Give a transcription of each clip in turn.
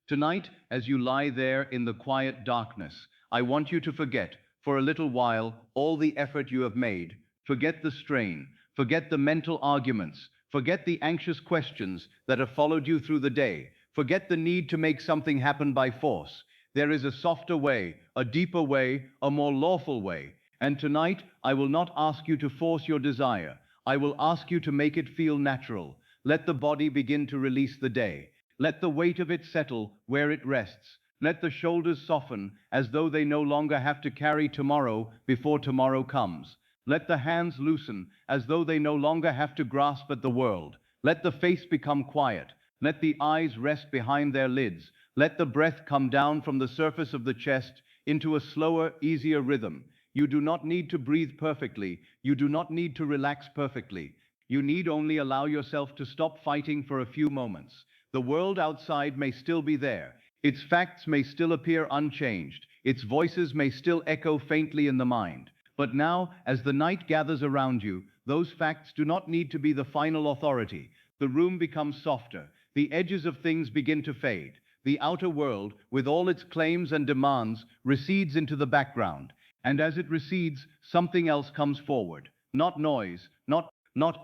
Tonight, as you lie there in the quiet darkness, I want you to forget, for a little while, all the effort you have made. Forget the strain, forget the mental arguments, forget the anxious questions that have followed you through the day, forget the need to make something happen by force. There is a softer way, a deeper way, a more lawful way. And tonight, I will not ask you to force your desire. I will ask you to make it feel natural. Let the body begin to release the day. Let the weight of it settle where it rests. Let the shoulders soften as though they no longer have to carry tomorrow before tomorrow comes. Let the hands loosen as though they no longer have to grasp at the world. Let the face become quiet. Let the eyes rest behind their lids. Let the breath come down from the surface of the chest into a slower, easier rhythm. You do not need to breathe perfectly. You do not need to relax perfectly. You need only allow yourself to stop fighting for a few moments. The world outside may still be there. Its facts may still appear unchanged. Its voices may still echo faintly in the mind. But now, as the night gathers around you, those facts do not need to be the final authority. The room becomes softer. The edges of things begin to fade. The outer world, with all its claims and demands, recedes into the background. And as it recedes, something else comes forward. Not noise, not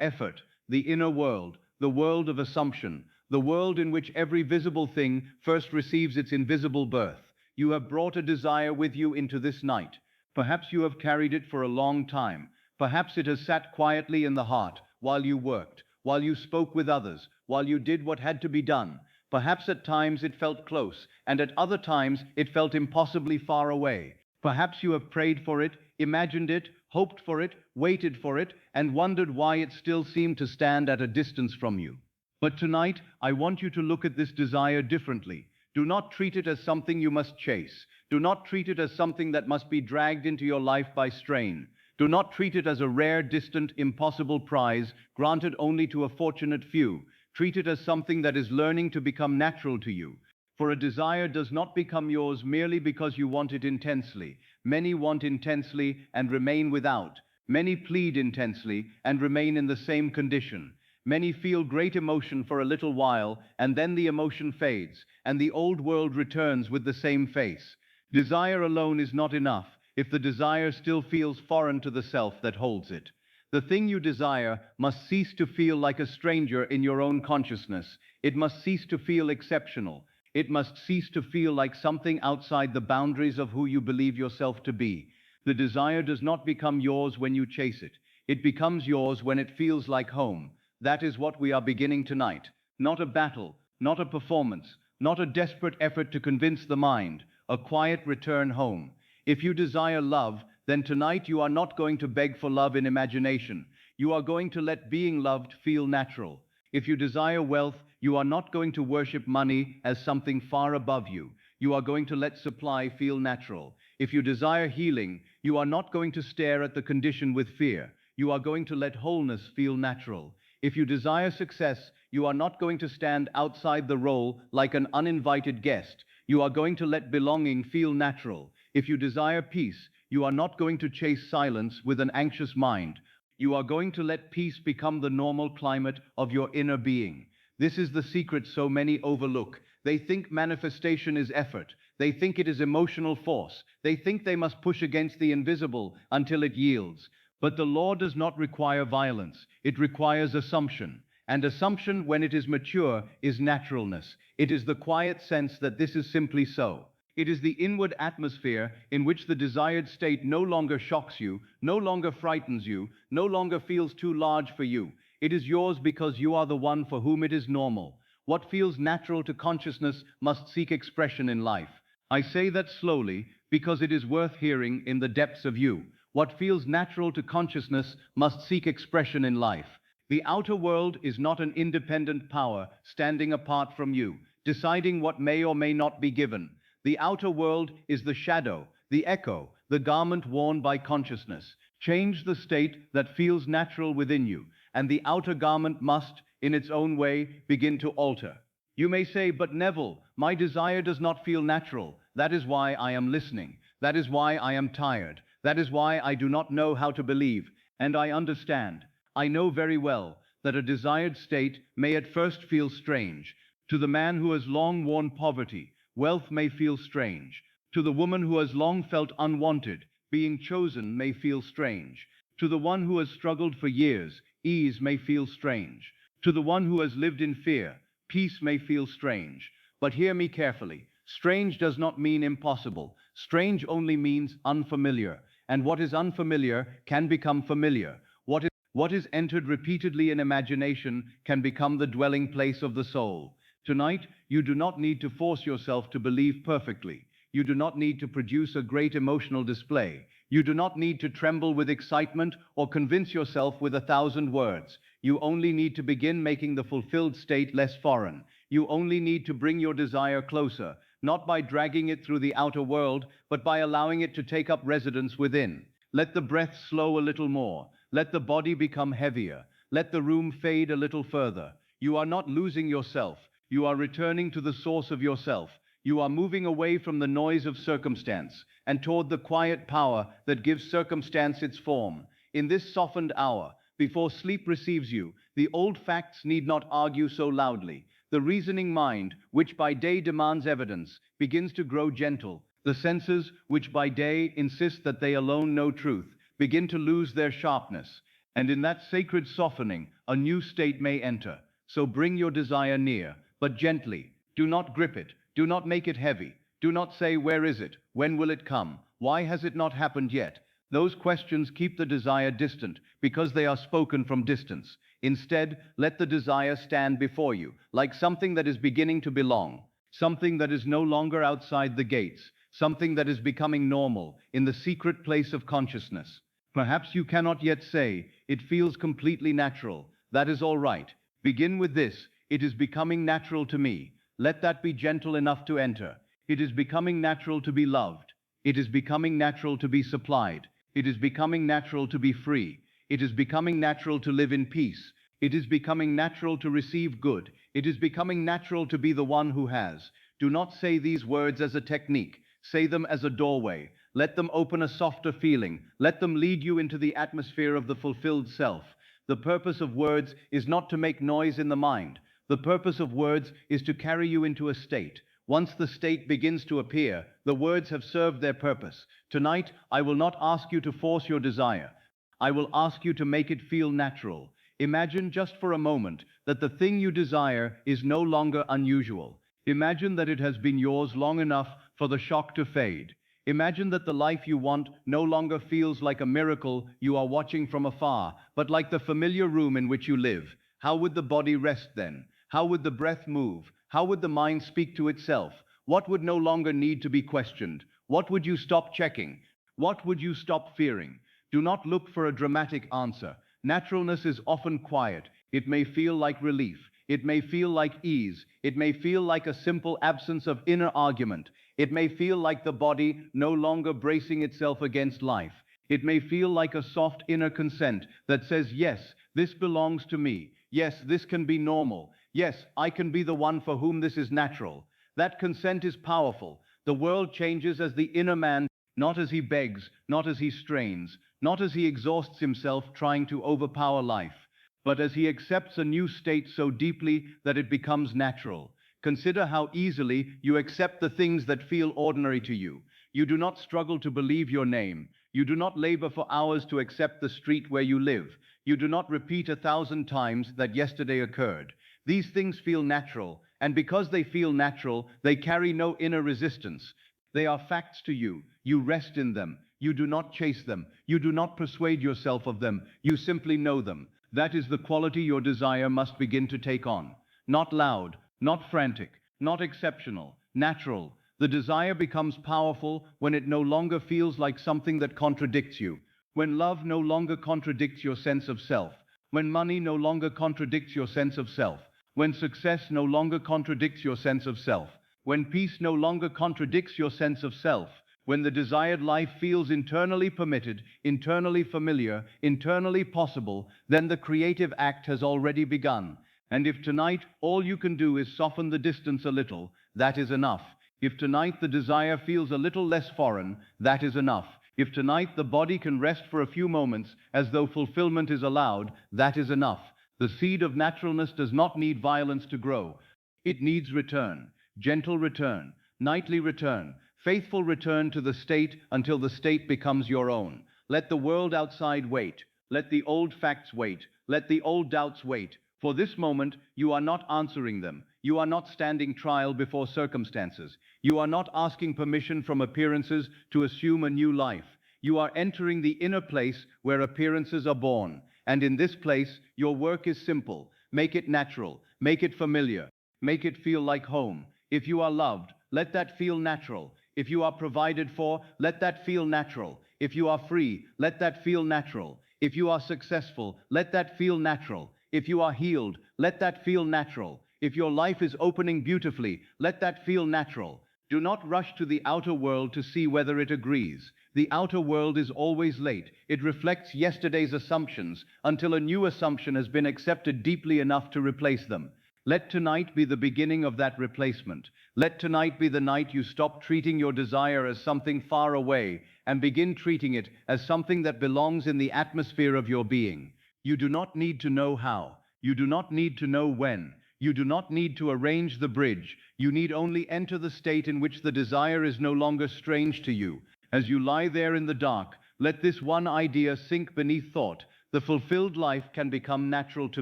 effort. The inner world, the world of assumption, the world in which every visible thing first receives its invisible birth. You have brought a desire with you into this night. Perhaps you have carried it for a long time. Perhaps it has sat quietly in the heart while you worked, while you spoke with others, while you did what had to be done. Perhaps at times it felt close, and at other times it felt impossibly far away. Perhaps you have prayed for it, imagined it, hoped for it, waited for it, and wondered why it still seemed to stand at a distance from you. But tonight, I want you to look at this desire differently. Do not treat it as something you must chase. Do not treat it as something that must be dragged into your life by strain. Do not treat it as a rare, distant, impossible prize granted only to a fortunate few. Treat it as something that is learning to become natural to you. For a desire does not become yours merely because you want it intensely. Many want intensely and remain without. Many plead intensely and remain in the same condition. Many feel great emotion for a little while, and then the emotion fades, and the old world returns with the same face. Desire alone is not enough if the desire still feels foreign to the self that holds it. The thing you desire must cease to feel like a stranger in your own consciousness. It must cease to feel exceptional. It must cease to feel like something outside the boundaries of who you believe yourself to be. The desire does not become yours when you chase it. It becomes yours when it feels like home. That is what we are beginning tonight. Not a battle, not a performance, not a desperate effort to convince the mind, a quiet return home. If you desire love, then tonight you are not going to beg for love in imagination. You are going to let being loved feel natural. If you desire wealth, you are not going to worship money as something far above you. You are going to let supply feel natural. If you desire healing, you are not going to stare at the condition with fear. You are going to let wholeness feel natural. If you desire success, you are not going to stand outside the role like an uninvited guest. You are going to let belonging feel natural. If you desire peace, you are not going to chase silence with an anxious mind. You are going to let peace become the normal climate of your inner being. This is the secret so many overlook. They think manifestation is effort. They think it is emotional force. They think they must push against the invisible until it yields. But the law does not require violence. It requires assumption. And assumption, when it is mature, is naturalness. It is the quiet sense that this is simply so. It is the inward atmosphere in which the desired state no longer shocks you, no longer frightens you, no longer feels too large for you. It is yours because you are the one for whom it is normal. What feels natural to consciousness must seek expression in life. I say that slowly because it is worth hearing in the depths of you. What feels natural to consciousness must seek expression in life. The outer world is not an independent power standing apart from you, deciding what may or may not be given. The outer world is the shadow, the echo, the garment worn by consciousness. Change the state that feels natural within you, and the outer garment must, in its own way, begin to alter. You may say, but Neville, my desire does not feel natural. That is why I am listening. That is why I am tired. That is why I do not know how to believe. And I understand. I know very well that a desired state may at first feel strange. To the man who has long worn poverty, wealth may feel strange. To the woman who has long felt unwanted, being chosen may feel strange. To the one who has struggled for years, ease may feel strange. To the one who has lived in fear, peace may feel strange. But hear me carefully. Strange does not mean impossible. Strange only means unfamiliar. And what is unfamiliar can become familiar. What is entered repeatedly in imagination can become the dwelling place of the soul. Tonight, you do not need to force yourself to believe perfectly. You do not need to produce a great emotional display. You do not need to tremble with excitement or convince yourself with 1,000 words. You only need to begin making the fulfilled state less foreign. You only need to bring your desire closer, not by dragging it through the outer world, but by allowing it to take up residence within. Let the breath slow a little more. Let the body become heavier. Let the room fade a little further. You are not losing yourself. You are returning to the source of yourself. You are moving away from the noise of circumstance and toward the quiet power that gives circumstance its form. In this softened hour, before sleep receives you, the old facts need not argue so loudly. The reasoning mind, which by day demands evidence, begins to grow gentle. The senses, which by day insist that they alone know truth, begin to lose their sharpness. And in that sacred softening, a new state may enter. So bring your desire near, but gently. Do not grip it. Do not make it heavy. Do not say, where is it? When will it come? Why has it not happened yet? Those questions keep the desire distant because they are spoken from distance. Instead, let the desire stand before you, like something that is beginning to belong, something that is no longer outside the gates, something that is becoming normal in the secret place of consciousness. Perhaps you cannot yet say, it feels completely natural. That is all right. Begin with this, it is becoming natural to me. Let that be gentle enough to enter. It is becoming natural to be loved. It is becoming natural to be supplied. It is becoming natural to be free. It is becoming natural to live in peace. It is becoming natural to receive good. It is becoming natural to be the one who has. Do not say these words as a technique. Say them as a doorway. Let them open a softer feeling. Let them lead you into the atmosphere of the fulfilled self. The purpose of words is not to make noise in the mind. The purpose of words is to carry you into a state. Once the state begins to appear, the words have served their purpose. Tonight, I will not ask you to force your desire. I will ask you to make it feel natural. Imagine just for a moment that the thing you desire is no longer unusual. Imagine that it has been yours long enough for the shock to fade. Imagine that the life you want no longer feels like a miracle you are watching from afar, but like the familiar room in which you live. How would the body rest then? How would the breath move? How would the mind speak to itself? What would no longer need to be questioned? What would you stop checking? What would you stop fearing? Do not look for a dramatic answer. Naturalness is often quiet. It may feel like relief. It may feel like ease. It may feel like a simple absence of inner argument. It may feel like the body no longer bracing itself against life. It may feel like a soft inner consent that says, yes, this belongs to me. Yes, this can be normal. Yes, I can be the one for whom this is natural. That consent is powerful. The world changes as the inner man, not as he begs, not as he strains, not as he exhausts himself trying to overpower life, but as he accepts a new state so deeply that it becomes natural. Consider how easily you accept the things that feel ordinary to you. You do not struggle to believe your name. You do not labor for hours to accept the street where you live. You do not repeat 1,000 times that yesterday occurred. These things feel natural, and because they feel natural, they carry no inner resistance. They are facts to you. You rest in them. You do not chase them. You do not persuade yourself of them. You simply know them. That is the quality your desire must begin to take on. Not loud, not frantic, not exceptional, natural. The desire becomes powerful when it no longer feels like something that contradicts you. When love no longer contradicts your sense of self. When money no longer contradicts your sense of self. When success no longer contradicts your sense of self. When peace no longer contradicts your sense of self. When the desired life feels internally permitted, internally familiar, internally possible, then the creative act has already begun. And if tonight all you can do is soften the distance a little, that is enough. If tonight the desire feels a little less foreign, that is enough. If tonight the body can rest for a few moments as though fulfillment is allowed, that is enough. The seed of naturalness does not need violence to grow. It needs return, gentle return, nightly return, faithful return to the state until the state becomes your own. Let the world outside wait. Let the old facts wait. Let the old doubts wait. For this moment, you are not answering them. You are not standing trial before circumstances. You are not asking permission from appearances to assume a new life. You are entering the inner place where appearances are born. And in this place, your work is simple. Make it natural. Make it familiar. Make it feel like home. If you are loved, let that feel natural. If you are provided for, let that feel natural. If you are free, let that feel natural. If you are successful, let that feel natural. If you are healed, let that feel natural. If your life is opening beautifully, let that feel natural. Do not rush to the outer world to see whether it agrees. The outer world is always late. It reflects yesterday's assumptions until a new assumption has been accepted deeply enough to replace them. Let tonight be the beginning of that replacement. Let tonight be the night you stop treating your desire as something far away and begin treating it as something that belongs in the atmosphere of your being. You do not need to know how. You do not need to know when. You do not need to arrange the bridge. You need only enter the state in which the desire is no longer strange to you. As you lie there in the dark, let this one idea sink beneath thought. The fulfilled life can become natural to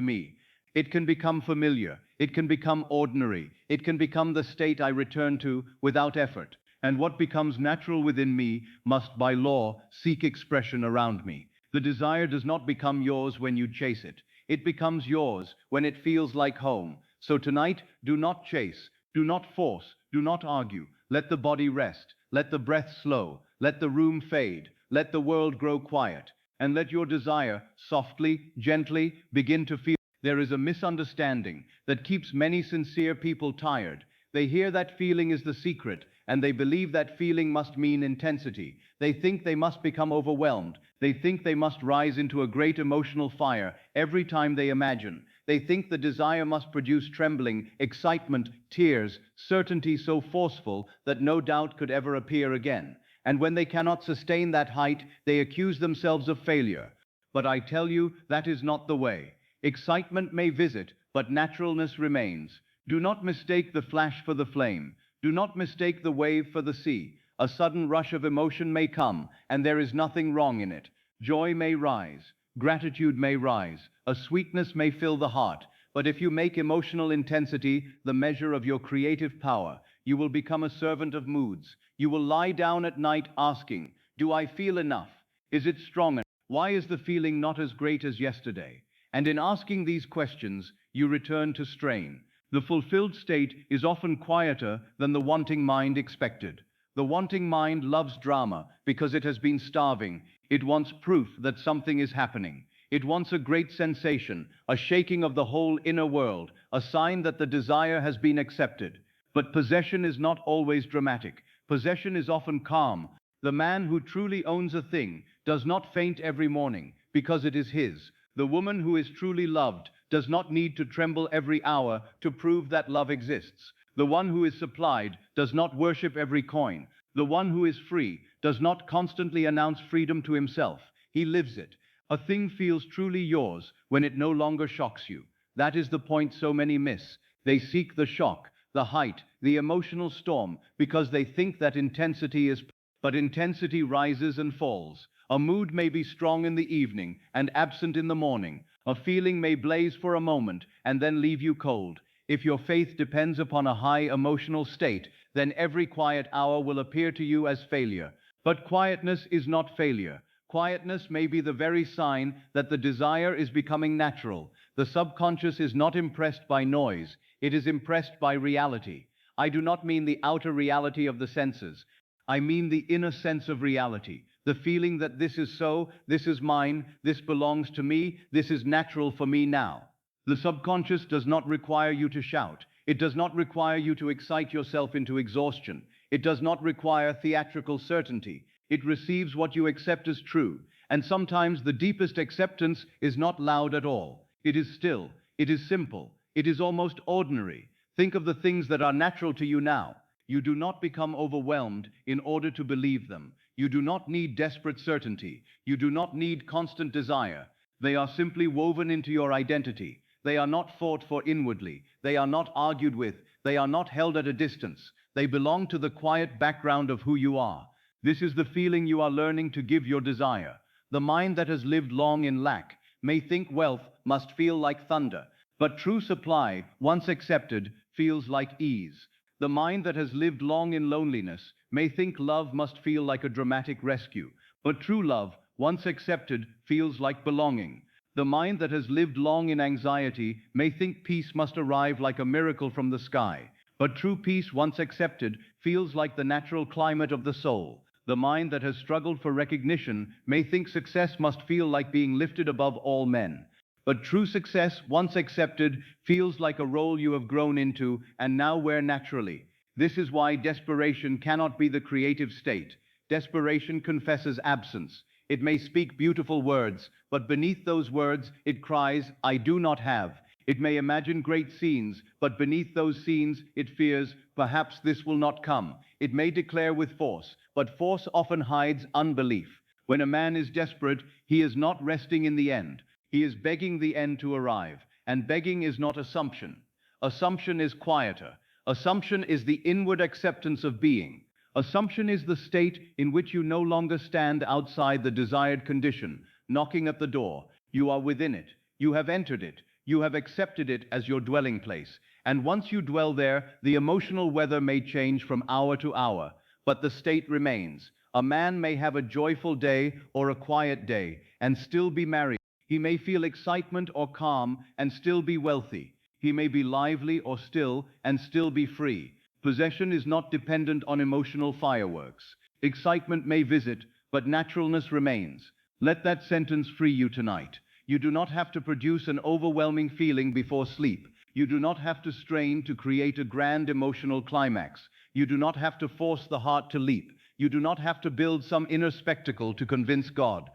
me. It can become familiar. It can become ordinary. It can become the state I return to without effort. And what becomes natural within me must by law seek expression around me. The desire does not become yours when you chase it. It becomes yours when it feels like home. So tonight, do not chase, do not force, do not argue. Let the body rest, let the breath slow, let the room fade, let the world grow quiet, and let your desire softly, gently begin to feel. There is a misunderstanding that keeps many sincere people tired. They hear that feeling is the secret, and they believe that feeling must mean intensity. They think they must become overwhelmed. They think they must rise into a great emotional fire every time they imagine. They think the desire must produce trembling, excitement, tears, certainty so forceful that no doubt could ever appear again. And when they cannot sustain that height, they accuse themselves of failure. But I tell you, that is not the way. Excitement may visit, but naturalness remains. Do not mistake the flash for the flame. Do not mistake the wave for the sea. A sudden rush of emotion may come, and there is nothing wrong in it. Joy may rise. Gratitude may rise. A sweetness may fill the heart. But if you make emotional intensity the measure of your creative power, you will become a servant of moods. You will lie down at night asking, do I feel enough? Is it strong enough? Why is the feeling not as great as yesterday? And in asking these questions, you return to strain. The fulfilled state is often quieter than the wanting mind expected. The wanting mind loves drama because it has been starving. It wants proof that something is happening. It wants a great sensation, a shaking of the whole inner world, a sign that the desire has been accepted. But possession is not always dramatic. Possession is often calm. The man who truly owns a thing does not faint every morning because it is his. The woman who is truly loved does not need to tremble every hour to prove that love exists. The one who is supplied does not worship every coin. The one who is free does not constantly announce freedom to himself. He lives it. A thing feels truly yours when it no longer shocks you. That is the point so many miss. They seek the shock, the height, the emotional storm, because they think that intensity is. But intensity rises and falls. A mood may be strong in the evening and absent in the morning. A feeling may blaze for a moment and then leave you cold. If your faith depends upon a high emotional state, then every quiet hour will appear to you as failure. But quietness is not failure. Quietness may be the very sign that the desire is becoming natural. The subconscious is not impressed by noise. It is impressed by reality. I do not mean the outer reality of the senses. I mean the inner sense of reality. The feeling that this is so, this is mine, this belongs to me, this is natural for me now. The subconscious does not require you to shout. It does not require you to excite yourself into exhaustion. It does not require theatrical certainty. It receives what you accept as true. And sometimes the deepest acceptance is not loud at all. It is still. It is simple. It is almost ordinary. Think of the things that are natural to you now. You do not become overwhelmed in order to believe them. You do not need desperate certainty. You do not need constant desire. They are simply woven into your identity. They are not fought for inwardly. They are not argued with. They are not held at a distance. They belong to the quiet background of who you are. This is the feeling you are learning to give your desire. The mind that has lived long in lack may think wealth must feel like thunder, but true supply, once accepted, feels like ease. The mind that has lived long in loneliness may think love must feel like a dramatic rescue, but true love, once accepted, feels like belonging. The mind that has lived long in anxiety may think peace must arrive like a miracle from the sky, but true peace, once accepted, feels like the natural climate of the soul. The mind that has struggled for recognition may think success must feel like being lifted above all men. But true success, once accepted, feels like a role you have grown into and now wear naturally. This is why desperation cannot be the creative state. Desperation confesses absence. It may speak beautiful words, but beneath those words it cries, I do not have. It may imagine great scenes, but beneath those scenes it fears, perhaps this will not come. It may declare with force, but force often hides unbelief. When a man is desperate, he is not resting in the end. He is begging the end to arrive, and begging is not assumption. Assumption is quieter. Assumption is the inward acceptance of being. Assumption is the state in which you no longer stand outside the desired condition, knocking at the door. You are within it. You have entered it. You have accepted it as your dwelling place. And once you dwell there, the emotional weather may change from hour to hour, but the state remains. A man may have a joyful day or a quiet day and still be married. He may feel excitement or calm and still be wealthy. He may be lively or still and still be free. Possession is not dependent on emotional fireworks. Excitement may visit, but naturalness remains. Let that sentence free you tonight. You do not have to produce an overwhelming feeling before sleep. You do not have to strain to create a grand emotional climax. You do not have to force the heart to leap. You do not have to build some inner spectacle to convince God.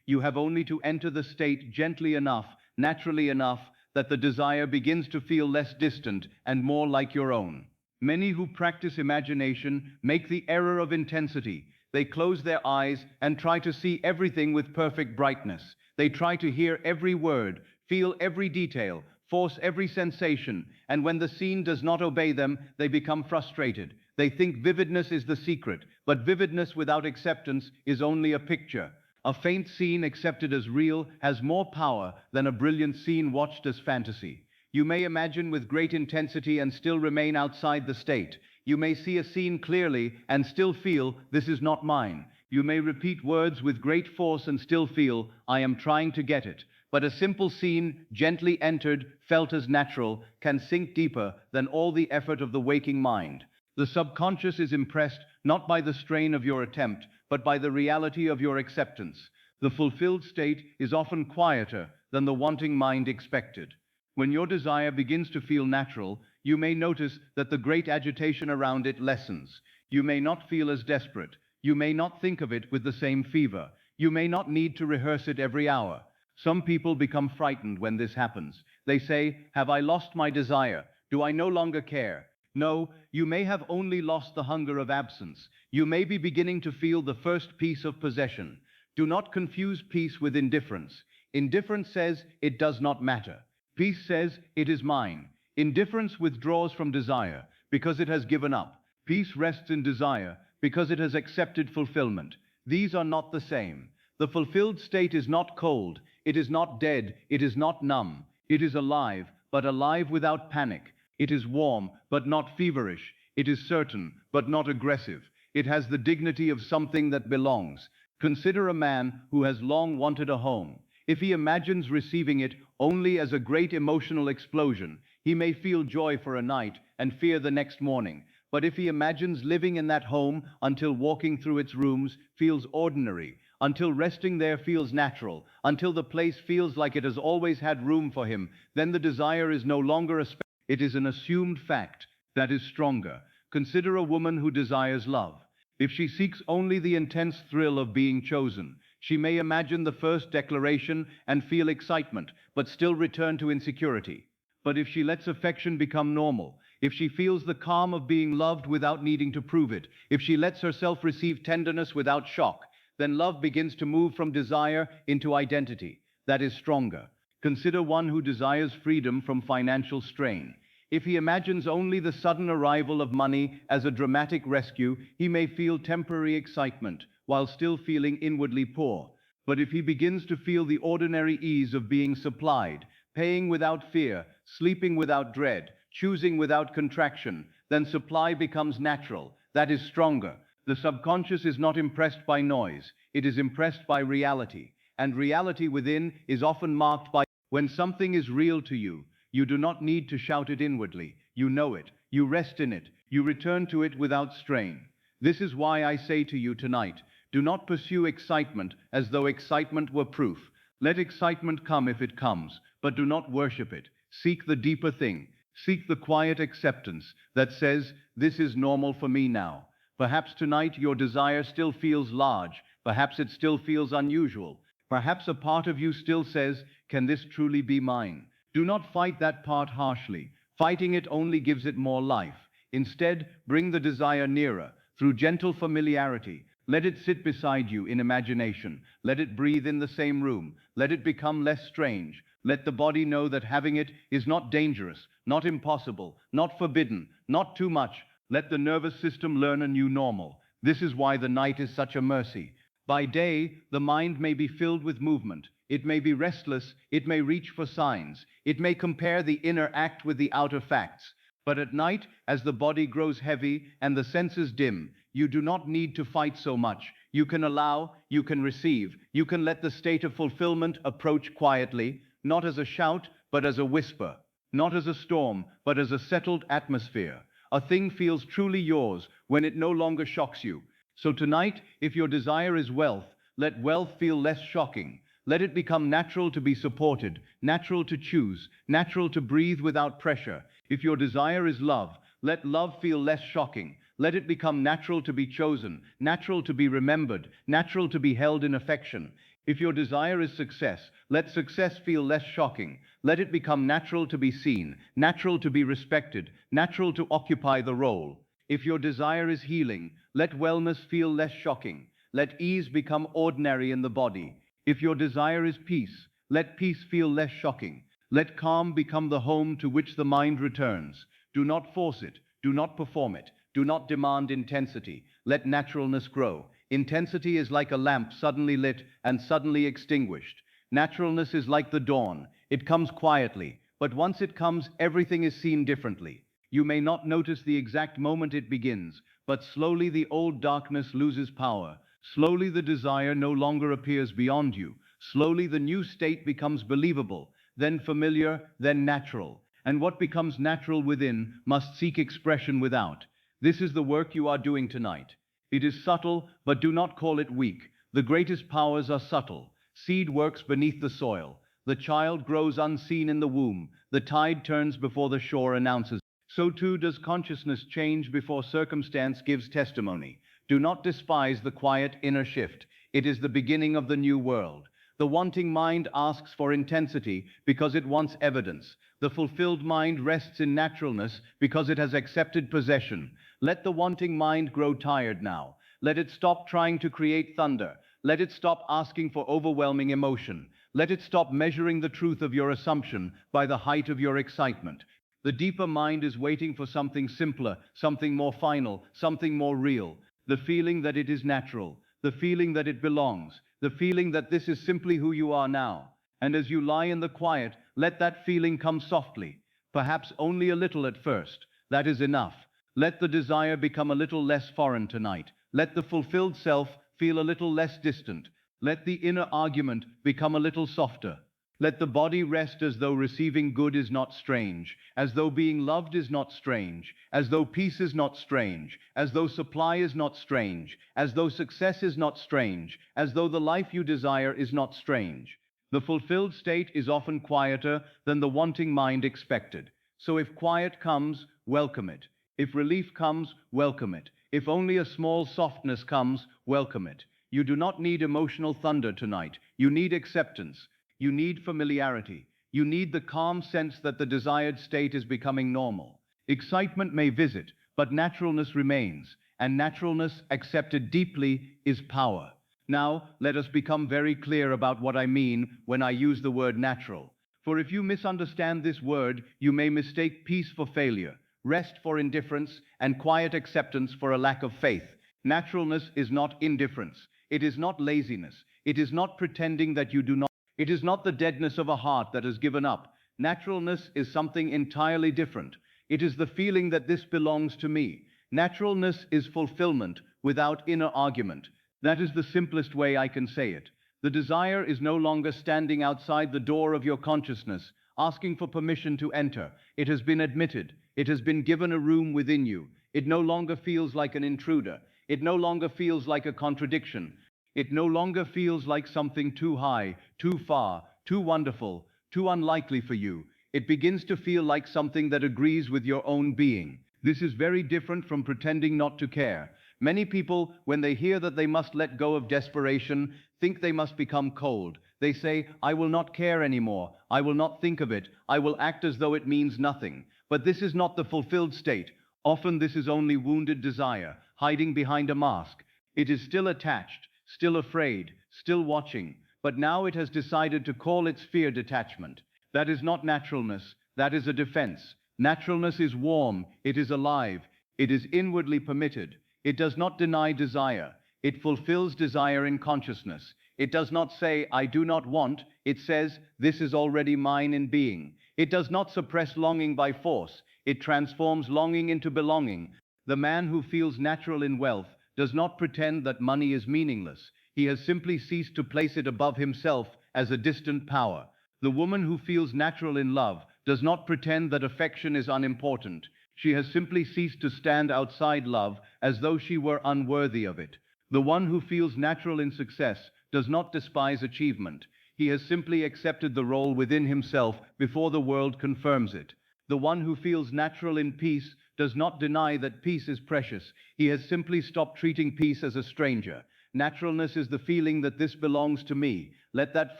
You have only to enter the state gently enough, naturally enough, that the desire begins to feel less distant and more like your own. Many who practice imagination make the error of intensity. They close their eyes and try to see everything with perfect brightness. They try to hear every word, feel every detail, force every sensation, and when the scene does not obey them, they become frustrated. They think vividness is the secret, but vividness without acceptance is only a picture. A faint scene accepted as real has more power than a brilliant scene watched as fantasy. You may imagine with great intensity and still remain outside the state. You may see a scene clearly and still feel, this is not mine. You may repeat words with great force and still feel, I am trying to get it. But a simple scene, gently entered, felt as natural, can sink deeper than all the effort of the waking mind. The subconscious is impressed not by the strain of your attempt, but by the reality of your acceptance. The fulfilled state is often quieter than the wanting mind expected. When your desire begins to feel natural, you may notice that the great agitation around it lessens. You may not feel as desperate. You may not think of it with the same fever. You may not need to rehearse it every hour. Some people become frightened when this happens. They say, have I lost my desire? Do I no longer care? No, you may have only lost the hunger of absence. You may be beginning to feel the first piece of possession. Do not confuse peace with indifference. Indifference says it does not matter. Peace says it is mine. Indifference withdraws from desire because it has given up. Peace rests in desire because it has accepted fulfillment. These are not the same. The fulfilled state is not cold. It is not dead. It is not numb. It is alive, but alive without panic. It is warm, but not feverish. It is certain, but not aggressive. It has the dignity of something that belongs. Consider a man who has long wanted a home. If he imagines receiving it only as a great emotional explosion, he may feel joy for a night and fear the next morning. But if he imagines living in that home until walking through its rooms feels ordinary, until resting there feels natural, until the place feels like it has always had room for him, then the desire is no longer a it is an assumed fact that is stronger. Consider a woman who desires love. If she seeks only the intense thrill of being chosen, she may imagine the first declaration and feel excitement, but still return to insecurity. But if she lets affection become normal, if she feels the calm of being loved without needing to prove it, if she lets herself receive tenderness without shock, then love begins to move from desire into identity. That is stronger. Consider one who desires freedom from financial strain. If he imagines only the sudden arrival of money as a dramatic rescue, he may feel temporary excitement while still feeling inwardly poor. But if he begins to feel the ordinary ease of being supplied, paying without fear, sleeping without dread, choosing without contraction, then supply becomes natural, that is stronger. The subconscious is not impressed by noise, it is impressed by reality. And reality within is often marked by when something is real to you. You do not need to shout it inwardly. You know it. You rest in it. You return to it without strain. This is why I say to you tonight, do not pursue excitement as though excitement were proof. Let excitement come if it comes, but do not worship it. Seek the deeper thing. Seek the quiet acceptance that says, this is normal for me now. Perhaps tonight your desire still feels large. Perhaps it still feels unusual. Perhaps a part of you still says, can this truly be mine? Do not fight that part harshly. Fighting it only gives it more life. Instead, bring the desire nearer through gentle familiarity. Let it sit beside you in imagination. Let it breathe in the same room. Let it become less strange. Let the body know that having it is not dangerous, not impossible, not forbidden, not too much. Let the nervous system learn a new normal. This is why the night is such a mercy. By day, the mind may be filled with movement. It may be restless. It may reach for signs. It may compare the inner act with the outer facts. But at night, as the body grows heavy and the senses dim, you do not need to fight so much. You can allow, you can receive, you can let the state of fulfillment approach quietly, not as a shout, but as a whisper, not as a storm, but as a settled atmosphere. A thing feels truly yours when it no longer shocks you. So tonight, if your desire is wealth, let wealth feel less shocking. Let it become natural to be supported, natural to choose, natural to breathe without pressure. If your desire is love, let love feel less shocking. Let it become natural to be chosen, natural to be remembered, natural to be held in affection. If your desire is success, let success feel less shocking. Let it become natural to be seen, natural to be respected, natural to occupy the role. If your desire is healing, let wellness feel less shocking. Let ease become ordinary in the body. If your desire is peace, let peace feel less shocking. Let calm become the home to which the mind returns. Do not force it. Do not perform it. Do not demand intensity. Let naturalness grow. Intensity is like a lamp suddenly lit and suddenly extinguished. Naturalness is like the dawn. It comes quietly, but once it comes, everything is seen differently. You may not notice the exact moment it begins, but slowly the old darkness loses power. Slowly the desire no longer appears beyond you. Slowly the new state becomes believable, then familiar, then natural. And what becomes natural within must seek expression without. This is the work you are doing tonight. It is subtle, but do not call it weak. The greatest powers are subtle. Seed works beneath the soil. The child grows unseen in the womb. The tide turns before the shore announces. So too does consciousness change before circumstance gives testimony. Do not despise the quiet inner shift. It is the beginning of the new world. The wanting mind asks for intensity because it wants evidence. The fulfilled mind rests in naturalness because it has accepted possession. Let the wanting mind grow tired now. Let it stop trying to create thunder. Let it stop asking for overwhelming emotion. Let it stop measuring the truth of your assumption by the height of your excitement. The deeper mind is waiting for something simpler, something more final, something more real. The feeling that it is natural, the feeling that it belongs, the feeling that this is simply who you are now. And as you lie in the quiet, let that feeling come softly, perhaps only a little at first. That is enough. Let the desire become a little less foreign tonight. Let the fulfilled self feel a little less distant. Let the inner argument become a little softer. Let the body rest as though receiving good is not strange, as though being loved is not strange, as though peace is not strange, as though supply is not strange, as though success is not strange, as though the life you desire is not strange. The fulfilled state is often quieter than the wanting mind expected. So if quiet comes, welcome it. If relief comes, welcome it. If only a small softness comes, welcome it. You do not need emotional thunder tonight. You need acceptance. You need familiarity. You need the calm sense that the desired state is becoming normal. Excitement may visit, but naturalness remains, and naturalness accepted deeply is power. Now, let us become very clear about what I mean when I use the word natural. For if you misunderstand this word, you may mistake peace for failure, rest for indifference, and quiet acceptance for a lack of faith. Naturalness is not indifference. It is not laziness. It is not pretending that you do not. It is not the deadness of a heart that has given up. Naturalness is something entirely different. It is the feeling that this belongs to me. Naturalness is fulfillment without inner argument. That is the simplest way I can say it. The desire is no longer standing outside the door of your consciousness, asking for permission to enter. It has been admitted. It has been given a room within you. It no longer feels like an intruder. It no longer feels like a contradiction. It no longer feels like something too high, too far, too wonderful, too unlikely for you. It begins to feel like something that agrees with your own being. This is very different from pretending not to care. Many people, when they hear that they must let go of desperation, think they must become cold. They say, I will not care anymore. I will not think of it. I will act as though it means nothing. But this is not the fulfilled state. Often this is only wounded desire, hiding behind a mask. It is still attached, still afraid, still watching. But now it has decided to call its fear detachment. That is not naturalness. That is a defense. Naturalness is warm. It is alive. It is inwardly permitted. It does not deny desire. It fulfills desire in consciousness. It does not say, I do not want. It says, this is already mine in being. It does not suppress longing by force. It transforms longing into belonging. The man who feels natural in wealth does not pretend that money is meaningless. He has simply ceased to place it above himself as a distant power. The woman who feels natural in love does not pretend that affection is unimportant. She has simply ceased to stand outside love as though she were unworthy of it. The one who feels natural in success does not despise achievement. He has simply accepted the role within himself before the world confirms it. The one who feels natural in peace does not deny that peace is precious. He has simply stopped treating peace as a stranger. Naturalness is the feeling that this belongs to me. Let that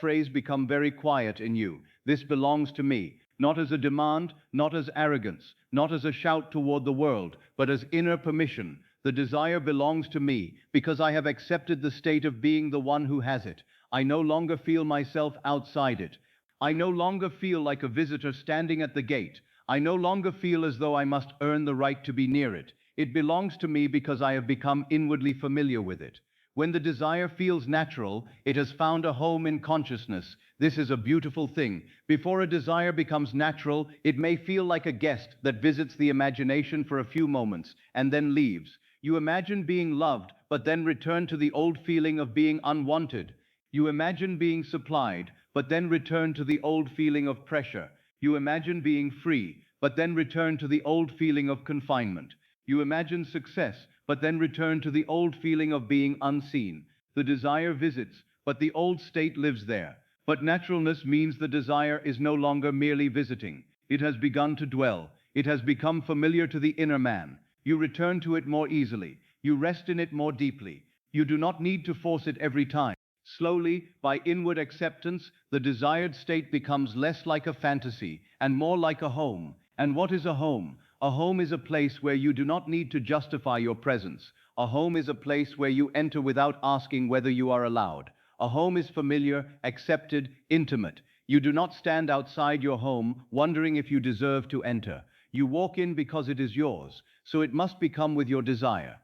phrase become very quiet in you. This belongs to me. Not as a demand, not as arrogance, not as a shout toward the world, but as inner permission. The desire belongs to me because I have accepted the state of being the one who has it. I no longer feel myself outside it. I no longer feel like a visitor standing at the gate. I no longer feel as though I must earn the right to be near it. It belongs to me because I have become inwardly familiar with it. When the desire feels natural, it has found a home in consciousness. This is a beautiful thing. Before a desire becomes natural, it may feel like a guest that visits the imagination for a few moments and then leaves. You imagine being loved, but then return to the old feeling of being unwanted. You imagine being supplied, but then return to the old feeling of pressure. You imagine being free, but then return to the old feeling of confinement. You imagine success, but then return to the old feeling of being unseen. The desire visits, but the old state lives there. But naturalness means the desire is no longer merely visiting. It has begun to dwell. It has become familiar to the inner man. You return to it more easily. You rest in it more deeply. You do not need to force it every time. Slowly, by inward acceptance, the desired state becomes less like a fantasy and more like a home. And what is a home? A home is a place where you do not need to justify your presence. A home is a place where you enter without asking whether you are allowed. A home is familiar, accepted, intimate. You do not stand outside your home wondering if you deserve to enter. You walk in because it is yours, so it must become with your desire.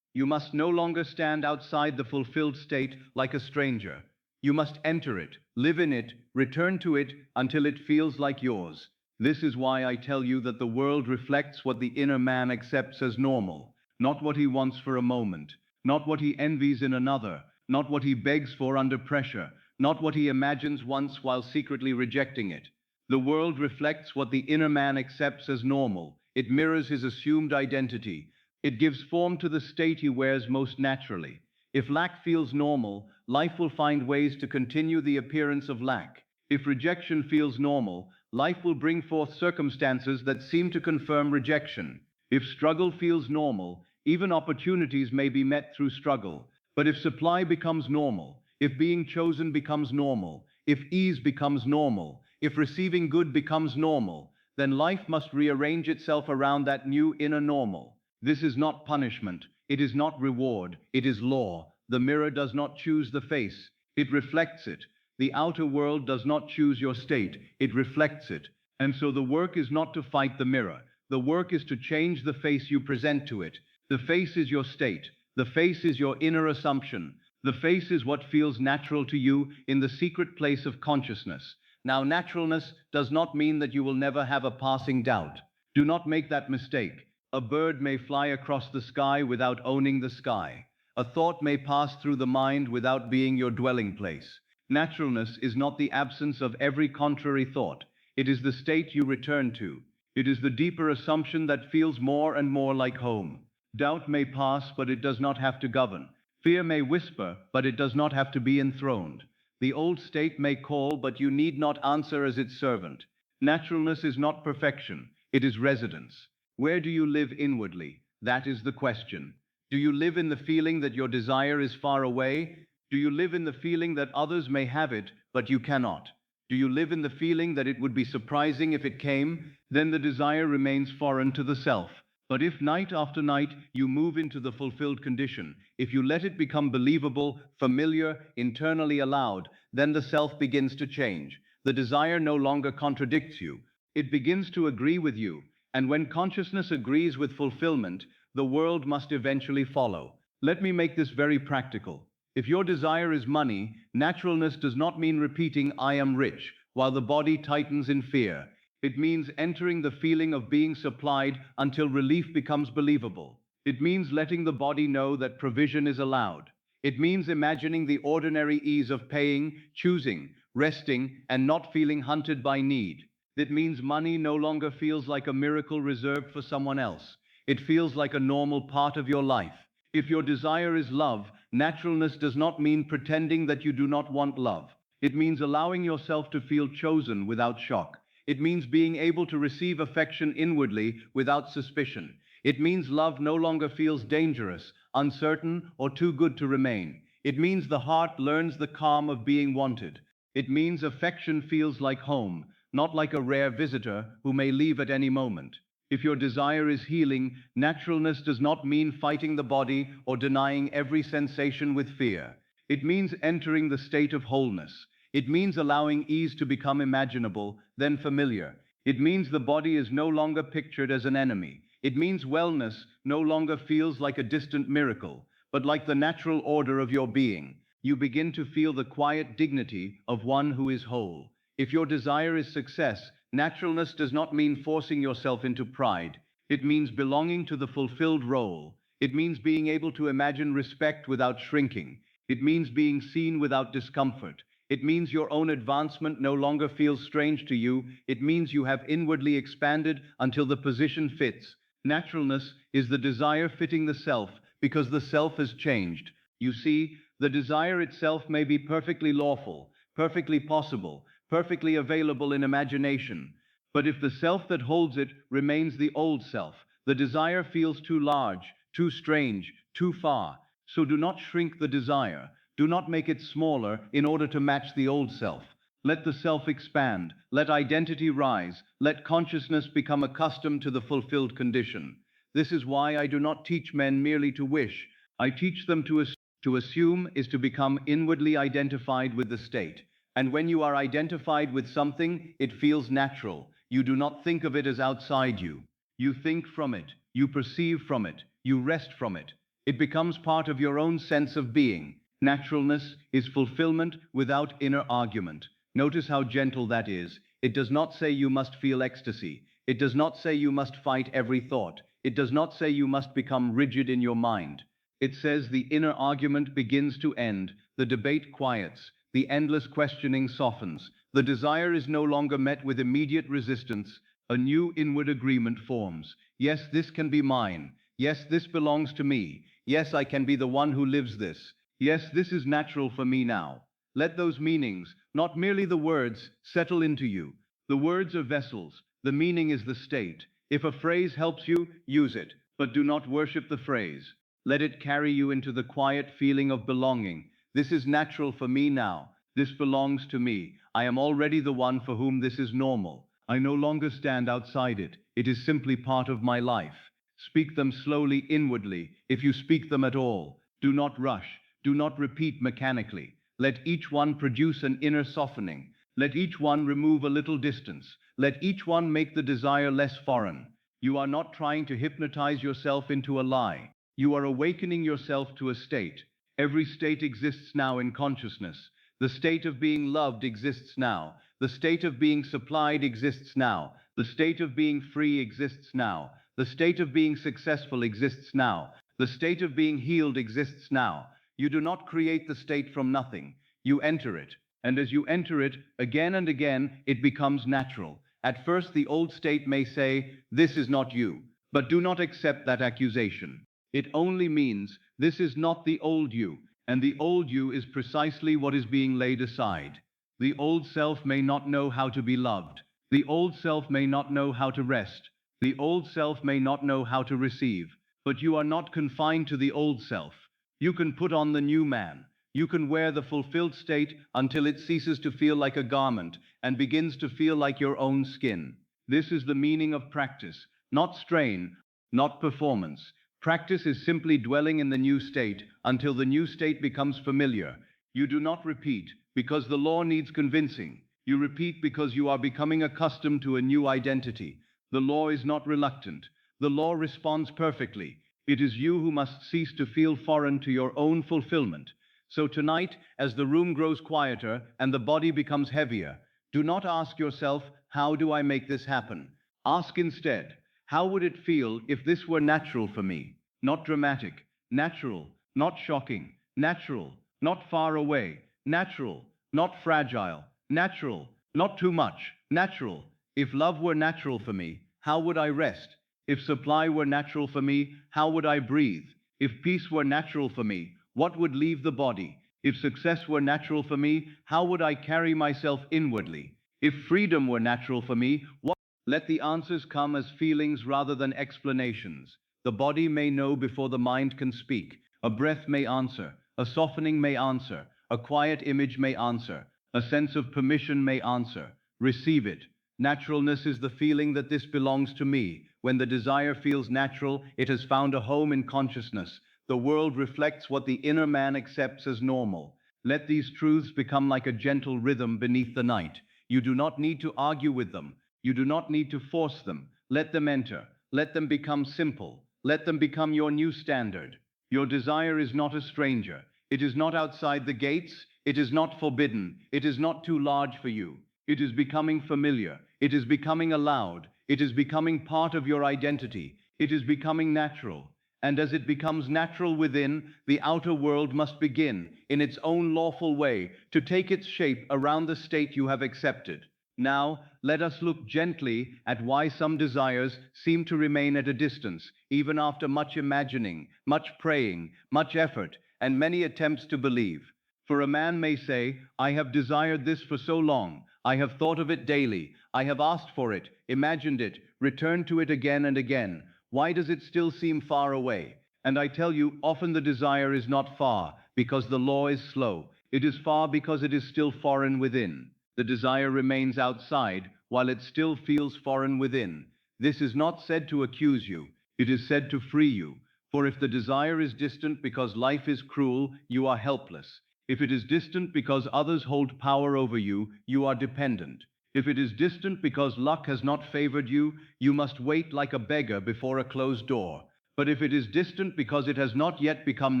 You must no longer stand outside the fulfilled state like a stranger. You must enter it, live in it, return to it until it feels like yours. This is why I tell you that the world reflects what the inner man accepts as normal, not what he wants for a moment, not what he envies in another, not what he begs for under pressure, not what he imagines once while secretly rejecting it. The world reflects what the inner man accepts as normal. It mirrors his assumed identity. It gives form to the state he wears most naturally. If lack feels normal, life will find ways to continue the appearance of lack. If rejection feels normal, life will bring forth circumstances that seem to confirm rejection. If struggle feels normal, even opportunities may be met through struggle. But if supply becomes normal, if being chosen becomes normal, if ease becomes normal, if receiving good becomes normal, then life must rearrange itself around that new inner normal. This is not punishment. It is not reward. It is law. The mirror does not choose the face. It reflects it. The outer world does not choose your state, it reflects it. And so the work is not to fight the mirror. The work is to change the face you present to it. The face is your state. The face is your inner assumption. The face is what feels natural to you in the secret place of consciousness. Now, naturalness does not mean that you will never have a passing doubt. Do not make that mistake. A bird may fly across the sky without owning the sky. A thought may pass through the mind without being your dwelling place. Naturalness is not the absence of every contrary thought. It is the state you return to. It is the deeper assumption that feels more and more like home. Doubt may pass, but it does not have to govern. Fear may whisper, but it does not have to be enthroned. The old state may call, but you need not answer as its servant. Naturalness is not perfection, it is residence. Where do you live inwardly? That is the question. Do you live in the feeling that your desire is far away? Do you live in the feeling that others may have it, but you cannot? Do you live in the feeling that it would be surprising if it came? Then the desire remains foreign to the self. But if night after night you move into the fulfilled condition, if you let it become believable, familiar, internally allowed, then the self begins to change. The desire no longer contradicts you. It begins to agree with you. And when consciousness agrees with fulfillment, the world must eventually follow. Let me make this very practical. If your desire is money, naturalness does not mean repeating, I am rich, while the body tightens in fear. It means entering the feeling of being supplied until relief becomes believable. It means letting the body know that provision is allowed. It means imagining the ordinary ease of paying, choosing, resting, and not feeling hunted by need. It means money no longer feels like a miracle reserved for someone else. It feels like a normal part of your life. If your desire is love, naturalness does not mean pretending that you do not want love. It means allowing yourself to feel chosen without shock. It means being able to receive affection inwardly without suspicion. It means love no longer feels dangerous, uncertain, or too good to remain. It means the heart learns the calm of being wanted. It means affection feels like home, not like a rare visitor who may leave at any moment. If your desire is healing, naturalness does not mean fighting the body or denying every sensation with fear. It means entering the state of wholeness. It means allowing ease to become imaginable, then familiar. It means the body is no longer pictured as an enemy. It means wellness no longer feels like a distant miracle, but like the natural order of your being. You begin to feel the quiet dignity of one who is whole. If your desire is success, naturalness does not mean forcing yourself into pride. It means belonging to the fulfilled role. It means being able to imagine respect without shrinking. It means being seen without discomfort. It means your own advancement no longer feels strange to you. It means you have inwardly expanded until the position fits. Naturalness is the desire fitting the self because the self has changed. You see, the desire itself may be perfectly lawful, perfectly possible, perfectly available in imagination. But if the self that holds it remains the old self, the desire feels too large, too strange, too far. So do not shrink the desire. Do not make it smaller in order to match the old self. Let the self expand. Let identity rise. Let consciousness become accustomed to the fulfilled condition. This is why I do not teach men merely to wish. I teach them to assume is to become inwardly identified with the state. And when you are identified with something, it feels natural. You do not think of it as outside you. You think from it. You perceive from it. You rest from it. It becomes part of your own sense of being. Naturalness is fulfillment without inner argument. Notice how gentle that is. It does not say you must feel ecstasy. It does not say you must fight every thought. It does not say you must become rigid in your mind. It says the inner argument begins to end. The debate quiets. The endless questioning softens. The desire is no longer met with immediate resistance. A new inward agreement forms. Yes, this can be mine. Yes, this belongs to me. Yes, I can be the one who lives this. Yes, this is natural for me now. Let those meanings, not merely the words, settle into you. The words are vessels. The meaning is the state. If a phrase helps you, use it, but do not worship the phrase. Let it carry you into the quiet feeling of belonging. This is natural for me now. This belongs to me. I am already the one for whom this is normal. I no longer stand outside it. It is simply part of my life. Speak them slowly inwardly, if you speak them at all. Do not rush. Do not repeat mechanically. Let each one produce an inner softening. Let each one remove a little distance. Let each one make the desire less foreign. You are not trying to hypnotize yourself into a lie. You are awakening yourself to a state. Every state exists now in consciousness. The state of being loved exists now. The state of being supplied exists now. The state of being free exists now. The state of being successful exists now. The state of being healed exists now. You do not create the state from nothing. You enter it. And as you enter it, again and again, it becomes natural. At first, the old state may say, "This is not you." But do not accept that accusation. It only means, this is not the old you, and the old you is precisely what is being laid aside. The old self may not know how to be loved. The old self may not know how to rest. The old self may not know how to receive. But you are not confined to the old self. You can put on the new man. You can wear the fulfilled state until it ceases to feel like a garment and begins to feel like your own skin. This is the meaning of practice, not strain, not performance. Practice is simply dwelling in the new state until the new state becomes familiar. You do not repeat because the law needs convincing. You repeat because you are becoming accustomed to a new identity. The law is not reluctant. The law responds perfectly. It is you who must cease to feel foreign to your own fulfillment. So tonight, as the room grows quieter and the body becomes heavier, do not ask yourself, how do I make this happen? Ask instead, how would it feel if this were natural for me? Not dramatic, natural, not shocking, natural, not far away, natural, not fragile, natural, not too much, natural. If love were natural for me, how would I rest? If supply were natural for me, how would I breathe? If peace were natural for me, what would leave the body? If success were natural for me, how would I carry myself inwardly? If freedom were natural for me, what? Let the answers come as feelings rather than explanations. The body may know before the mind can speak. A breath may answer. A softening may answer. A quiet image may answer. A sense of permission may answer. Receive it. Naturalness is the feeling that this belongs to me. When the desire feels natural, it has found a home in consciousness. The world reflects what the inner man accepts as normal. Let these truths become like a gentle rhythm beneath the night. You do not need to argue with them. You do not need to force them. Let them enter. Let them become simple. Let them become your new standard. Your desire is not a stranger. It is not outside the gates. It is not forbidden. It is not too large for you. It is becoming familiar. It is becoming allowed. It is becoming part of your identity. It is becoming natural. And as it becomes natural within, the outer world must begin, in its own lawful way, to take its shape around the state you have accepted. Now, let us look gently at why some desires seem to remain at a distance, even after much imagining, much praying, much effort, and many attempts to believe. For a man may say, I have desired this for so long, I have thought of it daily, I have asked for it, imagined it, returned to it again and again. Why does it still seem far away? And I tell you, often the desire is not far, because the law is slow. It is far because it is still foreign within. The desire remains outside, while it still feels foreign within. This is not said to accuse you. It is said to free you. For if the desire is distant because life is cruel, you are helpless. If it is distant because others hold power over you, you are dependent. If it is distant because luck has not favored you, you must wait like a beggar before a closed door. But if it is distant because it has not yet become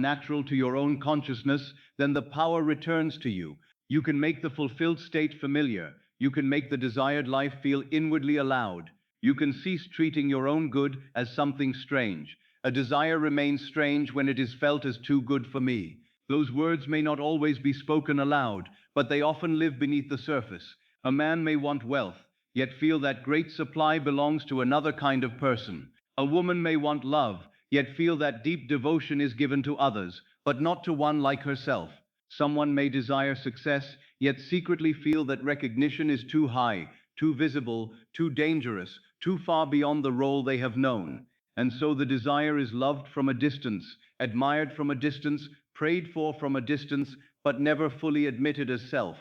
natural to your own consciousness, then the power returns to you. You can make the fulfilled state familiar. You can make the desired life feel inwardly allowed. You can cease treating your own good as something strange. A desire remains strange when it is felt as too good for me. Those words may not always be spoken aloud, but they often live beneath the surface. A man may want wealth, yet feel that great supply belongs to another kind of person. A woman may want love, yet feel that deep devotion is given to others, but not to one like herself. Someone may desire success, yet secretly feel that recognition is too high, too visible, too dangerous, too far beyond the role they have known. And so the desire is loved from a distance, admired from a distance, prayed for from a distance, but never fully admitted as self.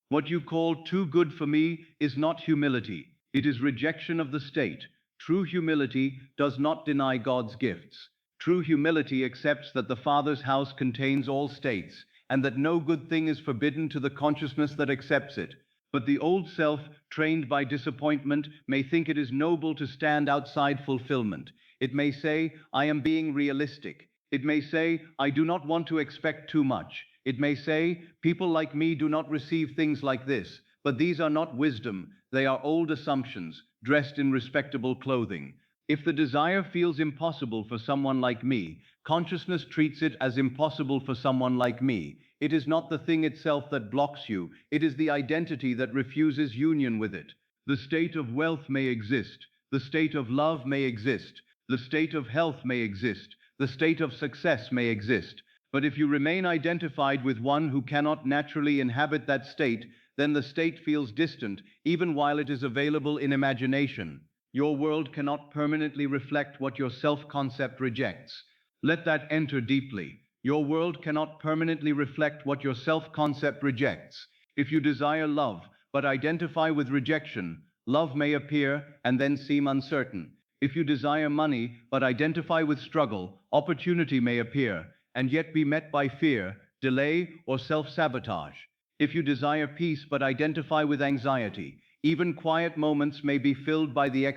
What you call too good for me is not humility. It is rejection of the state. True humility does not deny God's gifts. True humility accepts that the Father's house contains all states, and that no good thing is forbidden to the consciousness that accepts it. But the old self, trained by disappointment, may think it is noble to stand outside fulfillment. It may say, I am being realistic. It may say, I do not want to expect too much. It may say, people like me do not receive things like this. But these are not wisdom, they are old assumptions, dressed in respectable clothing. If the desire feels impossible for someone like me, consciousness treats it as impossible for someone like me. It is not the thing itself that blocks you, it is the identity that refuses union with it. The state of wealth may exist, the state of love may exist, the state of health may exist, the state of success may exist. But if you remain identified with one who cannot naturally inhabit that state, then the state feels distant, even while it is available in imagination. Your world cannot permanently reflect what your self-concept rejects. Let that enter deeply. Your world cannot permanently reflect what your self-concept rejects. If you desire love, but identify with rejection, love may appear and then seem uncertain. If you desire money, but identify with struggle, opportunity may appear and yet be met by fear, delay, or self-sabotage. If you desire peace but identify with anxiety, even quiet moments may be filled by the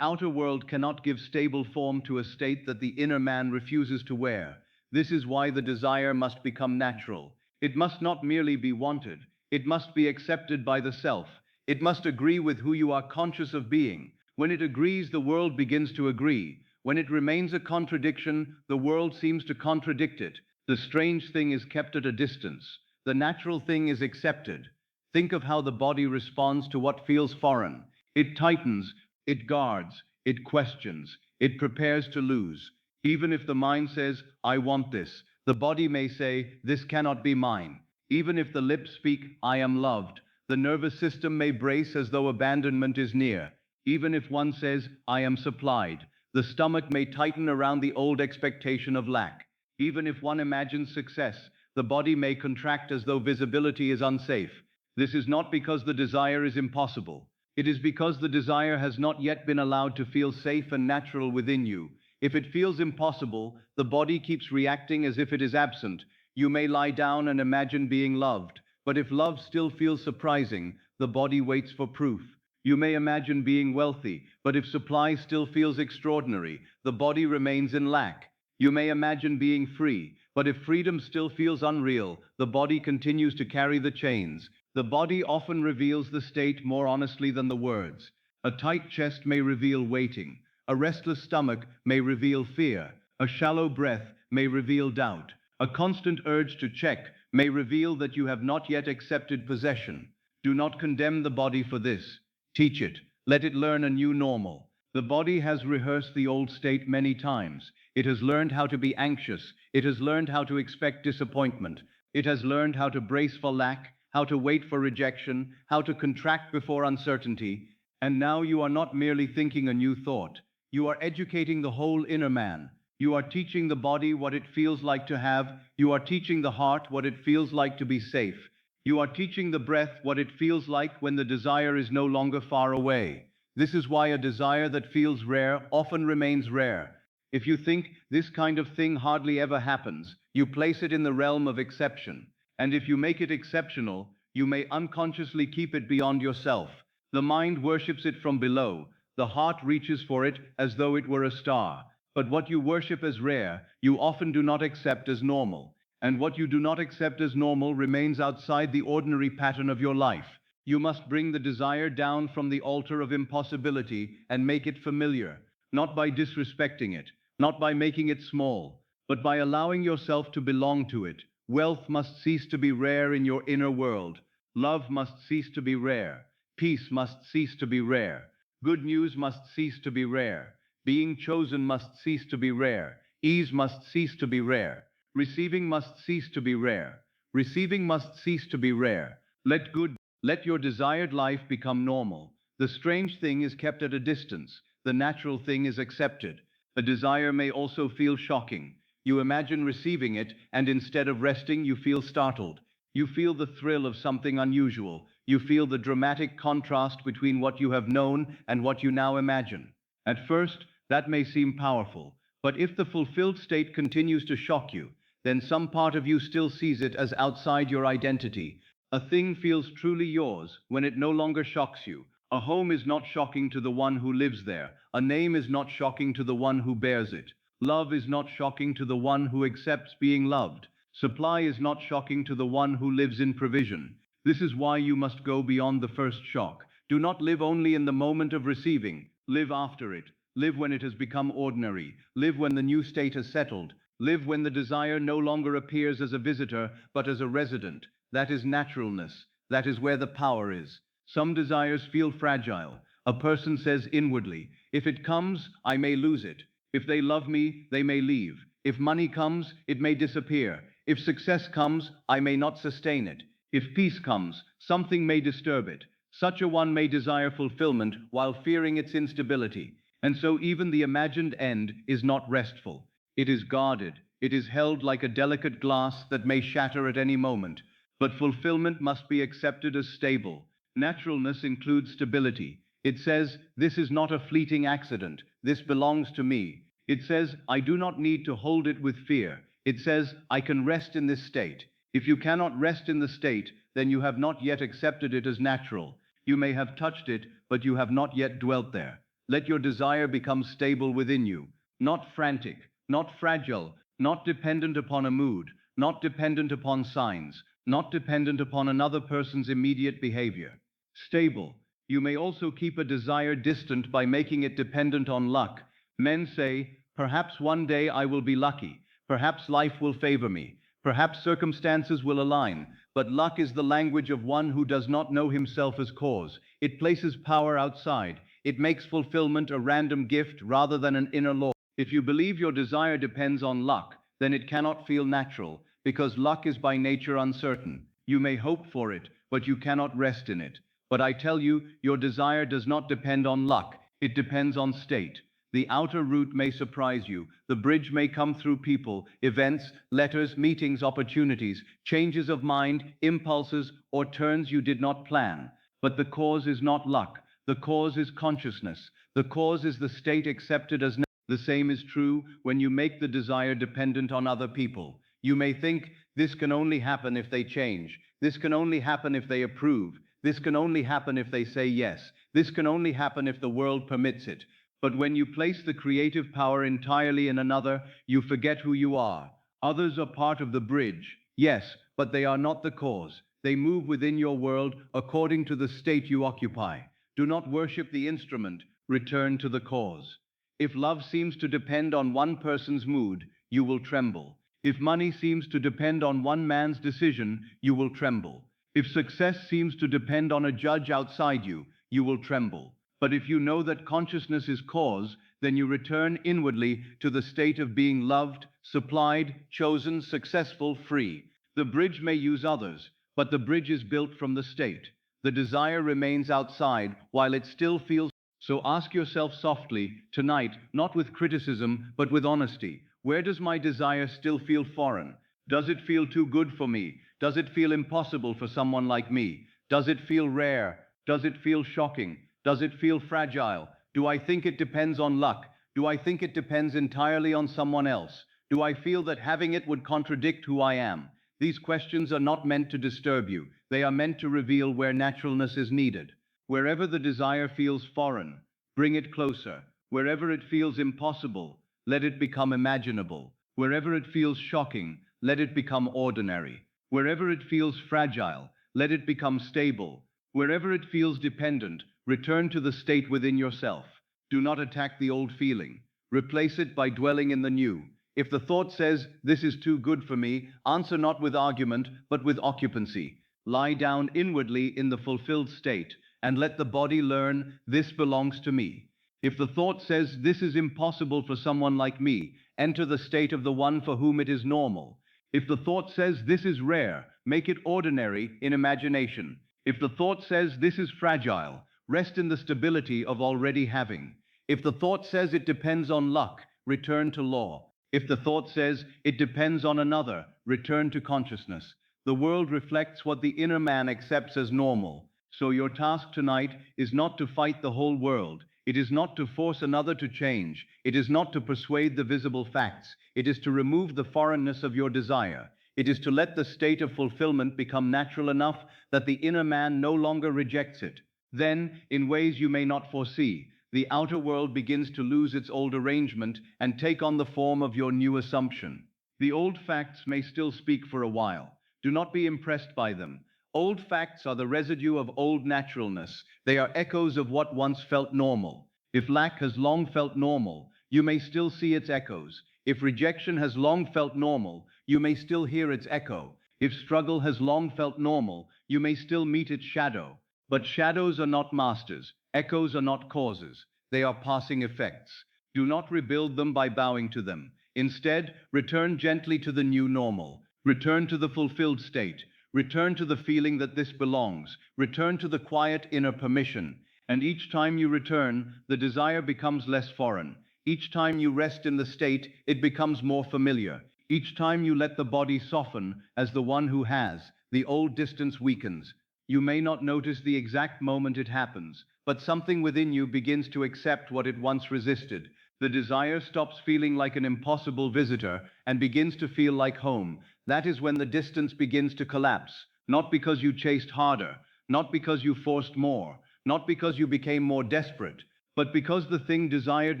outer world cannot give stable form to a state that the inner man refuses to wear. This is why the desire must become natural. It must not merely be wanted. It must be accepted by the self. It must agree with who you are conscious of being. When it agrees, the world begins to agree. When it remains a contradiction, the world seems to contradict it. The strange thing is kept at a distance. The natural thing is accepted. Think of how the body responds to what feels foreign. It tightens, it guards, it questions, it prepares to lose. Even if the mind says, I want this, the body may say, this cannot be mine. Even if the lips speak, I am loved, the nervous system may brace as though abandonment is near. Even if one says, I am supplied, the stomach may tighten around the old expectation of lack. Even if one imagines success, the body may contract as though visibility is unsafe. This is not because the desire is impossible. It is because the desire has not yet been allowed to feel safe and natural within you. If it feels impossible, the body keeps reacting as if it is absent. You may lie down and imagine being loved, but if love still feels surprising, the body waits for proof. You may imagine being wealthy, but if supply still feels extraordinary, the body remains in lack. You may imagine being free, but if freedom still feels unreal, the body continues to carry the chains. The body often reveals the state more honestly than the words. A tight chest may reveal waiting. A restless stomach may reveal fear. A shallow breath may reveal doubt. A constant urge to check may reveal that you have not yet accepted possession. Do not condemn the body for this. Teach it. Let it learn a new normal. The body has rehearsed the old state many times. It has learned how to be anxious. It has learned how to expect disappointment. It has learned how to brace for lack, how to wait for rejection, how to contract before uncertainty. And now you are not merely thinking a new thought. You are educating the whole inner man. You are teaching the body what it feels like to have. You are teaching the heart what it feels like to be safe. You are teaching the breath what it feels like when the desire is no longer far away. This is why a desire that feels rare often remains rare. If you think this kind of thing hardly ever happens, you place it in the realm of exception. And if you make it exceptional, you may unconsciously keep it beyond yourself. The mind worships it from below. The heart reaches for it as though it were a star. But what you worship as rare, you often do not accept as normal. And what you do not accept as normal remains outside the ordinary pattern of your life. You must bring the desire down from the altar of impossibility and make it familiar, not by disrespecting it, not by making it small, but by allowing yourself to belong to it. Wealth must cease to be rare in your inner world. Love must cease to be rare. Peace must cease to be rare. Good news must cease to be rare. Being chosen must cease to be rare. Ease must cease to be rare. Receiving must cease to be rare. Receiving must cease to be rare. Let your desired life become normal. The strange thing is kept at a distance. The natural thing is accepted. A desire may also feel shocking. You imagine receiving it, and instead of resting, you feel startled. You feel the thrill of something unusual. You feel the dramatic contrast between what you have known and what you now imagine. At first, that may seem powerful, but if the fulfilled state continues to shock you, then some part of you still sees it as outside your identity. A thing feels truly yours when it no longer shocks you. A home is not shocking to the one who lives there. A name is not shocking to the one who bears it. Love is not shocking to the one who accepts being loved. Supply is not shocking to the one who lives in provision. This is why you must go beyond the first shock. Do not live only in the moment of receiving. Live after it. Live when it has become ordinary. Live when the new state has settled. Live when the desire no longer appears as a visitor, but as a resident. That is naturalness. That is where the power is. Some desires feel fragile. A person says inwardly, if it comes, I may lose it. If they love me, they may leave. If money comes, it may disappear. If success comes, I may not sustain it. If peace comes, something may disturb it. Such a one may desire fulfillment while fearing its instability. And so even the imagined end is not restful. It is guarded. It is held like a delicate glass that may shatter at any moment. But fulfillment must be accepted as stable. Naturalness includes stability. It says, this is not a fleeting accident. This belongs to me. It says, I do not need to hold it with fear. It says, I can rest in this state. If you cannot rest in the state, then you have not yet accepted it as natural. You may have touched it, but you have not yet dwelt there. Let your desire become stable within you, not frantic, not fragile, not dependent upon a mood, not dependent upon signs, not dependent upon another person's immediate behavior. Stable. You may also keep a desire distant by making it dependent on luck. Men say, perhaps one day I will be lucky. Perhaps life will favor me. Perhaps circumstances will align. But luck is the language of one who does not know himself as cause. It places power outside. It makes fulfillment a random gift rather than an inner law. If you believe your desire depends on luck, then it cannot feel natural, because luck is by nature uncertain. You may hope for it, but you cannot rest in it. But I tell you, your desire does not depend on luck. It depends on state. The outer route may surprise you. The bridge may come through people, events, letters, meetings, opportunities, changes of mind, impulses, or turns you did not plan. But the cause is not luck. The cause is consciousness. The cause is the state accepted as natural. The same is true when you make the desire dependent on other people. You may think, this can only happen if they change. This can only happen if they approve. This can only happen if they say yes. This can only happen if the world permits it. But when you place the creative power entirely in another, you forget who you are. Others are part of the bridge, yes, but they are not the cause. They move within your world according to the state you occupy. Do not worship the instrument, return to the cause. If love seems to depend on one person's mood, you will tremble. If money seems to depend on one man's decision, you will tremble. If success seems to depend on a judge outside you, you will tremble. But if you know that consciousness is cause, then you return inwardly to the state of being loved, supplied, chosen, successful, free. The bridge may use others, but the bridge is built from the state. The desire remains outside while it still feels. So ask yourself softly, tonight, not with criticism, but with honesty. Where does my desire still feel foreign? Does it feel too good for me? Does it feel impossible for someone like me? Does it feel rare? Does it feel shocking? Does it feel fragile? Do I think it depends on luck? Do I think it depends entirely on someone else? Do I feel that having it would contradict who I am? These questions are not meant to disturb you. They are meant to reveal where naturalness is needed. Wherever the desire feels foreign, bring it closer. Wherever it feels impossible, let it become imaginable. Wherever it feels shocking, let it become ordinary. Wherever it feels fragile, let it become stable. Wherever it feels dependent, return to the state within yourself. Do not attack the old feeling. Replace it by dwelling in the new. If the thought says, this is too good for me, answer not with argument, but with occupancy. Lie down inwardly in the fulfilled state, and let the body learn, this belongs to me. If the thought says, this is impossible for someone like me, enter the state of the one for whom it is normal. If the thought says, this is rare, make it ordinary in imagination. If the thought says, this is fragile, rest in the stability of already having. If the thought says it depends on luck, return to law. If the thought says it depends on another, return to consciousness. The world reflects what the inner man accepts as normal. So your task tonight is not to fight the whole world. It is not to force another to change. It is not to persuade the visible facts. It is to remove the foreignness of your desire. It is to let the state of fulfillment become natural enough that the inner man no longer rejects it. Then, in ways you may not foresee, the outer world begins to lose its old arrangement and take on the form of your new assumption. The old facts may still speak for a while. Do not be impressed by them. Old facts are the residue of old naturalness. They are echoes of what once felt normal. If lack has long felt normal, you may still see its echoes. If rejection has long felt normal, you may still hear its echo. If struggle has long felt normal, you may still meet its shadow. But shadows are not masters. Echoes are not causes. They are passing effects. Do not rebuild them by bowing to them. Instead, return gently to the new normal. Return to the fulfilled state. Return to the feeling that this belongs. Return to the quiet inner permission. And each time you return, the desire becomes less foreign. Each time you rest in the state, it becomes more familiar. Each time you let the body soften as the one who has, the old distance weakens. You may not notice the exact moment it happens, but something within you begins to accept what it once resisted. The desire stops feeling like an impossible visitor and begins to feel like home. That is when the distance begins to collapse, not because you chased harder, not because you forced more, not because you became more desperate, but because the thing desired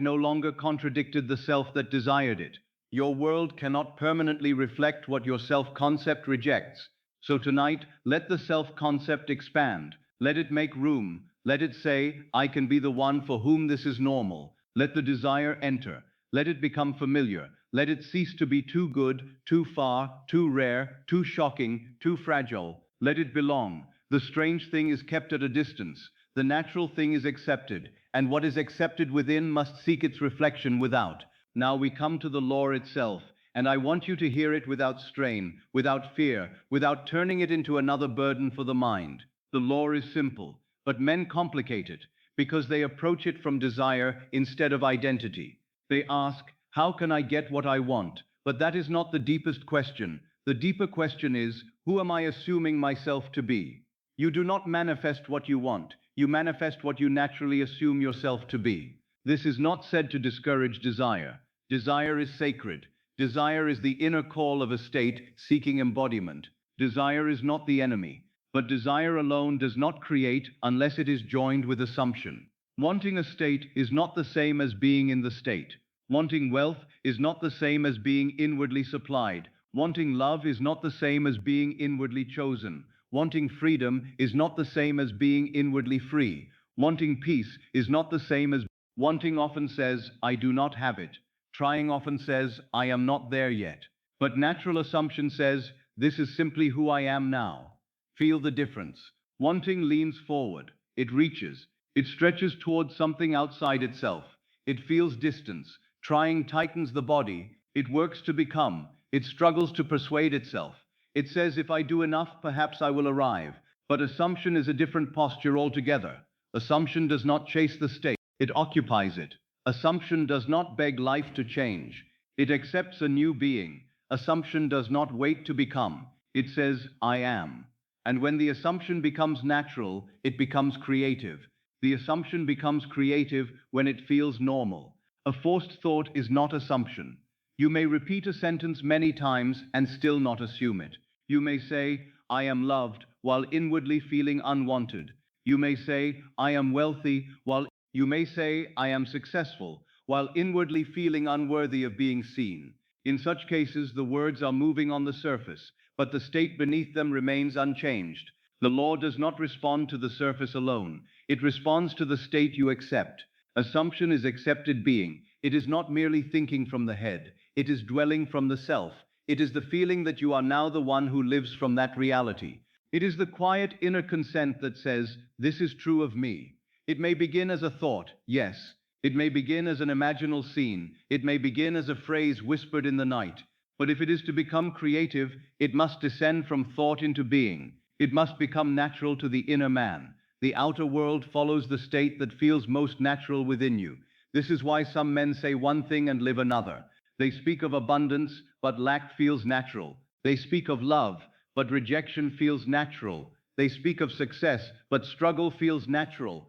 no longer contradicted the self that desired it. Your world cannot permanently reflect what your self-concept rejects. So tonight, let the self-concept expand. Let it make room. Let it say, I can be the one for whom this is normal. Let the desire enter. Let it become familiar. Let it cease to be too good, too far, too rare, too shocking, too fragile. Let it belong. The strange thing is kept at a distance. The natural thing is accepted, and what is accepted within must seek its reflection without. Now we come to the law itself. And I want you to hear it without strain, without fear, without turning it into another burden for the mind. The law is simple, but men complicate it, because they approach it from desire instead of identity. They ask, how can I get what I want? But that is not the deepest question. The deeper question is, who am I assuming myself to be? You do not manifest what you want. You manifest what you naturally assume yourself to be. This is not said to discourage desire. Desire is sacred. Desire is the inner call of a state seeking embodiment. Desire is not the enemy, but desire alone does not create unless it is joined with assumption. Wanting a state is not the same as being in the state. Wanting wealth is not the same as being inwardly supplied. Wanting love is not the same as being inwardly chosen. Wanting freedom is not the same as being inwardly free. Wanting peace is not the same as wanting often says, I do not have it. Trying often says, I am not there yet. But natural assumption says, this is simply who I am now. Feel the difference. Wanting leans forward. It reaches. It stretches towards something outside itself. It feels distance. Trying tightens the body. It works to become. It struggles to persuade itself. It says, if I do enough, perhaps I will arrive. But assumption is a different posture altogether. Assumption does not chase the state. It occupies it. Assumption does not beg life to change. It accepts a new being. Assumption does not wait to become. It says, I am. And when the assumption becomes natural, it becomes creative. The assumption becomes creative when it feels normal. A forced thought is not assumption. You may repeat a sentence many times and still not assume it. You may say, I am loved, while inwardly feeling unwanted. You may say, I am wealthy, while you may say, I am successful, while inwardly feeling unworthy of being seen. In such cases, the words are moving on the surface, but the state beneath them remains unchanged. The law does not respond to the surface alone. It responds to the state you accept. Assumption is accepted being. It is not merely thinking from the head. It is dwelling from the self. It is the feeling that you are now the one who lives from that reality. It is the quiet inner consent that says, this is true of me. It may begin as a thought, yes. It may begin as an imaginal scene. It may begin as a phrase whispered in the night. But if it is to become creative, it must descend from thought into being. It must become natural to the inner man. The outer world follows the state that feels most natural within you. This is why some men say one thing and live another. They speak of abundance, but lack feels natural. They speak of love, but rejection feels natural. They speak of success, but struggle feels natural.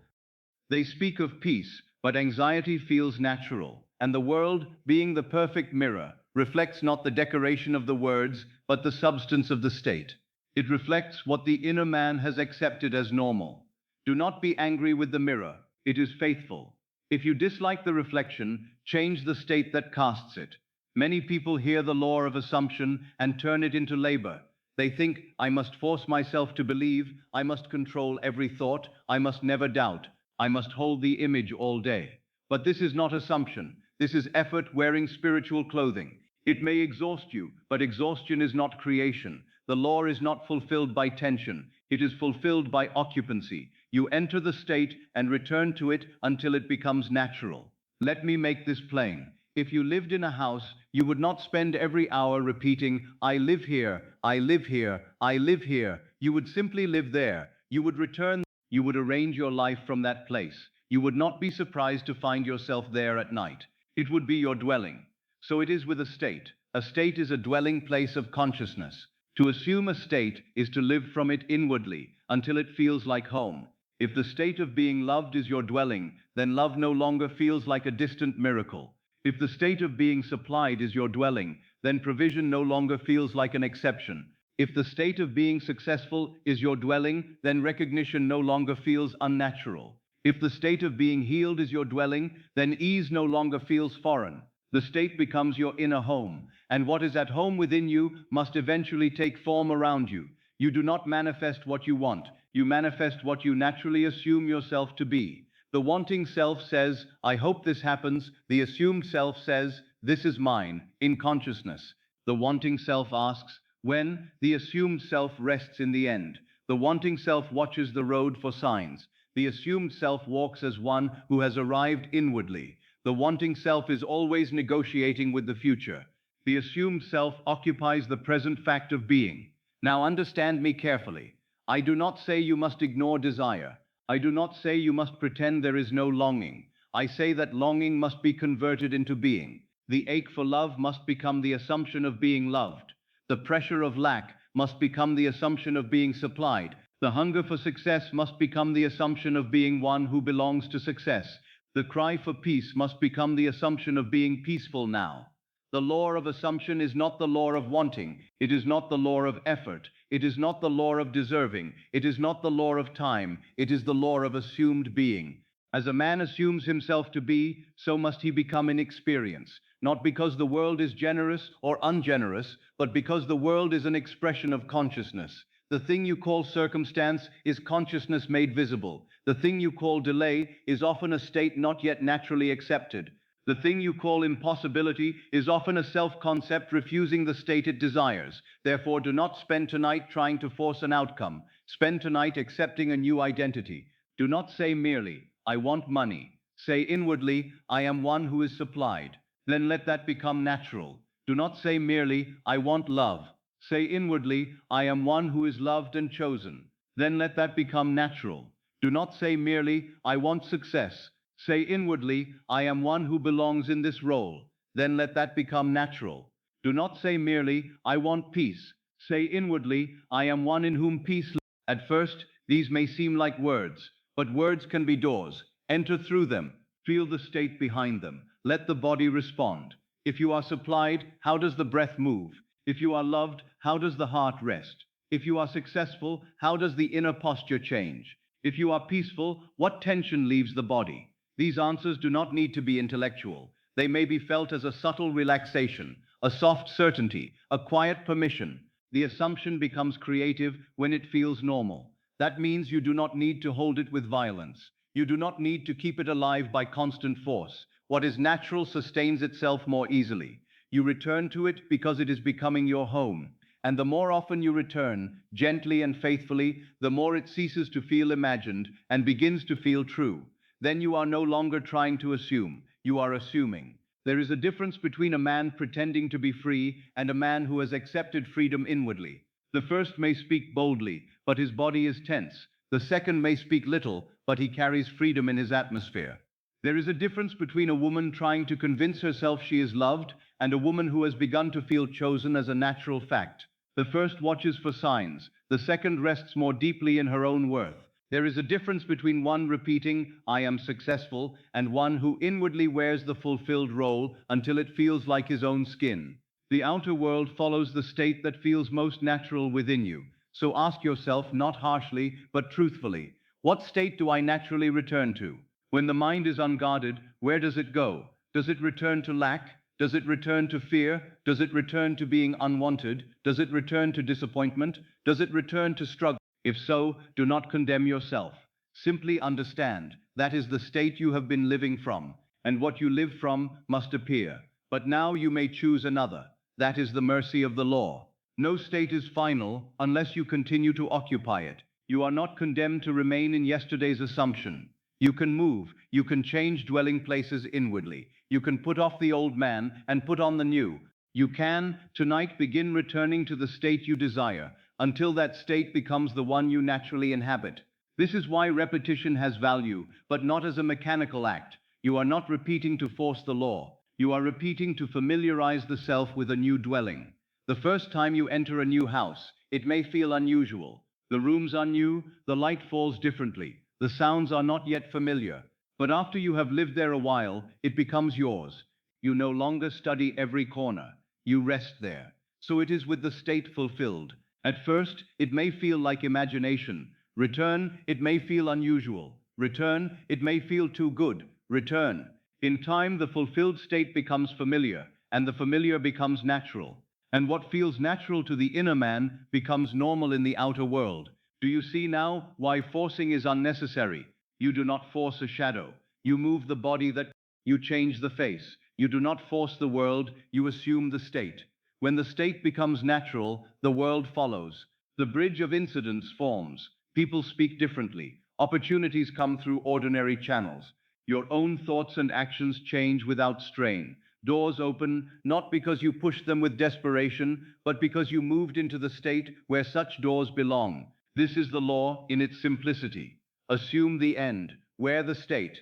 They speak of peace, But anxiety feels natural, and the world, being the perfect mirror, reflects not the decoration of the words, but the substance of the state. It reflects what the inner man has accepted as normal. Do not be angry with the mirror, it is faithful. If you dislike the reflection, change the state that casts it. Many people hear the law of assumption and turn it into labor. They think, I must force myself to believe, I must control every thought, I must never doubt, I must hold the image all day. But this is not assumption. This is effort wearing spiritual clothing. It may exhaust you, but exhaustion is not creation. The law is not fulfilled by tension. It is fulfilled by occupancy. You enter the state and return to it until it becomes natural. Let me make this plain. If you lived in a house, you would not spend every hour repeating, I live here, I live here, I live here. You would simply live there. You would return. You would arrange your life from that place. You would not be surprised to find yourself there at night. It would be your dwelling. So it is with a state. A state is a dwelling place of consciousness. To assume a state is to live from it inwardly until it feels like home. If the state of being loved is your dwelling, then love no longer feels like a distant miracle. If the state of being supplied is your dwelling, then provision no longer feels like an exception. If the state of being successful is your dwelling, then recognition no longer feels unnatural. If the state of being healed is your dwelling, then ease no longer feels foreign. The state becomes your inner home, and what is at home within you must eventually take form around you. You do not manifest what you want, you manifest what you naturally assume yourself to be. The wanting self says, I hope this happens. The assumed self says, this is mine, in consciousness. The wanting self asks, when? The assumed self rests in the end. The wanting self watches the road for signs. The assumed self walks as one who has arrived inwardly. The wanting self is always negotiating with the future. The assumed self occupies the present fact of being. Now understand me carefully. I do not say you must ignore desire. I do not say you must pretend there is no longing. I say that longing must be converted into being. The ache for love must become the assumption of being loved. The pressure of lack must become the assumption of being supplied. The hunger for success must become the assumption of being one who belongs to success. The cry for peace must become the assumption of being peaceful now. The law of assumption is not the law of wanting. It is not the law of effort. It is not the law of deserving. It is not the law of time. It is the law of assumed being. As a man assumes himself to be, so must he become in experience, not because the world is generous or ungenerous, but because the world is an expression of consciousness. The thing you call circumstance is consciousness made visible. The thing you call delay is often a state not yet naturally accepted. The thing you call impossibility is often a self-concept refusing the state it desires. Therefore, do not spend tonight trying to force an outcome. Spend tonight accepting a new identity. Do not say merely, I want money. Say inwardly, I am one who is supplied. Then let that become natural. Do not say merely, I want love. Say inwardly, I am one who is loved and chosen. Then let that become natural. Do not say merely, I want success. Say inwardly, I am one who belongs in this role. Then let that become natural. Do not say merely, I want peace. Say inwardly, I am one in whom peace lives. At first, these may seem like words, but words can be doors. Enter through them. Feel the state behind them. Let the body respond. If you are supplied, how does the breath move? If you are loved, how does the heart rest? If you are successful, how does the inner posture change? If you are peaceful, what tension leaves the body? These answers do not need to be intellectual. They may be felt as a subtle relaxation, a soft certainty, a quiet permission. The assumption becomes creative when it feels normal. That means you do not need to hold it with violence. You do not need to keep it alive by constant force. What is natural sustains itself more easily. You return to it because it is becoming your home. And the more often you return, gently and faithfully, the more it ceases to feel imagined and begins to feel true. Then you are no longer trying to assume, you are assuming. There is a difference between a man pretending to be free and a man who has accepted freedom inwardly. The first may speak boldly, but his body is tense. The second may speak little, but he carries freedom in his atmosphere. There is a difference between a woman trying to convince herself she is loved and a woman who has begun to feel chosen as a natural fact. The first watches for signs, the second rests more deeply in her own worth. There is a difference between one repeating, I am successful, and one who inwardly wears the fulfilled role until it feels like his own skin. The outer world follows the state that feels most natural within you. So ask yourself, not harshly, but truthfully, what state do I naturally return to? When the mind is unguarded, where does it go? Does it return to lack? Does it return to fear? Does it return to being unwanted? Does it return to disappointment? Does it return to struggle? If so, do not condemn yourself. Simply understand that is the state you have been living from, and what you live from must appear. But now you may choose another. That is the mercy of the law. No state is final unless you continue to occupy it. You are not condemned to remain in yesterday's assumption. You can move, you can change dwelling places inwardly. You can put off the old man and put on the new. You can, tonight, begin returning to the state you desire, until that state becomes the one you naturally inhabit. This is why repetition has value, but not as a mechanical act. You are not repeating to force the law. You are repeating to familiarize the self with a new dwelling. The first time you enter a new house, it may feel unusual. The rooms are new, the light falls differently, the sounds are not yet familiar. But after you have lived there a while, it becomes yours. You no longer study every corner. You rest there. So it is with the state fulfilled. At first, it may feel like imagination. Return, it may feel unusual. Return, it may feel too good. Return. In time, the fulfilled state becomes familiar, and the familiar becomes natural. And what feels natural to the inner man becomes normal in the outer world. Do you see now why forcing is unnecessary? You do not force a shadow. You move the body that you change the face. You do not force the world, you assume the state. When the state becomes natural, the world follows. The bridge of incidents forms. People speak differently. Opportunities come through ordinary channels. Your own thoughts and actions change without strain. Doors open, not because you pushed them with desperation, but because you moved into the state where such doors belong. This is the law in its simplicity. Assume the end, wear the state.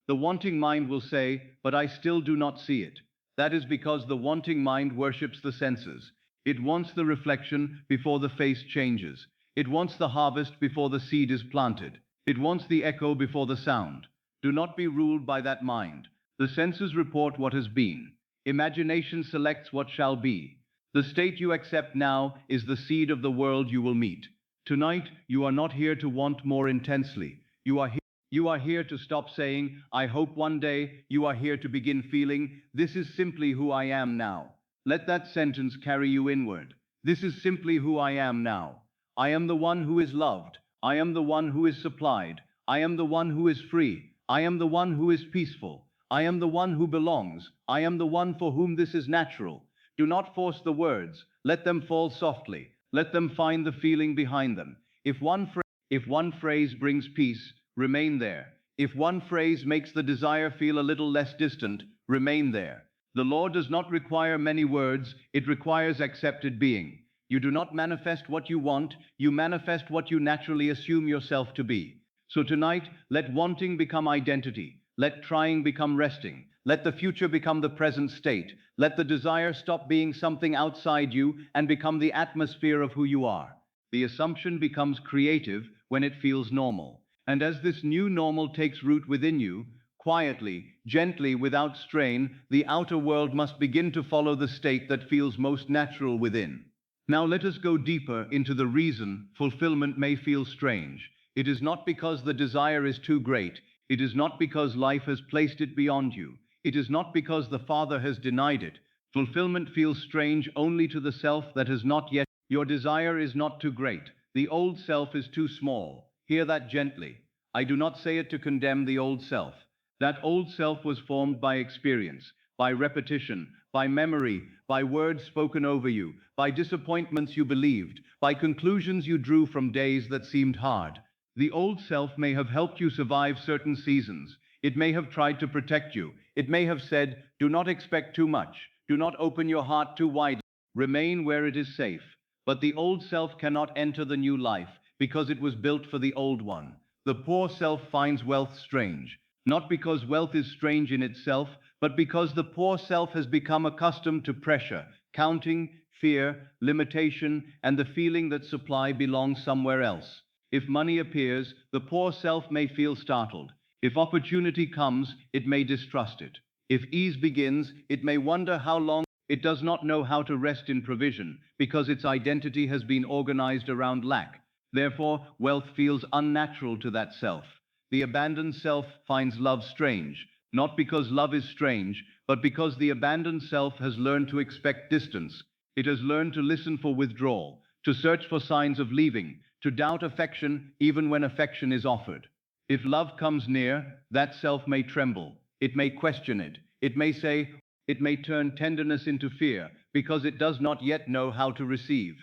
The wanting mind will say, but I still do not see it. That is because the wanting mind worships the senses. It wants the reflection before the face changes. It wants the harvest before the seed is planted. It wants the echo before the sound. Do not be ruled by that mind. The senses report what has been. Imagination selects what shall be. The state you accept now is the seed of the world you will meet. Tonight, you are not here to want more intensely. You are here to stop saying, I hope one day. You are here to begin feeling, this is simply who I am now. Let that sentence carry you inward. This is simply who I am now. I am the one who is loved. I am the one who is supplied. I am the one who is free. I am the one who is peaceful. I am the one who belongs. I am the one for whom this is natural. Do not force the words. Let them fall softly. Let them find the feeling behind them. If one phrase brings peace, remain there. If one phrase makes the desire feel a little less distant, remain there. The law does not require many words, it requires accepted being. You do not manifest what you want, you manifest what you naturally assume yourself to be. So tonight, let wanting become identity. Let trying become resting. Let the future become the present state. Let the desire stop being something outside you and become the atmosphere of who you are. The assumption becomes creative when it feels normal. And as this new normal takes root within you, quietly, gently, without strain, the outer world must begin to follow the state that feels most natural within. Now let us go deeper into the reason fulfillment may feel strange. It is not because the desire is too great. It is not because life has placed it beyond you. It is not because the Father has denied it. Fulfillment feels strange only to the self that has not yet. Your desire is not too great. The old self is too small. Hear that gently. I do not say it to condemn the old self. That old self was formed by experience, by repetition, by memory, by words spoken over you, by disappointments you believed, by conclusions you drew from days that seemed hard. The old self may have helped you survive certain seasons. It may have tried to protect you. It may have said, do not expect too much. Do not open your heart too widely. Remain where it is safe. But the old self cannot enter the new life because it was built for the old one. The poor self finds wealth strange, not because wealth is strange in itself, but because the poor self has become accustomed to pressure, counting, fear, limitation, and the feeling that supply belongs somewhere else. If money appears, the poor self may feel startled. If opportunity comes, it may distrust it. If ease begins, it may wonder how long. It does not know how to rest in provision, because its identity has been organized around lack. Therefore, wealth feels unnatural to that self. The abandoned self finds love strange, not because love is strange, but because the abandoned self has learned to expect distance. It has learned to listen for withdrawal, to search for signs of leaving, to doubt affection even when affection is offered. If love comes near, that self may tremble. It may question it. It may say, it may turn tenderness into fear, because it does not yet know how to receive.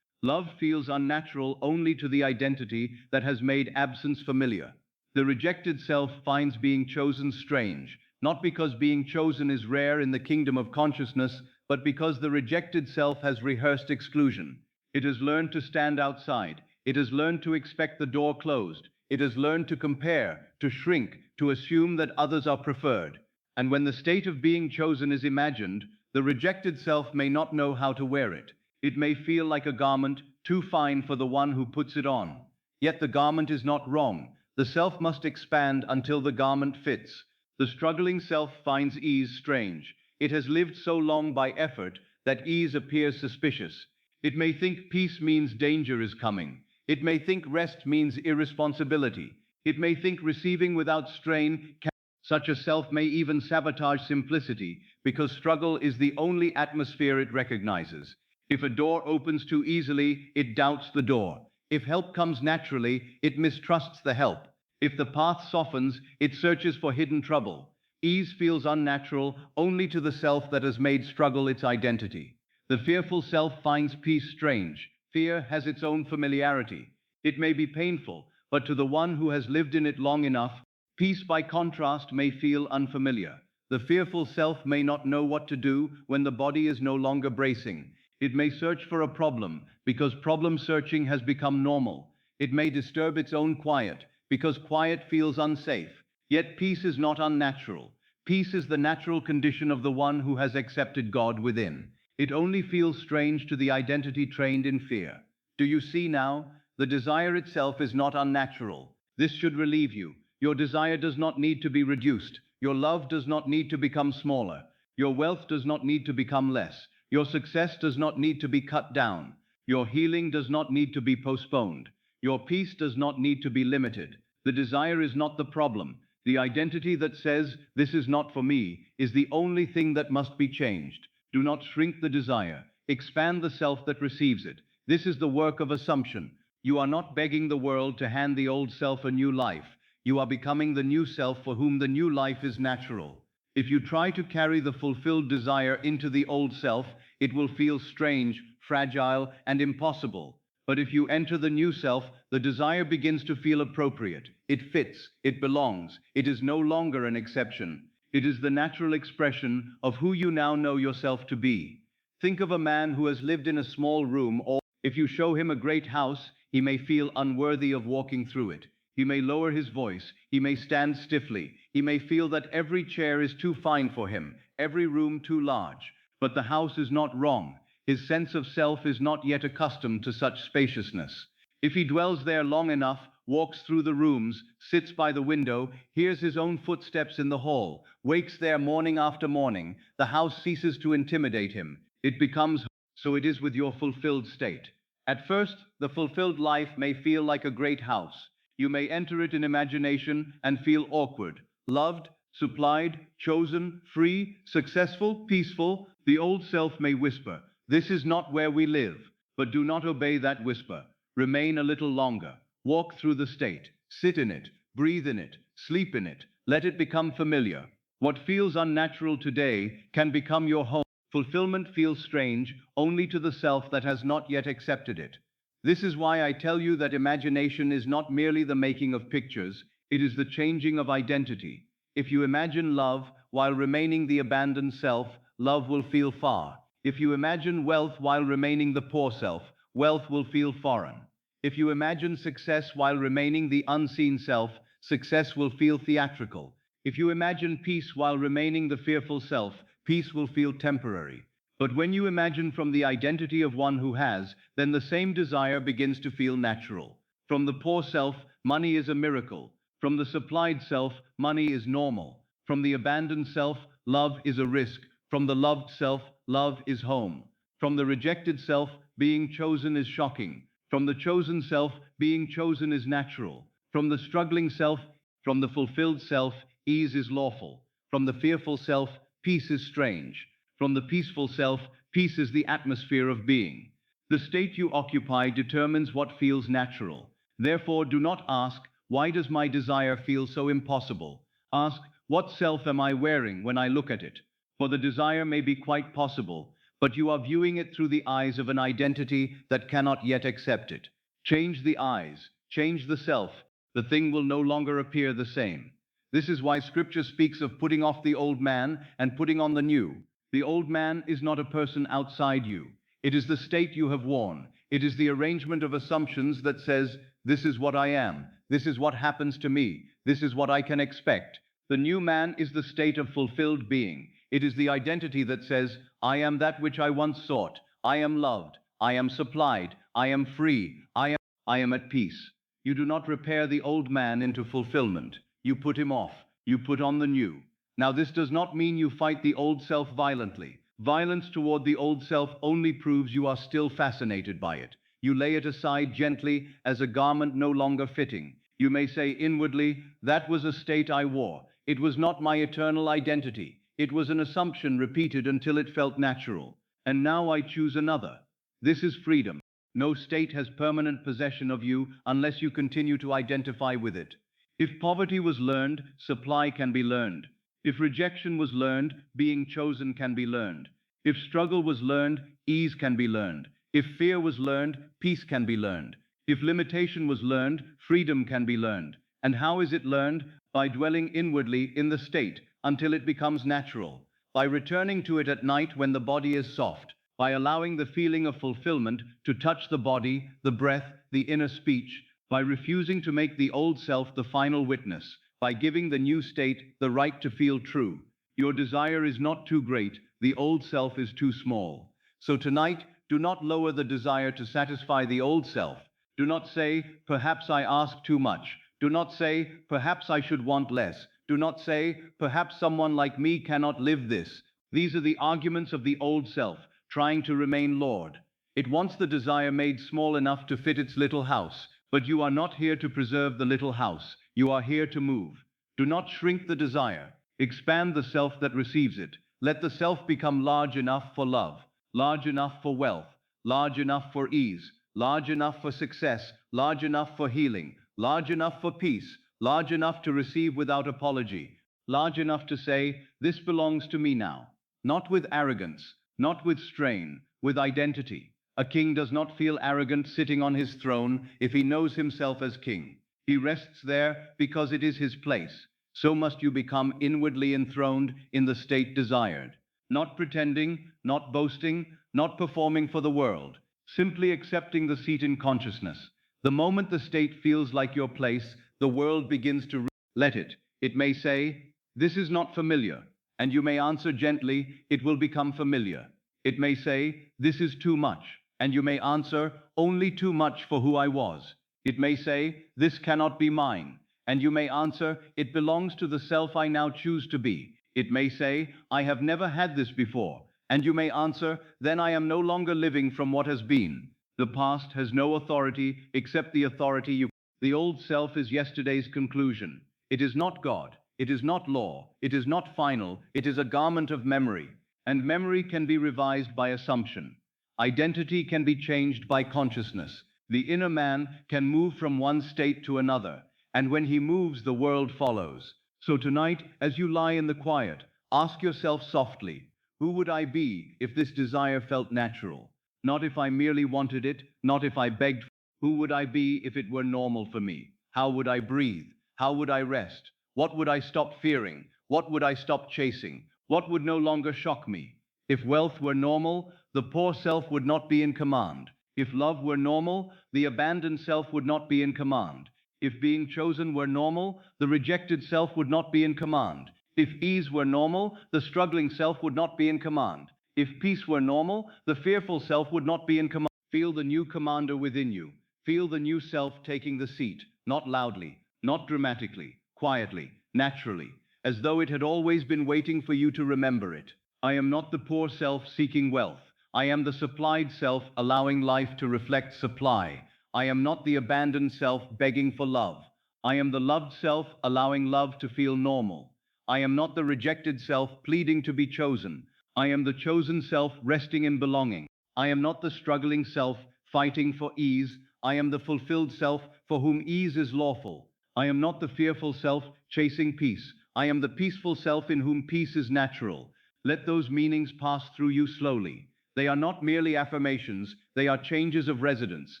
Love feels unnatural only to the identity that has made absence familiar. The rejected self finds being chosen strange, not because being chosen is rare in the kingdom of consciousness, but because the rejected self has rehearsed exclusion. It has learned to stand outside. It has learned to expect the door closed. It has learned to compare, to shrink, to assume that others are preferred. And when the state of being chosen is imagined, the rejected self may not know how to wear it. It may feel like a garment, too fine for the one who puts it on. Yet the garment is not wrong. The self must expand until the garment fits. The struggling self finds ease strange. It has lived so long by effort that ease appears suspicious. It may think peace means danger is coming. It may think rest means irresponsibility. It may think receiving without strain can. Such a self may even sabotage simplicity, because struggle is the only atmosphere it recognizes. If a door opens too easily, it doubts the door. If help comes naturally, it mistrusts the help. If the path softens, it searches for hidden trouble. Ease feels unnatural only to the self that has made struggle its identity. The fearful self finds peace strange. Fear has its own familiarity. It may be painful, but to the one who has lived in it long enough, peace, by contrast, may feel unfamiliar. The fearful self may not know what to do when the body is no longer bracing. It may search for a problem, because problem searching has become normal. It may disturb its own quiet, because quiet feels unsafe. Yet peace is not unnatural. Peace is the natural condition of the one who has accepted God within. It only feels strange to the identity trained in fear. Do you see now? The desire itself is not unnatural. This should relieve you. Your desire does not need to be reduced. Your love does not need to become smaller. Your wealth does not need to become less. Your success does not need to be cut down. Your healing does not need to be postponed. Your peace does not need to be limited. The desire is not the problem. The identity that says, "This is not for me," is the only thing that must be changed. Do not shrink the desire. Expand the self that receives it. This is the work of assumption. You are not begging the world to hand the old self a new life. You are becoming the new self for whom the new life is natural. If you try to carry the fulfilled desire into the old self, it will feel strange, fragile, and impossible. But if you enter the new self, the desire begins to feel appropriate. It fits, it belongs, it is no longer an exception. It is the natural expression of who you now know yourself to be. Think of a man who has lived in a small room, or if you show him a great house, he may feel unworthy of walking through it. He may lower his voice. He may stand stiffly. He may feel that every chair is too fine for him, every room too large. But the house is not wrong. His sense of self is not yet accustomed to such spaciousness. If he dwells there long enough, walks through the rooms, sits by the window, hears his own footsteps in the hall, wakes there morning after morning, the house ceases to intimidate him. It becomes. So it is with your fulfilled state. At first, the fulfilled life may feel like a great house. You may enter it in imagination and feel awkward, loved, supplied, chosen, free, successful, peaceful. The old self may whisper, "This is not where we live." But do not obey that whisper. Remain a little longer. Walk through the state. Sit in it. Breathe in it. Sleep in it. Let it become familiar. What feels unnatural today can become your home. Fulfillment feels strange only to the self that has not yet accepted it. This is why I tell you that imagination is not merely the making of pictures, it is the changing of identity. If you imagine love while remaining the abandoned self, love will feel far. If you imagine wealth while remaining the poor self, wealth will feel foreign. If you imagine success while remaining the unseen self, success will feel theatrical. If you imagine peace while remaining the fearful self, peace will feel temporary. But when you imagine from the identity of one who has, then the same desire begins to feel natural. From the poor self, money is a miracle. From the supplied self, money is normal. From the abandoned self, love is a risk. From the loved self, love is home. From the rejected self, being chosen is shocking. From the chosen self, being chosen is natural. From the struggling self, from the fulfilled self, ease is lawful. From the fearful self, peace is strange. From the peaceful self, peace is the atmosphere of being. The state you occupy determines what feels natural. Therefore, do not ask, why does my desire feel so impossible? Ask, what self am I wearing when I look at it? For the desire may be quite possible, but you are viewing it through the eyes of an identity that cannot yet accept it. Change the eyes, change the self, the thing will no longer appear the same. This is why Scripture speaks of putting off the old man and putting on the new. The old man is not a person outside you. It is the state you have worn. It is the arrangement of assumptions that says, this is what I am, this is what happens to me, this is what I can expect. The new man is the state of fulfilled being. It is the identity that says, I am that which I once sought. I am loved. I am supplied. I am free. I am at peace. You do not repair the old man into fulfillment. You put him off. You put on the new. Now, this does not mean you fight the old self violently. Violence toward the old self only proves you are still fascinated by it. You lay it aside gently as a garment no longer fitting. You may say inwardly, that was a state I wore. It was not my eternal identity. It was an assumption repeated until it felt natural. And now I choose another. This is freedom. No state has permanent possession of you unless you continue to identify with it. If poverty was learned, supply can be learned. If rejection was learned, being chosen can be learned. If struggle was learned, ease can be learned. If fear was learned, peace can be learned. If limitation was learned, freedom can be learned. And how is it learned? By dwelling inwardly in the state until it becomes natural. By returning to it at night when the body is soft. By allowing the feeling of fulfillment to touch the body, the breath, the inner speech. By refusing to make the old self the final witness. By giving the new state the right to feel true. Your desire is not too great, the old self is too small. So tonight, do not lower the desire to satisfy the old self. Do not say, perhaps I ask too much. Do not say, perhaps I should want less. Do not say, perhaps someone like me cannot live this. These are the arguments of the old self, trying to remain Lord. It wants the desire made small enough to fit its little house. But you are not here to preserve the little house. You are here to move. Do not shrink the desire. Expand the self that receives it. Let the self become large enough for love, large enough for wealth, large enough for ease, large enough for success, large enough for healing, large enough for peace, large enough to receive without apology, large enough to say, this belongs to me now. Not with arrogance, not with strain, with identity. A king does not feel arrogant sitting on his throne if he knows himself as king. He rests there because it is his place. So must you become inwardly enthroned in the state desired. Not pretending, not boasting, not performing for the world. Simply accepting the seat in consciousness. The moment the state feels like your place, the world begins to let it. It may say, this is not familiar. And you may answer gently, it will become familiar. It may say, this is too much. And you may answer, only too much for who I was. It may say, this cannot be mine. And you may answer, it belongs to the self I now choose to be. It may say, I have never had this before. And you may answer, then I am no longer living from what has been. The past has no authority except the authority you. The old self is yesterday's conclusion. It is not God. It is not law. It is not final. It is a garment of memory. And memory can be revised by assumption. Identity can be changed by consciousness. The inner man can move from one state to another, and when he moves, the world follows. So tonight, as you lie in the quiet, ask yourself softly, who would I be if this desire felt natural? Not if I merely wanted it, not if I begged. Who would I be if it were normal for me? How would I breathe? How would I rest? What would I stop fearing? What would I stop chasing? What would no longer shock me? If wealth were normal, the poor self would not be in command. If love were normal, the abandoned self would not be in command. If being chosen were normal, the rejected self would not be in command. If ease were normal, the struggling self would not be in command. If peace were normal, the fearful self would not be in command. Feel the new commander within you. Feel the new self taking the seat, not loudly, not dramatically, quietly, naturally, as though it had always been waiting for you to remember it. I am not the poor self seeking wealth. I am the supplied self allowing life to reflect supply. I am not the abandoned self begging for love. I am the loved self allowing love to feel normal. I am not the rejected self pleading to be chosen. I am the chosen self resting in belonging. I am not the struggling self fighting for ease. I am the fulfilled self for whom ease is lawful. I am not the fearful self chasing peace. I am the peaceful self in whom peace is natural. Let those meanings pass through you slowly. They are not merely affirmations, they are changes of residence.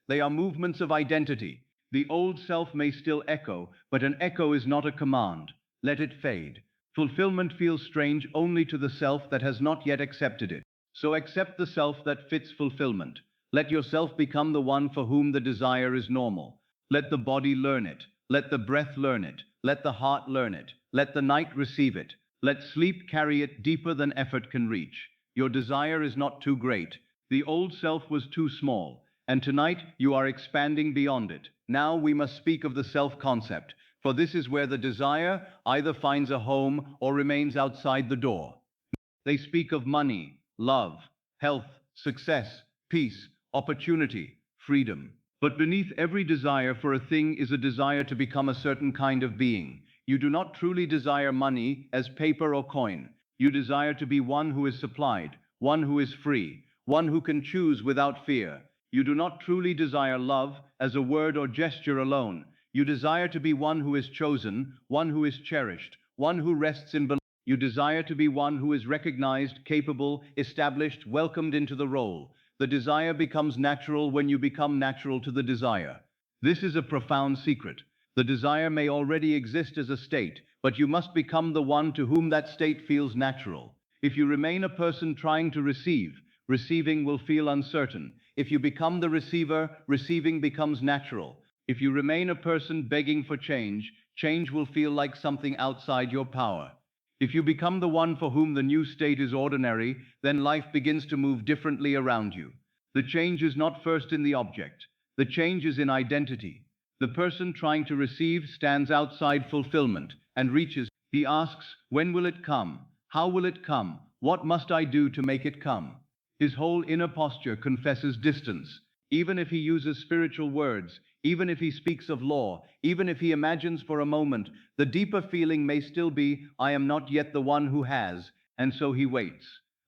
They are movements of identity. The old self may still echo, but an echo is not a command. Let it fade. Fulfillment feels strange only to the self that has not yet accepted it. So accept the self that fits fulfillment. Let yourself become the one for whom the desire is normal. Let the body learn it. Let the breath learn it. Let the heart learn it. Let the night receive it. Let sleep carry it deeper than effort can reach. Your desire is not too great. The old self was too small, and tonight you are expanding beyond it. Now we must speak of the self-concept, for this is where the desire either finds a home or remains outside the door. They speak of money, love, health, success, peace, opportunity, freedom. But beneath every desire for a thing is a desire to become a certain kind of being. You do not truly desire money as paper or coin. You desire to be one who is supplied, one who is free, one who can choose without fear. You do not truly desire love as a word or gesture alone. You desire to be one who is chosen, one who is cherished, one who rests in belonging. You desire to be one who is recognized, capable, established, welcomed into the role. The desire becomes natural when you become natural to the desire. This is a profound secret. The desire may already exist as a state, but you must become the one to whom that state feels natural. If you remain a person trying to receive, receiving will feel uncertain. If you become the receiver, receiving becomes natural. If you remain a person begging for change, change will feel like something outside your power. If you become the one for whom the new state is ordinary, then life begins to move differently around you. The change is not first in the object. The change is in identity. The person trying to receive stands outside fulfillment and reaches. He asks, when will it come? How will it come? What must I do to make it come? His whole inner posture confesses distance. Even if he uses spiritual words, even if he speaks of law, even if he imagines for a moment, the deeper feeling may still be, I am not yet the one who has, and so he waits.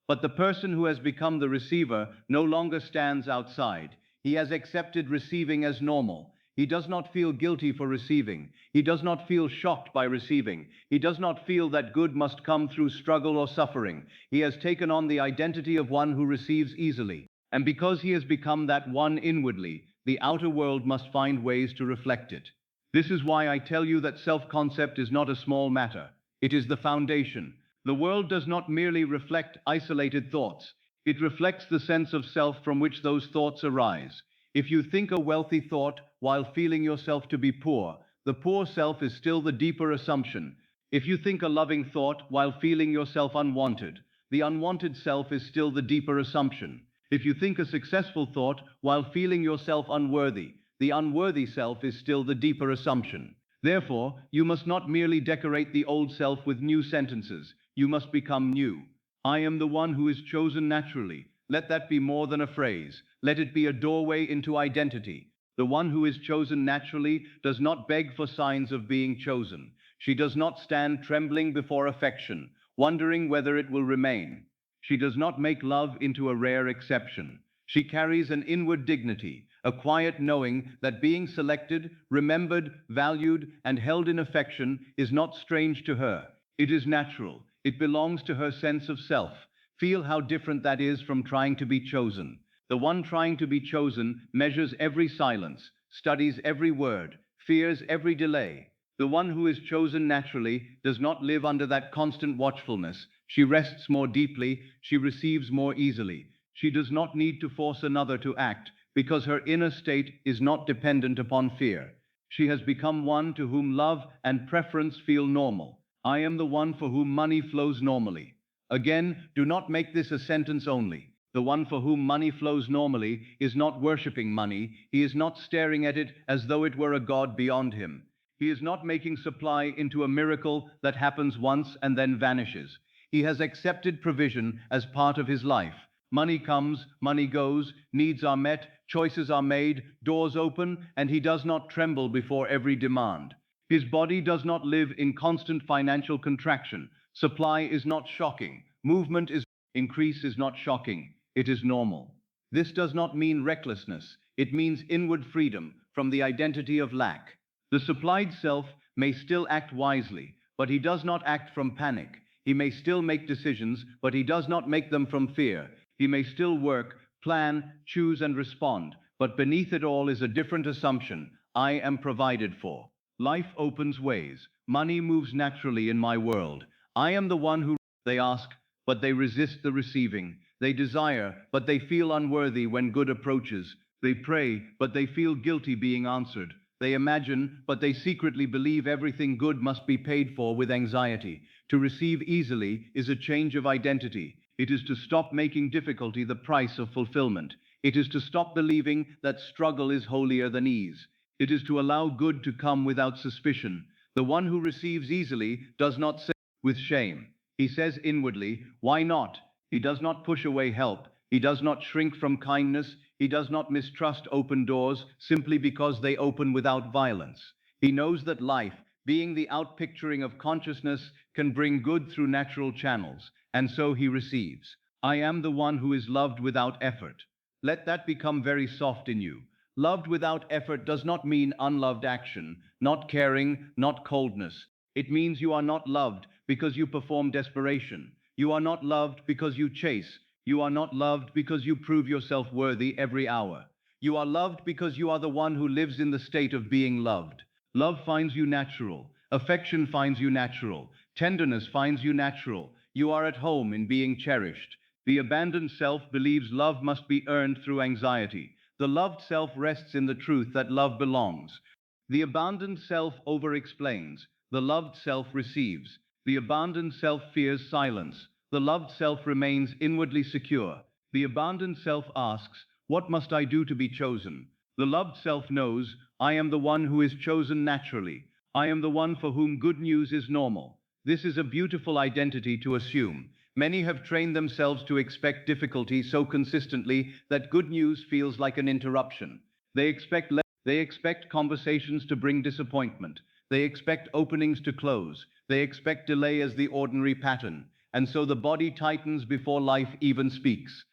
But the person who has become the receiver no longer stands outside. He has accepted receiving as normal. He does not feel guilty for receiving. He does not feel shocked by receiving. He does not feel that good must come through struggle or suffering. He has taken on the identity of one who receives easily. And because he has become that one inwardly, the outer world must find ways to reflect it. This is why I tell you that self-concept is not a small matter. It is the foundation. The world does not merely reflect isolated thoughts. It reflects the sense of self from which those thoughts arise. If you think a wealthy thought while feeling yourself to be poor, the poor self is still the deeper assumption. If you think a loving thought while feeling yourself unwanted, the unwanted self is still the deeper assumption. If you think a successful thought while feeling yourself unworthy, the unworthy self is still the deeper assumption. Therefore, you must not merely decorate the old self with new sentences. You must become new. I am the one who is chosen naturally. Let that be more than a phrase. Let it be a doorway into identity. The one who is chosen naturally does not beg for signs of being chosen. She does not stand trembling before affection, wondering whether it will remain. She does not make love into a rare exception. She carries an inward dignity, a quiet knowing that being selected, remembered, valued, and held in affection is not strange to her. It is natural. It belongs to her sense of self. Feel how different that is from trying to be chosen. The one trying to be chosen measures every silence, studies every word, fears every delay. The one who is chosen naturally does not live under that constant watchfulness. She rests more deeply, she receives more easily. She does not need to force another to act, because her inner state is not dependent upon fear. She has become one to whom love and preference feel normal. I am the one for whom money flows normally. Again, do not make this a sentence only. The one for whom money flows normally is not worshipping money. He is not staring at it as though it were a god beyond him. He is not making supply into a miracle that happens once and then vanishes. He has accepted provision as part of his life. Money comes, money goes, needs are met, choices are made, doors open, and he does not tremble before every demand. His body does not live in constant financial contraction. Supply is not shocking. Movement is increase is not shocking. It is normal. This does not mean recklessness. It means inward freedom from the identity of lack. The supplied self may still act wisely, but he does not act from panic. He may still make decisions, but he does not make them from fear. He may still work, plan, choose, and respond, but beneath it all is a different assumption. I am provided for. Life opens ways. Money moves naturally in my world. I am the one who, they ask, but they resist the receiving. They desire, but they feel unworthy when good approaches. They pray, but they feel guilty being answered. They imagine, but they secretly believe everything good must be paid for with anxiety. To receive easily is a change of identity. It is to stop making difficulty the price of fulfillment. It is to stop believing that struggle is holier than ease. It is to allow good to come without suspicion. The one who receives easily does not say with shame. He says inwardly, why not? He does not push away help. He does not shrink from kindness. He does not mistrust open doors simply because they open without violence. He knows that life, being the outpicturing of consciousness, can bring good through natural channels, and so he receives. I am the one who is loved without effort. Let that become very soft in you. Loved without effort does not mean unloved action, not caring, not coldness. It means you are not loved because you perform desperation. You are not loved because you chase. You are not loved because you prove yourself worthy every hour. You are loved because you are the one who lives in the state of being loved. Love finds you natural. Affection finds you natural. Tenderness finds you natural. You are at home in being cherished. The abandoned self believes love must be earned through anxiety. The loved self rests in the truth that love belongs. The abandoned self over-explains. The loved self receives. The abandoned self fears silence. The loved self remains inwardly secure. The abandoned self asks, what must I do to be chosen? The loved self knows, I am the one who is chosen naturally. I am the one for whom good news is normal. This is a beautiful identity to assume. Many have trained themselves to expect difficulty so consistently that good news feels like an interruption. They expect conversations to bring disappointment. They expect openings to close. They expect delay as the ordinary pattern. And so the body tightens before life even speaks.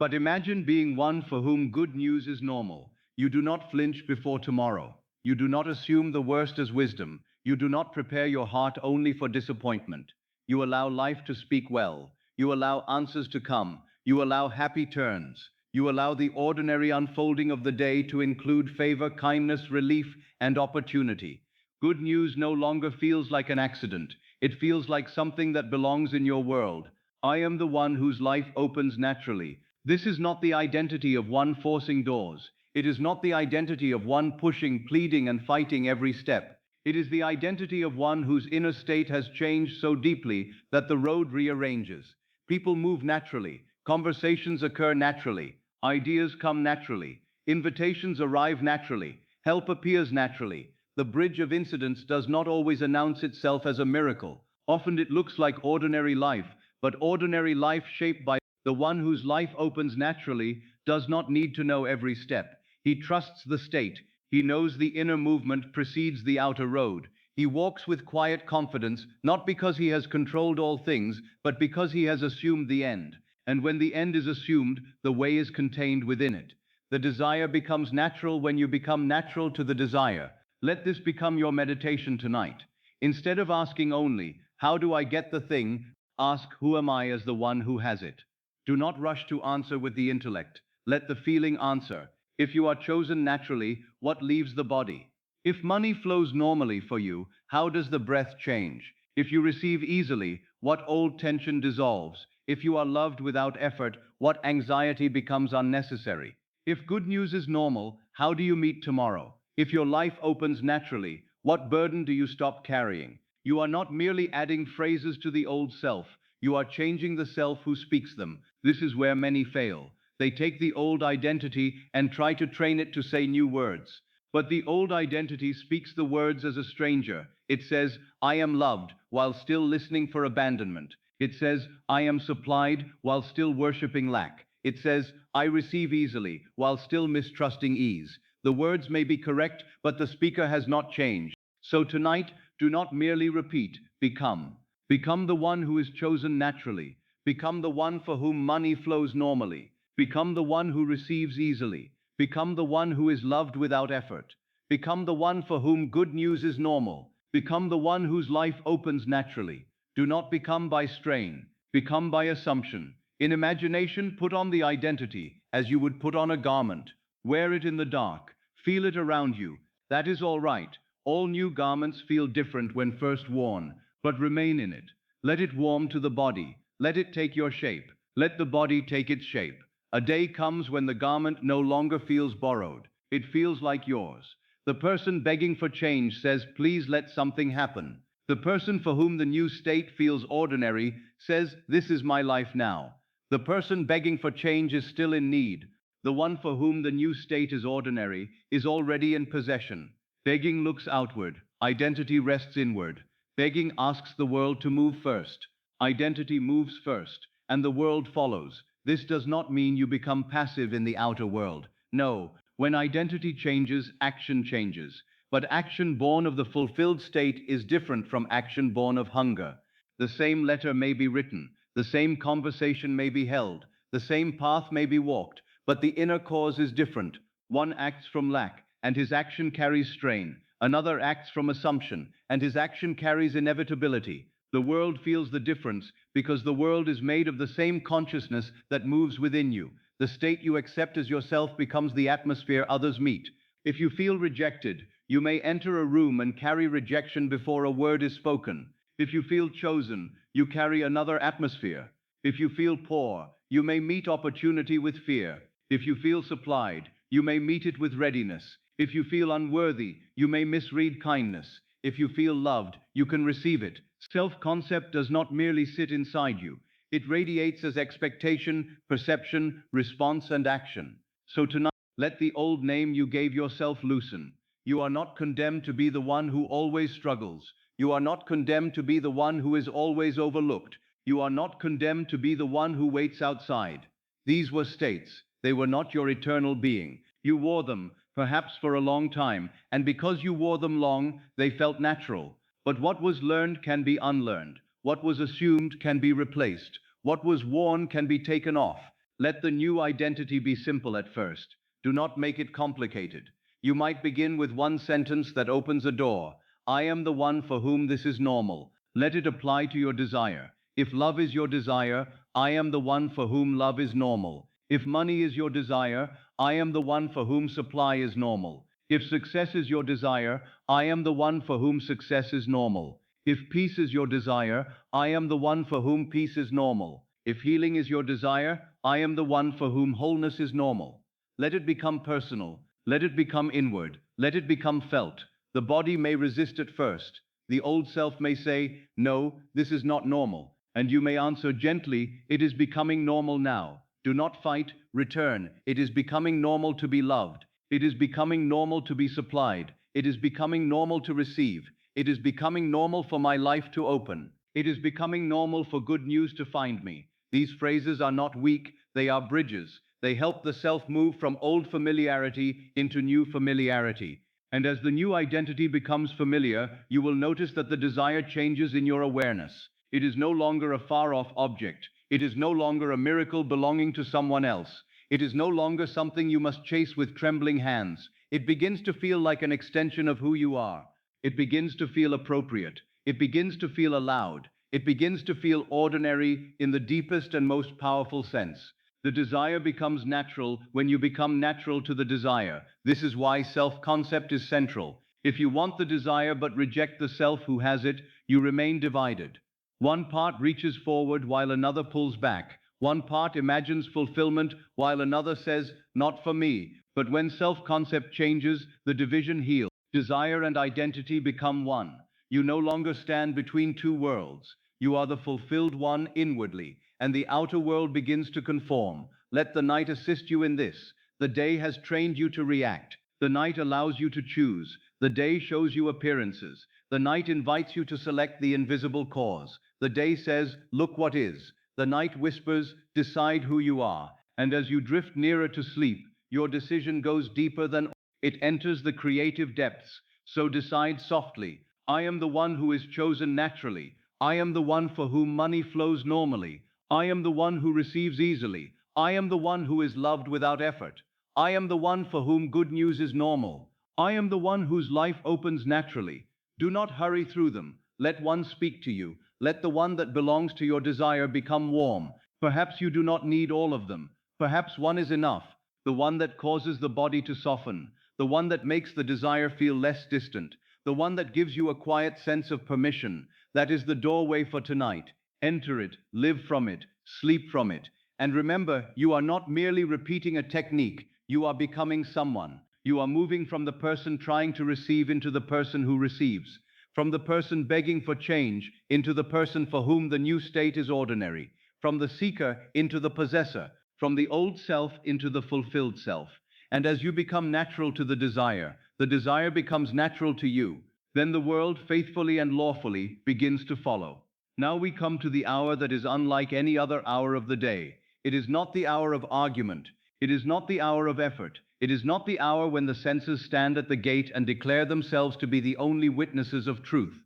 But imagine being one for whom good news is normal. You do not flinch before tomorrow. You do not assume the worst as wisdom. You do not prepare your heart only for disappointment. You allow life to speak well. You allow answers to come. You allow happy turns. You allow the ordinary unfolding of the day to include favor, kindness, relief, and opportunity. Good news no longer feels like an accident. It feels like something that belongs in your world. I am the one whose life opens naturally. This is not the identity of one forcing doors. It is not the identity of one pushing, pleading, and fighting every step. It is the identity of one whose inner state has changed so deeply that the road rearranges. People move naturally. Conversations occur naturally. Ideas come naturally. Invitations arrive naturally. Help appears naturally. The bridge of incidents does not always announce itself as a miracle. Often it looks like ordinary life, but ordinary life shaped by the one whose life opens naturally does not need to know every step. He trusts the state. He knows the inner movement precedes the outer road. He walks with quiet confidence, not because he has controlled all things, but because he has assumed the end. And when the end is assumed, the way is contained within it. The desire becomes natural when you become natural to the desire. Let this become your meditation tonight. Instead of asking only, how do I get the thing? Ask, who am I as the one who has it? Do not rush to answer with the intellect. Let the feeling answer. If you are chosen naturally, what leaves the body? If money flows normally for you, how does the breath change? If you receive easily, what old tension dissolves? If you are loved without effort, what anxiety becomes unnecessary? If good news is normal, how do you meet tomorrow? If your life opens naturally, what burden do you stop carrying? You are not merely adding phrases to the old self, you are changing the self who speaks them. This is where many fail. They take the old identity and try to train it to say new words. But the old identity speaks the words as a stranger. It says, I am loved, while still listening for abandonment. It says, I am supplied, while still worshipping lack. It says, I receive easily, while still mistrusting ease. The words may be correct, but the speaker has not changed. So tonight, do not merely repeat, become. Become the one who is chosen naturally. Become the one for whom money flows normally. Become the one who receives easily. Become the one who is loved without effort. Become the one for whom good news is normal. Become the one whose life opens naturally. Do not become by strain. Become by assumption. In imagination, put on the identity as you would put on a garment. Wear it in the dark. Feel it around you. That is all right. All new garments feel different when first worn, but remain in it. Let it warm to the body. Let it take your shape. Let the body take its shape. A day comes when the garment no longer feels borrowed. It feels like yours. The person begging for change says, please let something happen. The person for whom the new state feels ordinary says, this is my life now. The person begging for change is still in need. The one for whom the new state is ordinary is already in possession. Begging looks outward. Identity rests inward. Begging asks the world to move first. Identity moves first, and the world follows. This does not mean you become passive in the outer world. No, when identity changes, action changes. But action born of the fulfilled state is different from action born of hunger. The same letter may be written, the same conversation may be held, the same path may be walked, but the inner cause is different. One acts from lack, and his action carries strain. Another acts from assumption, and his action carries inevitability. The world feels the difference because the world is made of the same consciousness that moves within you. The state you accept as yourself becomes the atmosphere others meet. If you feel rejected, you may enter a room and carry rejection before a word is spoken. If you feel chosen, you carry another atmosphere. If you feel poor, you may meet opportunity with fear. If you feel supplied, you may meet it with readiness. If you feel unworthy, you may misread kindness. If you feel loved, you can receive it. Self-concept does not merely sit inside you. It radiates as expectation, perception, response, and action. So tonight, let the old name you gave yourself loosen. You are not condemned to be the one who always struggles. You are not condemned to be the one who is always overlooked. You are not condemned to be the one who waits outside. These were states. They were not your eternal being. You wore them, perhaps for a long time, and because you wore them long, they felt natural. But what was learned can be unlearned. What was assumed can be replaced. What was worn can be taken off. Let the new identity be simple at first. Do not make it complicated. You might begin with one sentence that opens a door. I am the one for whom this is normal. Let it apply to your desire. If love is your desire, I am the one for whom love is normal. If money is your desire, I am the one for whom supply is normal. If success is your desire, I am the one for whom success is normal. If peace is your desire, I am the one for whom peace is normal. If healing is your desire, I am the one for whom wholeness is normal. Let it become personal. Let it become inward. Let it become felt. The body may resist at first. The old self may say, no, this is not normal. And you may answer gently, it is becoming normal now. Do not fight, return. It is becoming normal to be loved. It is becoming normal to be supplied. It is becoming normal to receive. It is becoming normal for my life to open. It is becoming normal for good news to find me. These phrases are not weak, they are bridges. They help the self move from old familiarity into new familiarity. And as the new identity becomes familiar, you will notice that the desire changes in your awareness. It is no longer a far-off object. It is no longer a miracle belonging to someone else. It is no longer something you must chase with trembling hands. It begins to feel like an extension of who you are. It begins to feel appropriate. It begins to feel allowed. It begins to feel ordinary in the deepest and most powerful sense. The desire becomes natural when you become natural to the desire. This is why self-concept is central. If you want the desire but reject the self who has it, you remain divided. One part reaches forward while another pulls back. One part imagines fulfillment while another says, not for me. But when self-concept changes, the division heals. Desire and identity become one. You no longer stand between two worlds. You are the fulfilled one inwardly, and the outer world begins to conform. Let the night assist you in this. The day has trained you to react. The night allows you to choose. The day shows you appearances. The night invites you to select the invisible cause. The day says, look what is. The night whispers, decide who you are. And as you drift nearer to sleep, your decision goes deeper than it enters the creative depths. So decide softly. I am the one who is chosen naturally. I am the one for whom money flows normally. I am the one who receives easily. I am the one who is loved without effort. I am the one for whom good news is normal. I am the one whose life opens naturally. Do not hurry through them. Let one speak to you. Let the one that belongs to your desire become warm. Perhaps you do not need all of them. Perhaps one is enough. The one that causes the body to soften. The one that makes the desire feel less distant. The one that gives you a quiet sense of permission. That is the doorway for tonight. Enter it, live from it, sleep from it. And remember, you are not merely repeating a technique. You are becoming someone. You are moving from the person trying to receive into the person who receives. From the person begging for change into the person for whom the new state is ordinary. From the seeker into the possessor. From the old self into the fulfilled self. And as you become natural to the desire becomes natural to you. Then the world, faithfully and lawfully, begins to follow. Now we come to the hour that is unlike any other hour of the day. It is not the hour of argument. It is not the hour of effort. It is not the hour when the senses stand at the gate and declare themselves to be the only witnesses of truth.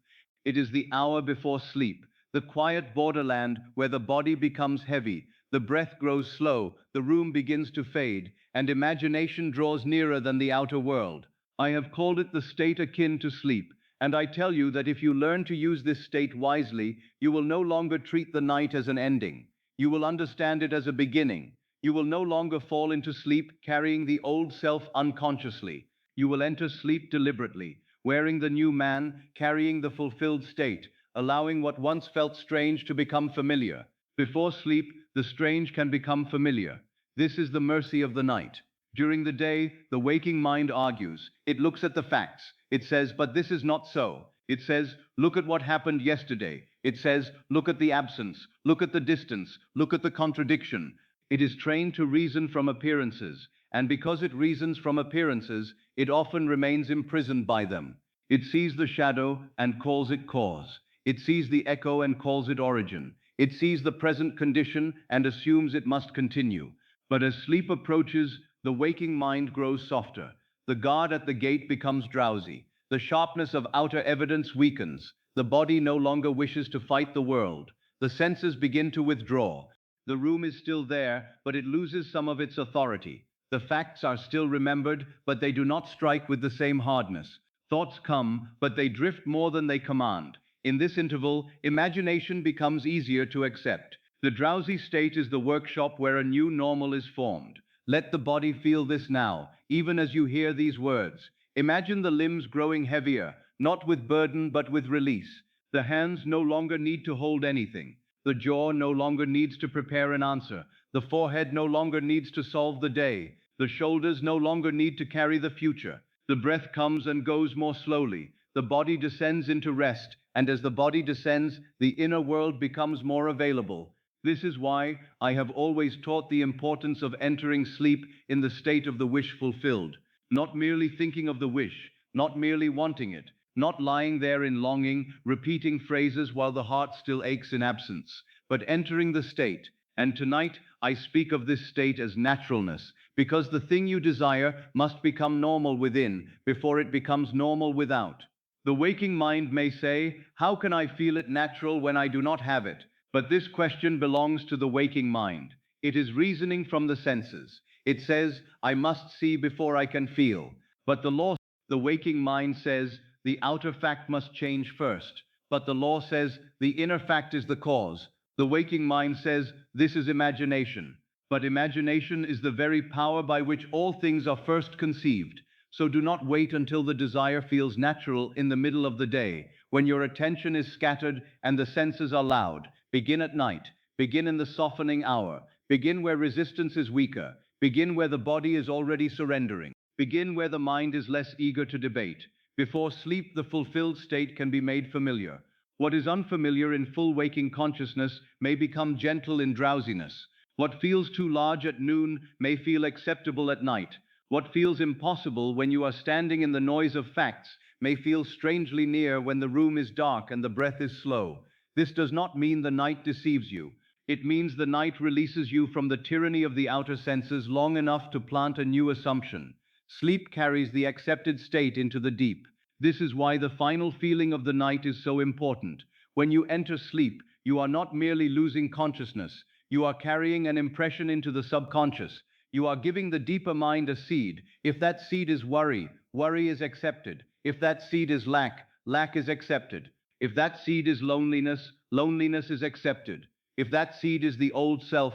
It is the hour before sleep, the quiet borderland where the body becomes heavy, the breath grows slow, the room begins to fade, and imagination draws nearer than the outer world. I have called it the state akin to sleep, and I tell you that if you learn to use this state wisely, you will no longer treat the night as an ending. You will understand it as a beginning. You will no longer fall into sleep carrying the old self unconsciously. You will enter sleep deliberately, wearing the new man, carrying the fulfilled state, allowing what once felt strange to become familiar. Before sleep, the strange can become familiar. This is the mercy of the night. During the day, the waking mind argues. It looks at the facts. It says, but this is not so. It says, look at what happened yesterday. It says, look at the absence. Look at the distance. Look at the contradiction. It is trained to reason from appearances, and because it reasons from appearances, it often remains imprisoned by them. It sees the shadow and calls it cause. It sees the echo and calls it origin. It sees the present condition and assumes it must continue. But as sleep approaches, the waking mind grows softer. The guard at the gate becomes drowsy. The sharpness of outer evidence weakens. The body no longer wishes to fight the world. The senses begin to withdraw. The room is still there, but it loses some of its authority. The facts are still remembered, but they do not strike with the same hardness. Thoughts come, but they drift more than they command. In this interval, imagination becomes easier to accept. The drowsy state is the workshop where a new normal is formed. Let the body feel this now, even as you hear these words. Imagine the limbs growing heavier, not with burden but with release. The hands no longer need to hold anything. The jaw no longer needs to prepare an answer. The forehead no longer needs to solve the day. The shoulders no longer need to carry the future. The breath comes and goes more slowly. The body descends into rest, and as the body descends, the inner world becomes more available. This is why I have always taught the importance of entering sleep in the state of the wish fulfilled. Not merely thinking of the wish, not merely wanting it, not lying there in longing, repeating phrases while the heart still aches in absence, but entering the state. And tonight, I speak of this state as naturalness, because the thing you desire must become normal within before it becomes normal without. The waking mind may say, how can I feel it natural when I do not have it? But this question belongs to the waking mind. It is reasoning from the senses. It says, I must see before I can feel. But the waking mind says, the outer fact must change first. But the law says, the inner fact is the cause. The waking mind says, this is imagination. But imagination is the very power by which all things are first conceived. So do not wait until the desire feels natural in the middle of the day, when your attention is scattered and the senses are loud. Begin at night. Begin in the softening hour. Begin where resistance is weaker. Begin where the body is already surrendering. Begin where the mind is less eager to debate. Before sleep, the fulfilled state can be made familiar. What is unfamiliar in full waking consciousness may become gentle in drowsiness. What feels too large at noon may feel acceptable at night. What feels impossible when you are standing in the noise of facts may feel strangely near when the room is dark and the breath is slow. This does not mean the night deceives you. It means the night releases you from the tyranny of the outer senses long enough to plant a new assumption. Sleep carries the accepted state into the deep. This is why the final feeling of the night is so important. When you enter sleep, you are not merely losing consciousness. You are carrying an impression into the subconscious. You are giving the deeper mind a seed. If that seed is worry, worry is accepted. If that seed is lack, lack is accepted. If that seed is loneliness, loneliness is accepted. If that seed is the old self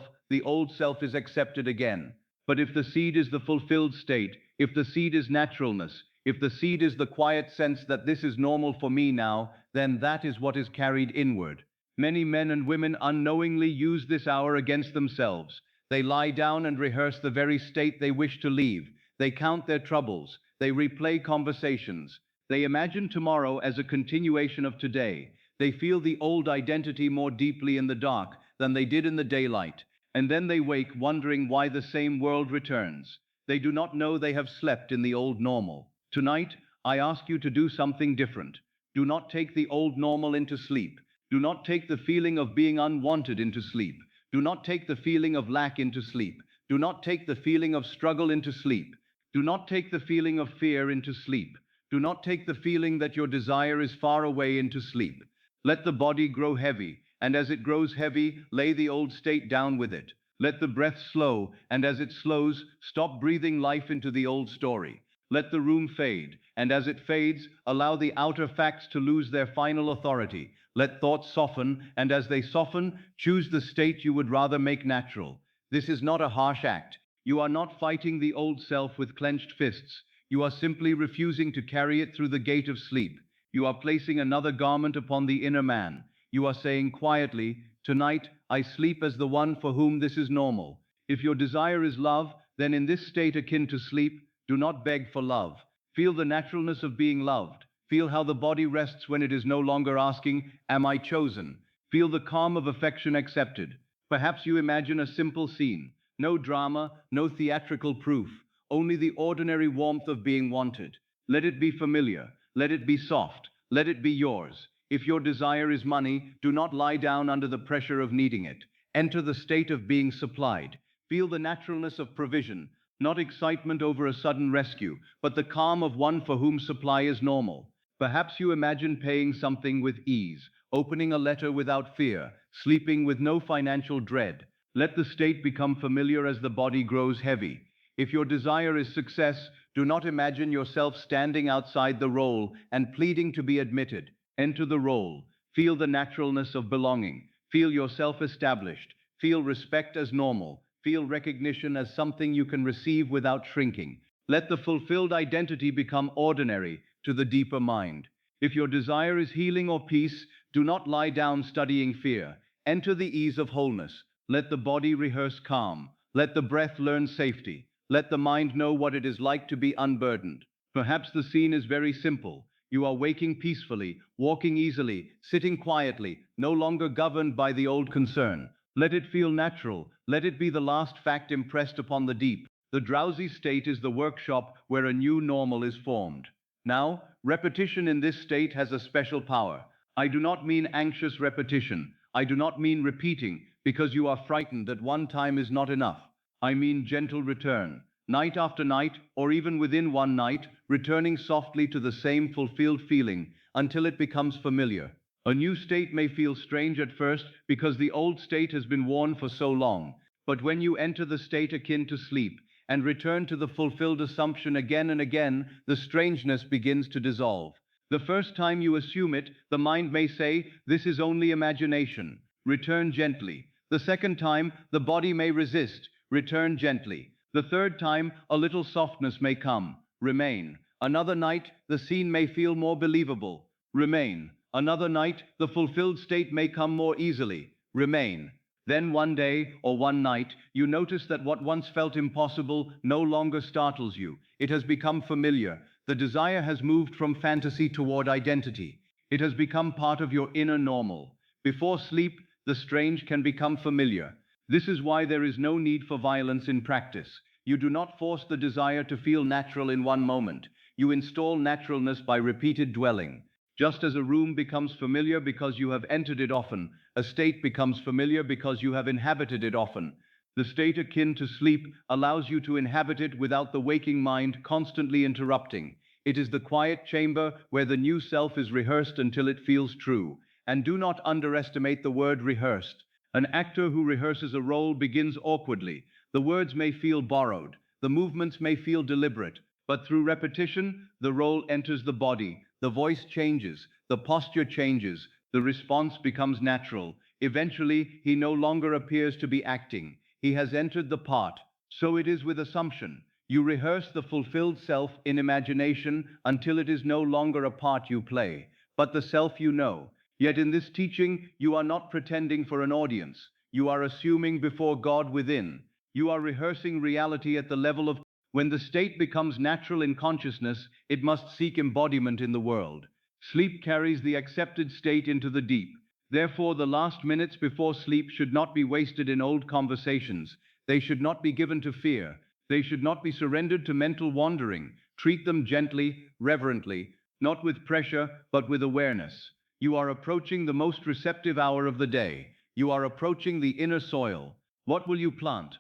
is accepted again. But if the seed is the fulfilled state, if the seed is naturalness, if the seed is the quiet sense that this is normal for me now, then that is what is carried inward. Many men and women unknowingly use this hour against themselves. They lie down and rehearse the very state they wish to leave. They count their troubles. They replay conversations. They imagine tomorrow as a continuation of today. They feel the old identity more deeply in the dark than they did in the daylight. And then they wake wondering why the same world returns. They do not know they have slept in the old normal. Tonight, I ask you to do something different. Do not take the old normal into sleep. Do not take the feeling of being unwanted into sleep. Do not take the feeling of lack into sleep. Do not take the feeling of struggle into sleep. Do not take the feeling of fear into sleep. Do not take the feeling that your desire is far away into sleep. Let the body grow heavy, and as it grows heavy, lay the old state down with it. Let the breath slow, and as it slows, stop breathing life into the old story. Let the room fade, and as it fades, allow the outer facts to lose their final authority. Let thoughts soften, and as they soften, choose the state you would rather make natural. This is not a harsh act. You are not fighting the old self with clenched fists. You are simply refusing to carry it through the gate of sleep. You are placing another garment upon the inner man. You are saying quietly, tonight I sleep as the one for whom this is normal. If your desire is love, then in this state akin to sleep, do not beg for love. Feel the naturalness of being loved. Feel how the body rests when it is no longer asking, am I chosen? Feel the calm of affection accepted. Perhaps you imagine a simple scene. No drama, no theatrical proof. Only the ordinary warmth of being wanted. Let it be familiar. Let it be soft. Let it be yours. If your desire is money, do not lie down under the pressure of needing it. Enter the state of being supplied. Feel the naturalness of provision. Not excitement over a sudden rescue, but the calm of one for whom supply is normal. Perhaps you imagine paying something with ease, opening a letter without fear, sleeping with no financial dread. Let the state become familiar as the body grows heavy. If your desire is success, do not imagine yourself standing outside the role and pleading to be admitted. Enter the role. Feel the naturalness of belonging. Feel yourself established. Feel respect as normal. Feel recognition as something you can receive without shrinking. Let the fulfilled identity become ordinary to the deeper mind. If your desire is healing or peace, do not lie down studying fear. Enter the ease of wholeness. Let the body rehearse calm. Let the breath learn safety. Let the mind know what it is like to be unburdened. Perhaps the scene is very simple. You are waking peacefully, walking easily, sitting quietly, no longer governed by the old concern. Let it feel natural. Let it be the last fact impressed upon the deep. The drowsy state is the workshop where a new normal is formed. Now, repetition in this state has a special power. I do not mean anxious repetition. I do not mean repeating, because you are frightened that one time is not enough. I mean gentle return, night after night, or even within one night, returning softly to the same fulfilled feeling until it becomes familiar. A new state may feel strange at first because the old state has been worn for so long, but when you enter the state akin to sleep and return to the fulfilled assumption again and again, the strangeness begins to dissolve. The first time you assume it, the mind may say, "This is only imagination." Return gently. The second time, the body may resist. Return gently. The third time, a little softness may come. Remain. Another night, the scene may feel more believable. Remain. Another night, the fulfilled state may come more easily. Remain. Then one day or one night, you notice that what once felt impossible no longer startles you. It has become familiar. The desire has moved from fantasy toward identity. It has become part of your inner normal. Before sleep, the strange can become familiar. This is why there is no need for violence in practice. You do not force the desire to feel natural in one moment. You install naturalness by repeated dwelling. Just as a room becomes familiar because you have entered it often, a state becomes familiar because you have inhabited it often. The state akin to sleep allows you to inhabit it without the waking mind constantly interrupting. It is the quiet chamber where the new self is rehearsed until it feels true. And do not underestimate the word rehearsed. An actor who rehearses a role begins awkwardly. The words may feel borrowed, the movements may feel deliberate, but through repetition, the role enters the body, the voice changes, the posture changes, the response becomes natural. Eventually, he no longer appears to be acting. He has entered the part. So it is with assumption. You rehearse the fulfilled self in imagination until it is no longer a part you play, but the self you know. Yet in this teaching, you are not pretending for an audience. You are assuming before God within. You are rehearsing reality at the level of when the state becomes natural in consciousness, it must seek embodiment in the world. Sleep carries the accepted state into the deep. Therefore, the last minutes before sleep should not be wasted in old conversations. They should not be given to fear. They should not be surrendered to mental wandering. Treat them gently, reverently, not with pressure, but with awareness. You are approaching the most receptive hour of the day. You are approaching the inner soil. What will you plant?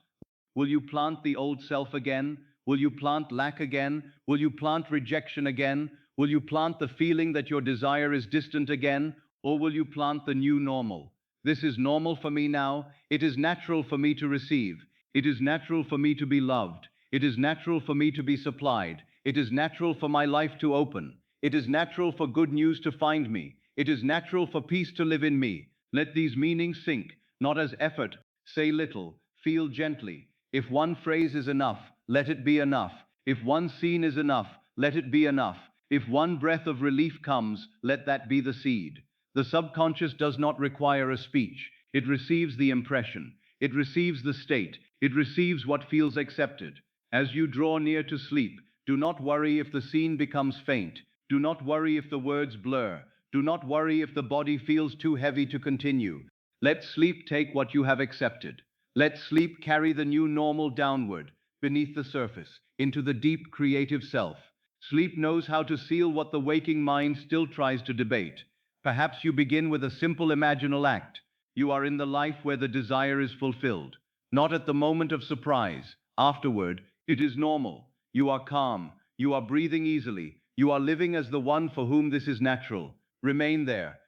Will you plant the old self again? Will you plant lack again? Will you plant rejection again? Will you plant the feeling that your desire is distant again? Or will you plant the new normal? This is normal for me now. It is natural for me to receive. It is natural for me to be loved. It is natural for me to be supplied. It is natural for my life to open. It is natural for good news to find me. It is natural for peace to live in me. Let these meanings sink, not as effort. Say little, feel gently. If one phrase is enough, let it be enough. If one scene is enough, let it be enough. If one breath of relief comes, let that be the seed. The subconscious does not require a speech. It receives the impression. It receives the state. It receives what feels accepted. As you draw near to sleep, do not worry if the scene becomes faint. Do not worry if the words blur. Do not worry if the body feels too heavy to continue. Let sleep take what you have accepted. Let sleep carry the new normal downward, beneath the surface, into the deep creative self. Sleep knows how to seal what the waking mind still tries to debate. Perhaps you begin with a simple imaginal act. You are in the life where the desire is fulfilled. Not at the moment of surprise. Afterward, it is normal. You are calm. You are breathing easily. You are living as the one for whom this is natural. Remain there.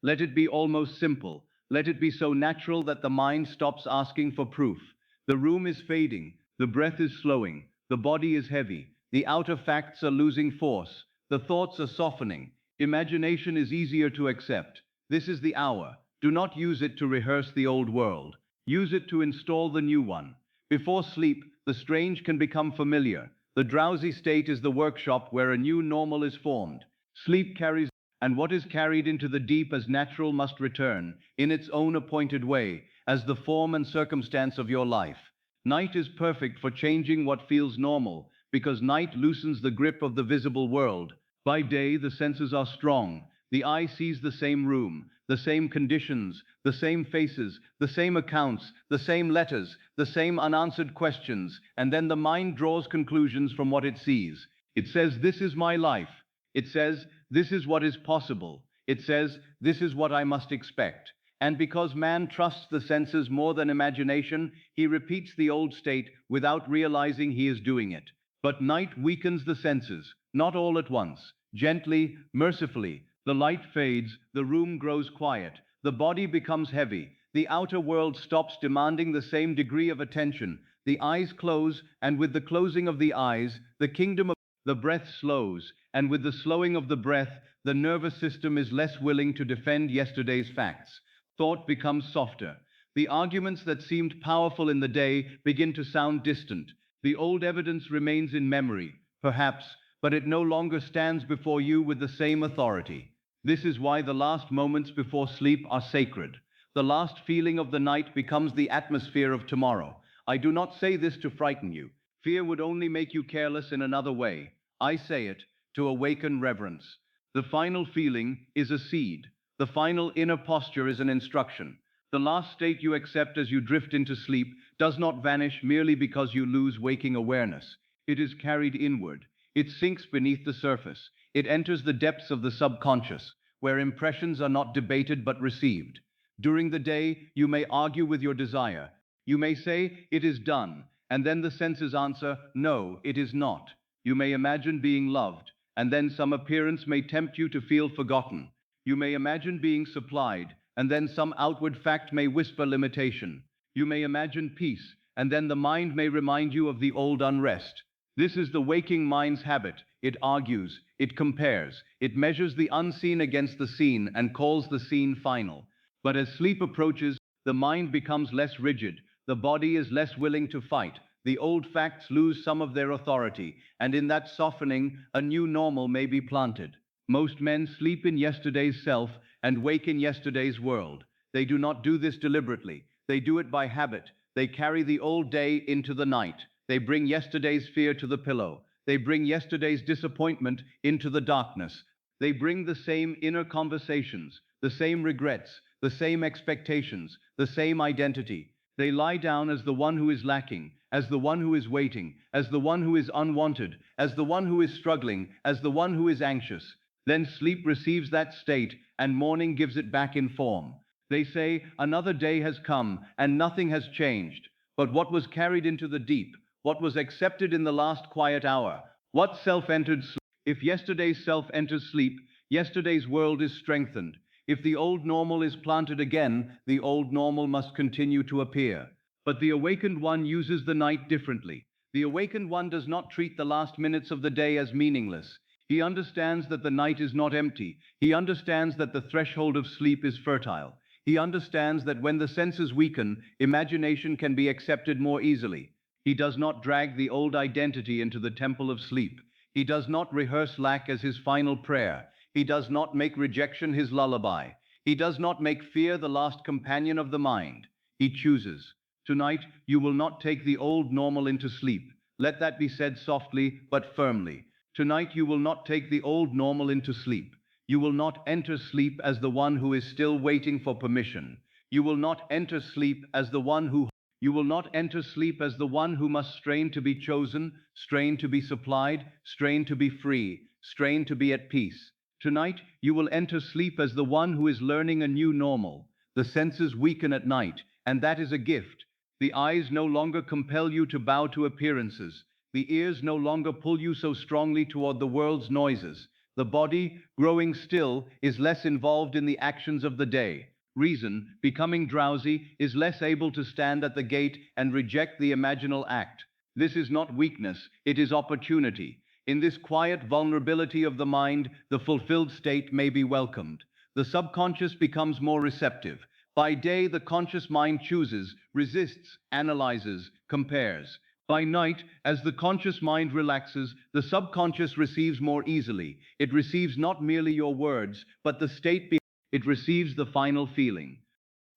Let it be almost simple. Let it be so natural that the mind stops asking for proof. The room is fading. The breath is slowing. The body is heavy. The outer facts are losing force. The thoughts are softening. Imagination is easier to accept. This is the hour. Do not use it to rehearse the old world. Use it to install the new one. Before sleep, the strange can become familiar. The drowsy state is the workshop where a new normal is formed. Sleep carries, and what is carried into the deep as natural must return, in its own appointed way, as the form and circumstance of your life. Night is perfect for changing what feels normal, because night loosens the grip of the visible world. By day, the senses are strong. The eye sees the same room, the same conditions, the same faces, the same accounts, the same letters, the same unanswered questions, and then the mind draws conclusions from what it sees. It says, "This is my life." It says, "This is what is possible." It says, "This is what I must expect." And because man trusts the senses more than imagination, he repeats the old state without realizing he is doing it. But night weakens the senses, not all at once. Gently, mercifully, the light fades, the room grows quiet, the body becomes heavy, the outer world stops demanding the same degree of attention, the eyes close, and with the closing of the eyes, the kingdom of the breath slows, and with the slowing of the breath, the nervous system is less willing to defend yesterday's facts. Thought becomes softer. The arguments that seemed powerful in the day begin to sound distant. The old evidence remains in memory, perhaps, but it no longer stands before you with the same authority. This is why the last moments before sleep are sacred. The last feeling of the night becomes the atmosphere of tomorrow. I do not say this to frighten you. Fear would only make you careless in another way. I say it to awaken reverence. The final feeling is a seed. The final inner posture is an instruction. The last state you accept as you drift into sleep does not vanish merely because you lose waking awareness. It is carried inward. It sinks beneath the surface. It enters the depths of the subconscious, where impressions are not debated but received. During the day, you may argue with your desire. You may say, "It is done," and then the senses answer, "No, it is not." You may imagine being loved, and then some appearance may tempt you to feel forgotten. You may imagine being supplied, and then some outward fact may whisper limitation. You may imagine peace, and then the mind may remind you of the old unrest. This is the waking mind's habit. It argues, it compares, it measures the unseen against the seen and calls the seen final. But as sleep approaches, the mind becomes less rigid, the body is less willing to fight, the old facts lose some of their authority, and in that softening, a new normal may be planted. Most men sleep in yesterday's self and wake in yesterday's world. They do not do this deliberately. They do it by habit. They carry the old day into the night. They bring yesterday's fear to the pillow. They bring yesterday's disappointment into the darkness. They bring the same inner conversations, the same regrets, the same expectations, the same identity. They lie down as the one who is lacking, as the one who is waiting, as the one who is unwanted, as the one who is struggling, as the one who is anxious. Then sleep receives that state, and morning gives it back in form. They say, another day has come, and nothing has changed. But what was carried into the deep, what was accepted in the last quiet hour, what self entered sleep? If yesterday's self enters sleep, yesterday's world is strengthened. If the old normal is planted again, the old normal must continue to appear. But the awakened one uses the night differently. The awakened one does not treat the last minutes of the day as meaningless. He understands that the night is not empty. He understands that the threshold of sleep is fertile. He understands that when the senses weaken, imagination can be accepted more easily. He does not drag the old identity into the temple of sleep. He does not rehearse lack as his final prayer. He does not make rejection his lullaby. He does not make fear the last companion of the mind. He chooses. Tonight, you will not take the old normal into sleep. Let that be said softly but firmly. Tonight you will not take the old normal into sleep. You will not enter sleep as the one who is still waiting for permission. You will not enter sleep as the one who You will not enter sleep as the one who must strain to be chosen, strain to be supplied, strain to be free, strain to be at peace. Tonight you will enter sleep as the one who is learning a new normal. The senses weaken at night, and that is a gift. The eyes no longer compel you to bow to appearances. The ears no longer pull you so strongly toward the world's noises. The body, growing still, is less involved in the actions of the day. Reason, becoming drowsy, is less able to stand at the gate and reject the imaginal act. This is not weakness, it is opportunity. In this quiet vulnerability of the mind, the fulfilled state may be welcomed. The subconscious becomes more receptive. By day, the conscious mind chooses, resists, analyzes, compares. By night, as the conscious mind relaxes, the subconscious receives more easily. It receives not merely your words, but the state behind it receives the final feeling.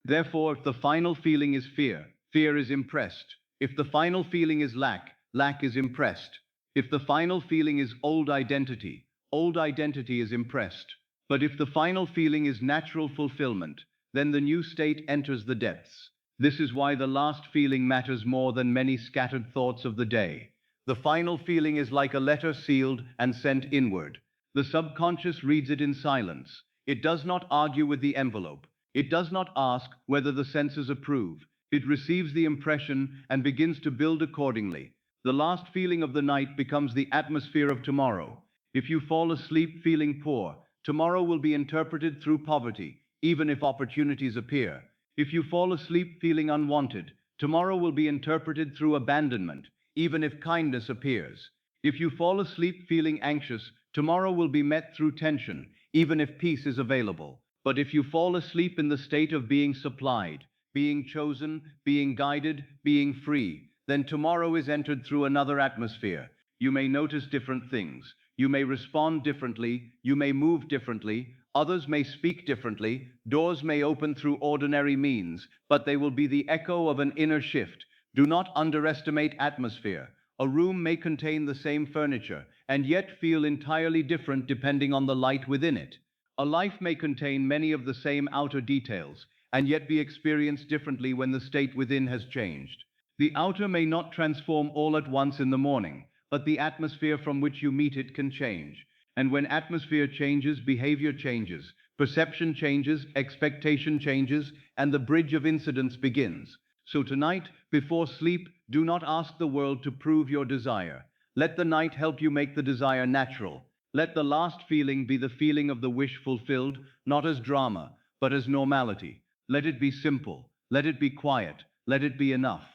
Therefore, if the final feeling is fear, fear is impressed. If the final feeling is lack, lack is impressed. If the final feeling is old identity is impressed. But if the final feeling is natural fulfillment, then the new state enters the depths. This is why the last feeling matters more than many scattered thoughts of the day. The final feeling is like a letter sealed and sent inward. The subconscious reads it in silence. It does not argue with the envelope. It does not ask whether the senses approve. It receives the impression and begins to build accordingly. The last feeling of the night becomes the atmosphere of tomorrow. If you fall asleep feeling poor, tomorrow will be interpreted through poverty, even if opportunities appear. If you fall asleep feeling unwanted, tomorrow will be interpreted through abandonment, even if kindness appears. If you fall asleep feeling anxious, tomorrow will be met through tension, even if peace is available. But if you fall asleep in the state of being supplied, being chosen, being guided, being free, then tomorrow is entered through another atmosphere. You may notice different things. You may respond differently. You may move differently. Others may speak differently. Doors may open through ordinary means, but they will be the echo of an inner shift. Do not underestimate atmosphere. A room may contain the same furniture and yet feel entirely different depending on the light within it. A life may contain many of the same outer details and yet be experienced differently when the state within has changed. The outer may not transform all at once in the morning, but the atmosphere from which you meet it can change. And when atmosphere changes, behavior changes, perception changes, expectation changes, and the bridge of incidents begins. So tonight, before sleep, do not ask the world to prove your desire. Let the night help you make the desire natural. Let the last feeling be the feeling of the wish fulfilled, not as drama, but as normality. Let it be simple. Let it be quiet. Let it be enough.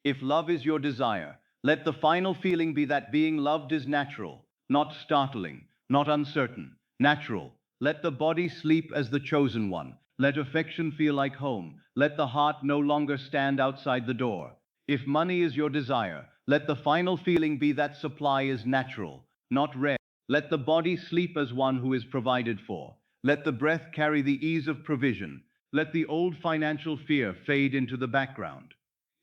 If love is your desire, let the final feeling be that being loved is natural, not startling, not uncertain, natural. Let the body sleep as the chosen one. Let affection feel like home. Let the heart no longer stand outside the door. If money is your desire, let the final feeling be that supply is natural, not rare. Let the body sleep as one who is provided for. Let the breath carry the ease of provision. Let the old financial fear fade into the background.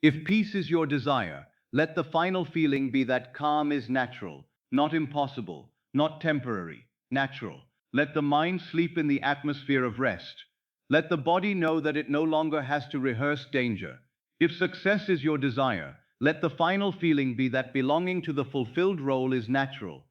If peace is your desire, let the final feeling be that calm is natural, not impossible, not temporary, natural. Let the mind sleep in the atmosphere of rest. Let the body know that it no longer has to rehearse danger. If success is your desire, let the final feeling be that belonging to the fulfilled role is natural.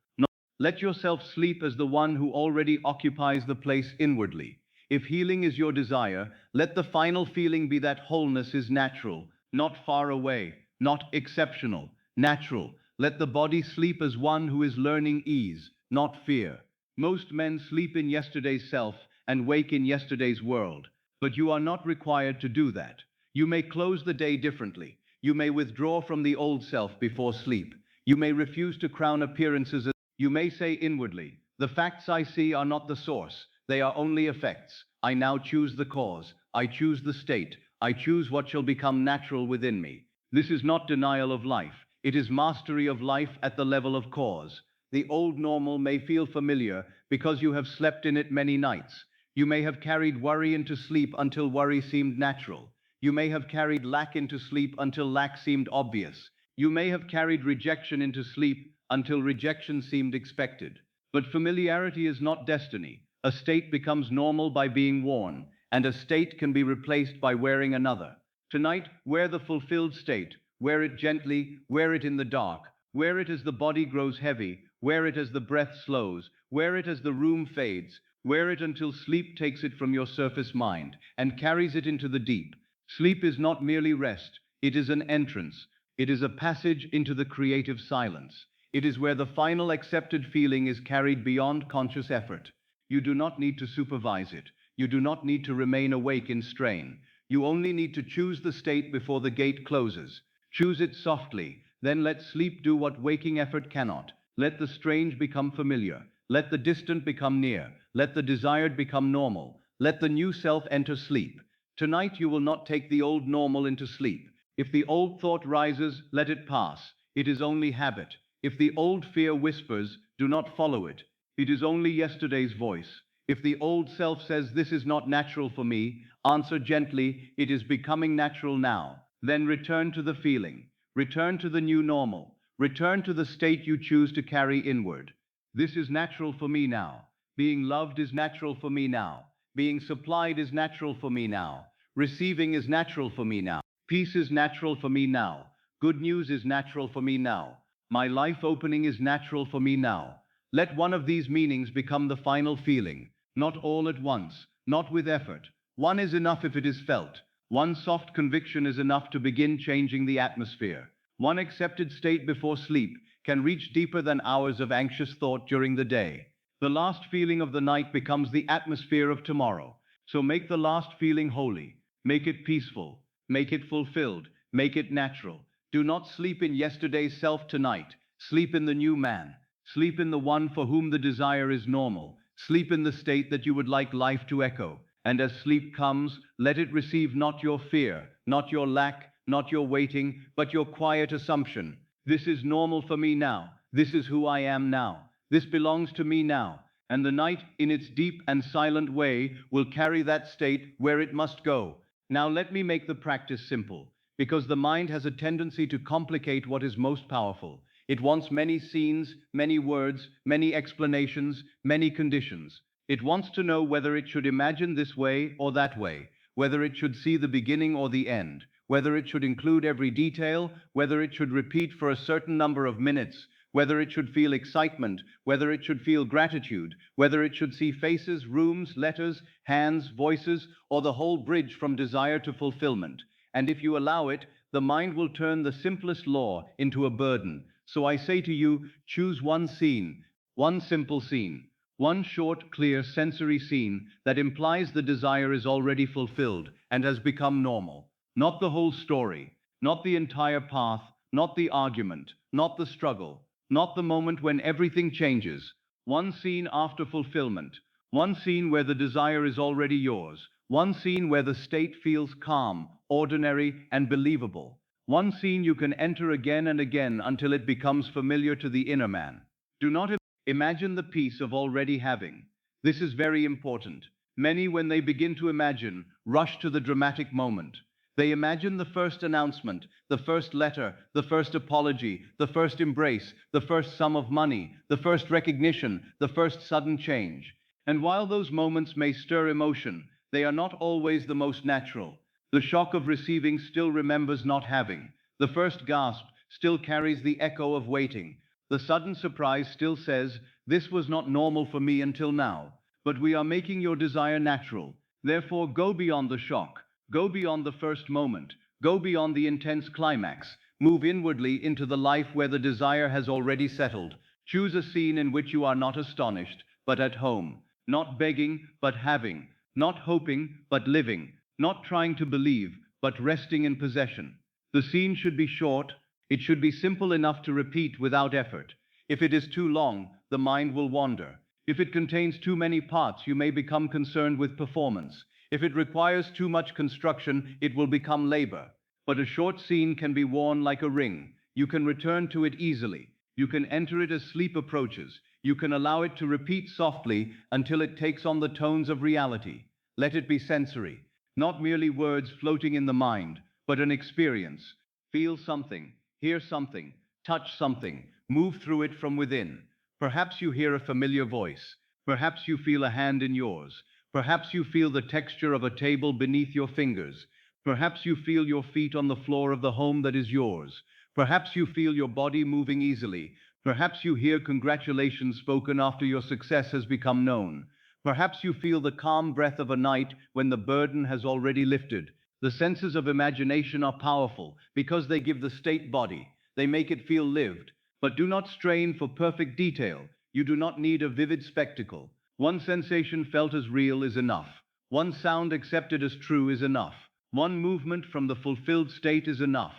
Let yourself sleep as the one who already occupies the place inwardly. If healing is your desire, let the final feeling be that wholeness is natural, not far away, not exceptional, natural. Let the body sleep as one who is learning ease, not fear. Most men sleep in yesterday's self and wake in yesterday's world, but you are not required to do that. You may close the day differently. You may withdraw from the old self before sleep. You may refuse to crown appearances. You may say inwardly, the facts I see are not the source. They are only effects. I now choose the cause. I choose the state. I choose what shall become natural within me. This is not denial of life. It is mastery of life at the level of cause. The old normal may feel familiar because you have slept in it many nights. You may have carried worry into sleep until worry seemed natural. You may have carried lack into sleep until lack seemed obvious. You may have carried rejection into sleep until rejection seemed expected. But familiarity is not destiny. A state becomes normal by being worn, and a state can be replaced by wearing another. Tonight, wear the fulfilled state. Wear it gently, wear it in the dark. Wear it as the body grows heavy. Wear it as the breath slows. Wear it as the room fades. Wear it until sleep takes it from your surface mind and carries it into the deep. Sleep is not merely rest. It is an entrance. It is a passage into the creative silence. It is where the final accepted feeling is carried beyond conscious effort. You do not need to supervise it. You do not need to remain awake in strain. You only need to choose the state before the gate closes. Choose it softly, then let sleep do what waking effort cannot. Let the strange become familiar. Let the distant become near. Let the desired become normal. Let the new self enter sleep. Tonight you will not take the old normal into sleep. If the old thought rises, let it pass. It is only habit. If the old fear whispers, do not follow it. It is only yesterday's voice. If the old self says this is not natural for me, answer gently, it is becoming natural now. Then return to the feeling. Return to the new normal. Return to the state you choose to carry inward. This is natural for me now. Being loved is natural for me now. Being supplied is natural for me now. Receiving is natural for me now. Peace is natural for me now. Good news is natural for me now. My life opening is natural for me now. Let one of these meanings become the final feeling, not all at once, not with effort, One is enough if it is felt. One soft conviction is enough to begin changing the atmosphere. One accepted state before sleep can reach deeper than hours of anxious thought during the day. The last feeling of the night becomes the atmosphere of tomorrow. So make the last feeling holy. Make it peaceful. Make it fulfilled. Make it natural. Do not sleep in yesterday's self tonight. Sleep in the new man. Sleep in the one for whom the desire is normal. Sleep in the state that you would like life to echo. And as sleep comes, let it receive not your fear, not your lack, not your waiting, but your quiet assumption. This is normal for me now. This is who I am now. This belongs to me now. And the night, in its deep and silent way, will carry that state where it must go. Now let me make the practice simple, because the mind has a tendency to complicate what is most powerful. It wants many scenes, many words, many explanations, many conditions. It wants to know whether it should imagine this way or that way, whether it should see the beginning or the end, whether it should include every detail, whether it should repeat for a certain number of minutes, whether it should feel excitement, whether it should feel gratitude, whether it should see faces, rooms, letters, hands, voices, or the whole bridge from desire to fulfillment. And if you allow it, the mind will turn the simplest law into a burden. So I say to you, choose one scene, one simple scene, one short, clear, sensory scene that implies the desire is already fulfilled and has become normal. Not the whole story, not the entire path, not the argument, not the struggle, not the moment when everything changes. One scene after fulfillment, one scene where the desire is already yours, one scene where the state feels calm, ordinary, and believable. One scene you can enter again and again until it becomes familiar to the inner man. Do not imagine the peace of already having. This is very important. Many, when they begin to imagine, rush to the dramatic moment. They imagine the first announcement, the first letter, the first apology, the first embrace, the first sum of money, the first recognition, the first sudden change. And while those moments may stir emotion, they are not always the most natural. The shock of receiving still remembers not having. The first gasp still carries the echo of waiting. The sudden surprise still says, "This was not normal for me until now." But we are making your desire natural. Therefore, go beyond the shock. Go beyond the first moment. Go beyond the intense climax. Move inwardly into the life where the desire has already settled. Choose a scene in which you are not astonished, but at home. Not begging, but having. Not hoping, but living. Not trying to believe, but resting in possession. The scene should be short. It should be simple enough to repeat without effort. If it is too long, the mind will wander. If it contains too many parts, you may become concerned with performance. If it requires too much construction, it will become labor. But a short scene can be worn like a ring. You can return to it easily. You can enter it as sleep approaches. You can allow it to repeat softly until it takes on the tones of reality. Let it be sensory, not merely words floating in the mind, but an experience. Feel something, hear something, touch something, move through it from within. Perhaps you hear a familiar voice. Perhaps you feel a hand in yours. Perhaps you feel the texture of a table beneath your fingers. Perhaps you feel your feet on the floor of the home that is yours. Perhaps you feel your body moving easily. Perhaps you hear congratulations spoken after your success has become known. Perhaps you feel the calm breath of a night when the burden has already lifted. The senses of imagination are powerful because they give the state body. They make it feel lived. But do not strain for perfect detail. You do not need a vivid spectacle. One sensation felt as real is enough. One sound accepted as true is enough. One movement from the fulfilled state is enough.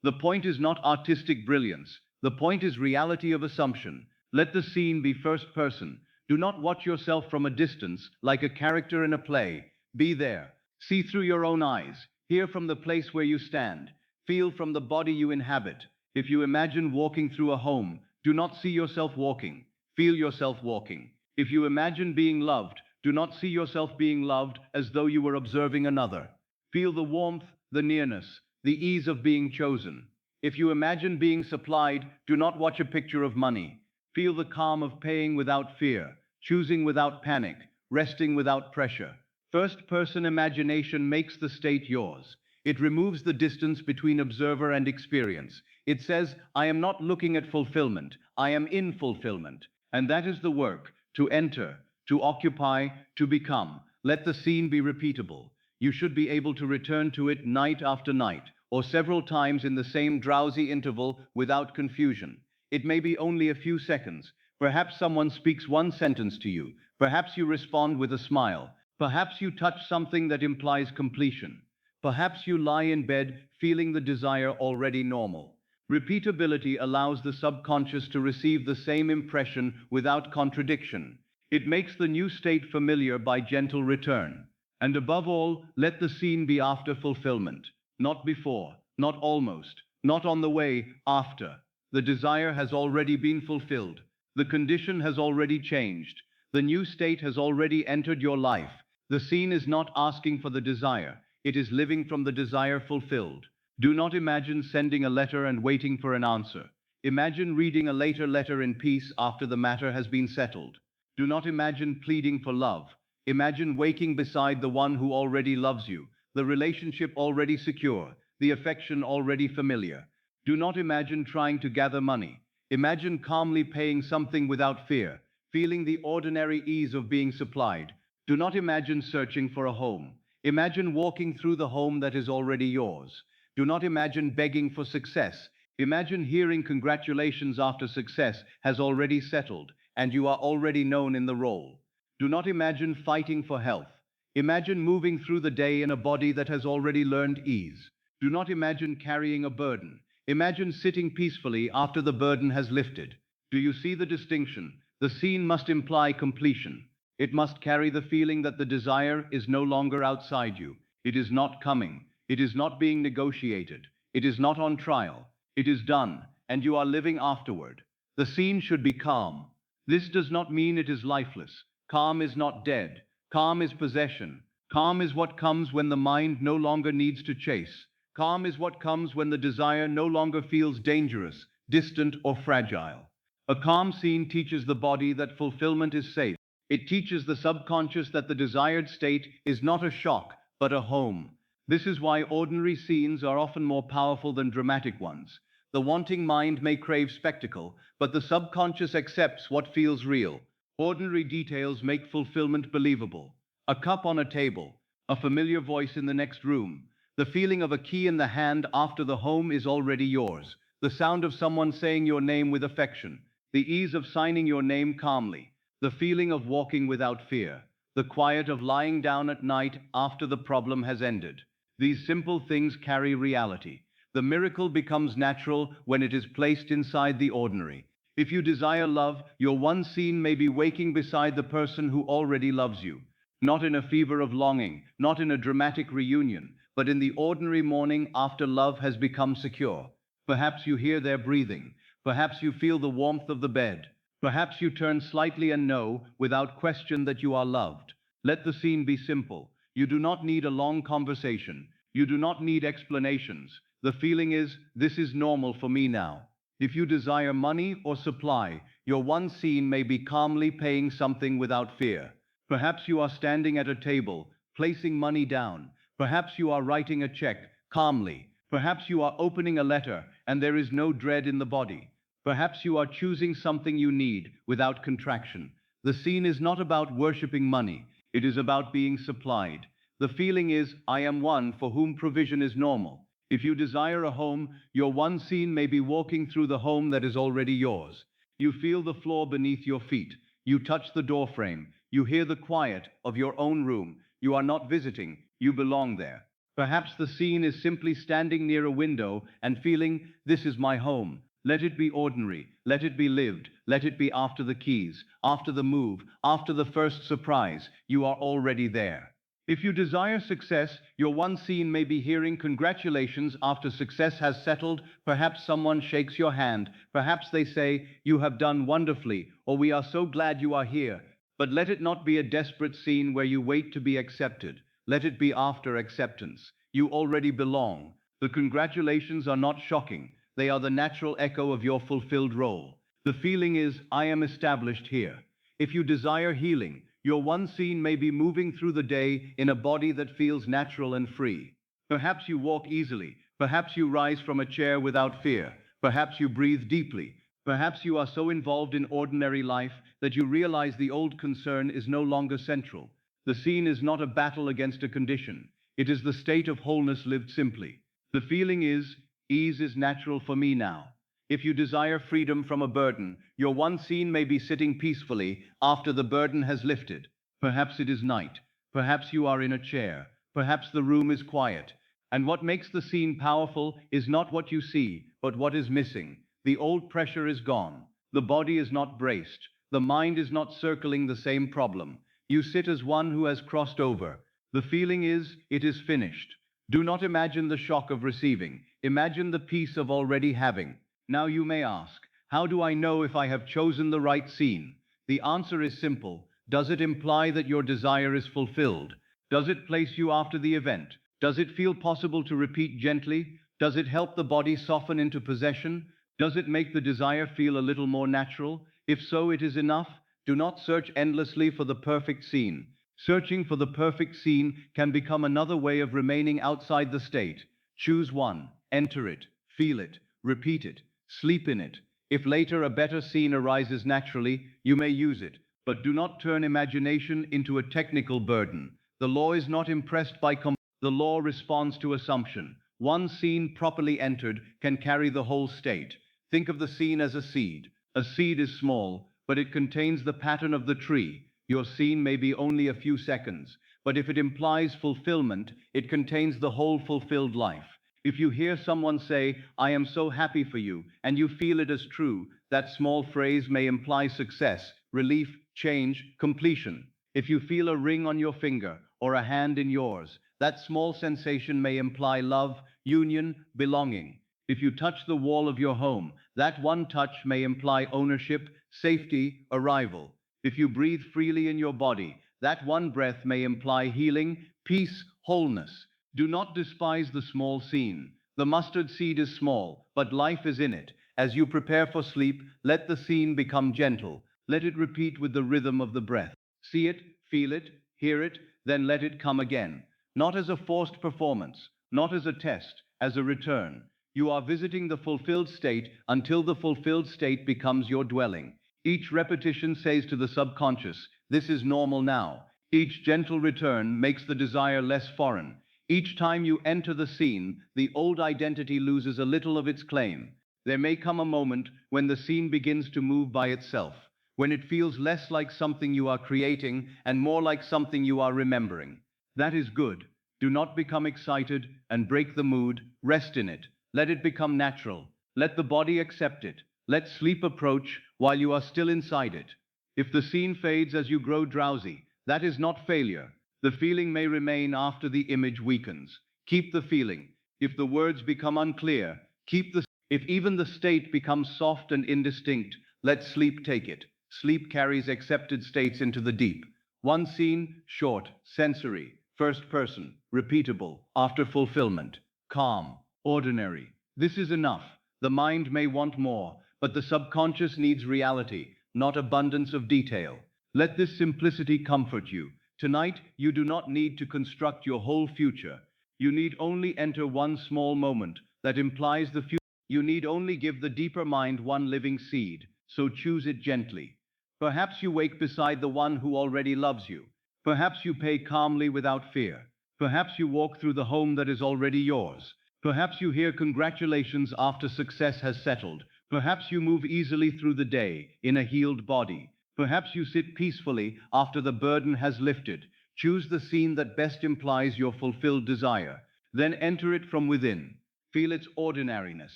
The point is not artistic brilliance. The point is reality of assumption. Let the scene be first person. Do not watch yourself from a distance like a character in a play. Be there. See through your own eyes. Hear from the place where you stand. Feel from the body you inhabit. If you imagine walking through a home, do not see yourself walking. Feel yourself walking. If you imagine being loved, do not see yourself being loved as though you were observing another. Feel the warmth, the nearness, the ease of being chosen. If you imagine being supplied, do not watch a picture of money. Feel the calm of paying without fear, choosing without panic, resting without pressure. First-person imagination makes the state yours. It removes the distance between observer and experience. It says, I am not looking at fulfillment, I am in fulfillment. And that is the work. To enter, to occupy, to become. Let the scene be repeatable. You should be able to return to it night after night, or several times in the same drowsy interval without confusion. It may be only a few seconds. Perhaps someone speaks one sentence to you. Perhaps you respond with a smile. Perhaps you touch something that implies completion. Perhaps you lie in bed feeling the desire already normal. Repeatability allows the subconscious to receive the same impression without contradiction. It makes the new state familiar by gentle return. And above all, let the scene be after fulfillment, not before, not almost, not on the way, after. The desire has already been fulfilled. The condition has already changed. The new state has already entered your life. The scene is not asking for the desire, it is living from the desire fulfilled. Do not imagine sending a letter and waiting for an answer. Imagine reading a later letter in peace after the matter has been settled. Do not imagine pleading for love. Imagine waking beside the one who already loves you, the relationship already secure, the affection already familiar. Do not imagine trying to gather money. Imagine calmly paying something without fear, feeling the ordinary ease of being supplied. Do not imagine searching for a home. Imagine walking through the home that is already yours. Do not imagine begging for success. Imagine hearing congratulations after success has already settled and you are already known in the role. Do not imagine fighting for health. Imagine moving through the day in a body that has already learned ease. Do not imagine carrying a burden. Imagine sitting peacefully after the burden has lifted. Do you see the distinction? The scene must imply completion. It must carry the feeling that the desire is no longer outside you. It is not coming. It is not being negotiated. It is not on trial. It is done, and you are living afterward. The scene should be calm. This does not mean it is lifeless. Calm is not dead. Calm is possession. Calm is what comes when the mind no longer needs to chase. Calm is what comes when the desire no longer feels dangerous, distant, or fragile. A calm scene teaches the body that fulfillment is safe. It teaches the subconscious that the desired state is not a shock, but a home. This is why ordinary scenes are often more powerful than dramatic ones. The wanting mind may crave spectacle, but the subconscious accepts what feels real. Ordinary details make fulfillment believable. A cup on a table, a familiar voice in the next room, the feeling of a key in the hand after the home is already yours, the sound of someone saying your name with affection, the ease of signing your name calmly, the feeling of walking without fear, the quiet of lying down at night after the problem has ended. These simple things carry reality. The miracle becomes natural when it is placed inside the ordinary. If you desire love, your one scene may be waking beside the person who already loves you. Not in a fever of longing, not in a dramatic reunion, but in the ordinary morning after love has become secure. Perhaps you hear their breathing. Perhaps you feel the warmth of the bed. Perhaps you turn slightly and know, without question, that you are loved. Let the scene be simple. You do not need a long conversation. You do not need explanations. The feeling is, this is normal for me now. If you desire money or supply, your one scene may be calmly paying something without fear. Perhaps you are standing at a table, placing money down. Perhaps you are writing a check, calmly. Perhaps you are opening a letter, and there is no dread in the body. Perhaps you are choosing something you need, without contraction. The scene is not about worshipping money. It is about being supplied. The feeling is, I am one for whom provision is normal. If you desire a home, your one scene may be walking through the home that is already yours. You feel the floor beneath your feet. You touch the doorframe. You hear the quiet of your own room. You are not visiting. You belong there. Perhaps the scene is simply standing near a window and feeling, this is my home. Let it be ordinary. Let it be lived. Let it be after the keys, after the move, after the first surprise. You are already there. If you desire success, your one scene may be hearing congratulations after success has settled. Perhaps someone shakes your hand. Perhaps they say, you have done wonderfully, or we are so glad you are here. But let it not be a desperate scene where you wait to be accepted. Let it be after acceptance. You already belong. The congratulations are not shocking. They are the natural echo of your fulfilled role. The feeling is, I am established here. If you desire healing, your one scene may be moving through the day in a body that feels natural and free. Perhaps you walk easily. Perhaps you rise from a chair without fear. Perhaps you breathe deeply. Perhaps you are so involved in ordinary life that you realize the old concern is no longer central. The scene is not a battle against a condition. It is the state of wholeness lived simply. The feeling is, ease is natural for me now. If you desire freedom from a burden, your one scene may be sitting peacefully after the burden has lifted. Perhaps it is night. Perhaps you are in a chair. Perhaps the room is quiet. And what makes the scene powerful is not what you see, but what is missing. The old pressure is gone. The body is not braced. The mind is not circling the same problem. You sit as one who has crossed over. The feeling is, it is finished. Do not imagine the shock of receiving. Imagine the peace of already having. Now you may ask, how do I know if I have chosen the right scene? The answer is simple. Does it imply that your desire is fulfilled? Does it place you after the event? Does it feel possible to repeat gently? Does it help the body soften into possession? Does it make the desire feel a little more natural? If so, it is enough. Do not search endlessly for the perfect scene. Searching for the perfect scene can become another way of remaining outside the state. Choose one, enter it, feel it, repeat it, sleep in it. If later a better scene arises naturally, you may use it, but do not turn imagination into a technical burden. The law is not impressed by the law responds to assumption. One scene properly entered can carry the whole state. Think of the scene as a seed. A seed is small, but it contains the pattern of the tree. Your scene may be only a few seconds, but if it implies fulfillment, it contains the whole fulfilled life. If you hear someone say, I am so happy for you, and you feel it as true, that small phrase may imply success, relief, change, completion. If you feel a ring on your finger or a hand in yours, that small sensation may imply love, union, belonging. If you touch the wall of your home, that one touch may imply ownership, safety, arrival. If you breathe freely in your body, that one breath may imply healing, peace, wholeness. Do not despise the small scene. The mustard seed is small, but life is in it. As you prepare for sleep, let the scene become gentle. Let it repeat with the rhythm of the breath. See it, feel it, hear it, then let it come again. Not as a forced performance, not as a test, as a return. You are visiting the fulfilled state until the fulfilled state becomes your dwelling. Each repetition says to the subconscious, this is normal now. Each gentle return makes the desire less foreign. Each time you enter the scene, the old identity loses a little of its claim. There may come a moment when the scene begins to move by itself, when it feels less like something you are creating and more like something you are remembering. That is good. Do not become excited and break the mood. Rest in it. Let it become natural. Let the body accept it. Let sleep approach while you are still inside it. If the scene fades as you grow drowsy, that is not failure. The feeling may remain after the image weakens. Keep the feeling. If the words become unclear, keep the... If even the state becomes soft and indistinct, let sleep take it. Sleep carries accepted states into the deep. One scene, short, sensory, first person, repeatable, after fulfillment, calm, ordinary. This is enough. The mind may want more, but the subconscious needs reality, not abundance of detail. Let this simplicity comfort you. Tonight, you do not need to construct your whole future. You need only enter one small moment that implies the future. You need only give the deeper mind one living seed, so choose it gently. Perhaps you wake beside the one who already loves you. Perhaps you pay calmly without fear. Perhaps you walk through the home that is already yours. Perhaps you hear congratulations after success has settled. Perhaps you move easily through the day in a healed body. Perhaps you sit peacefully after the burden has lifted. Choose the scene that best implies your fulfilled desire. Then enter it from within. Feel its ordinariness.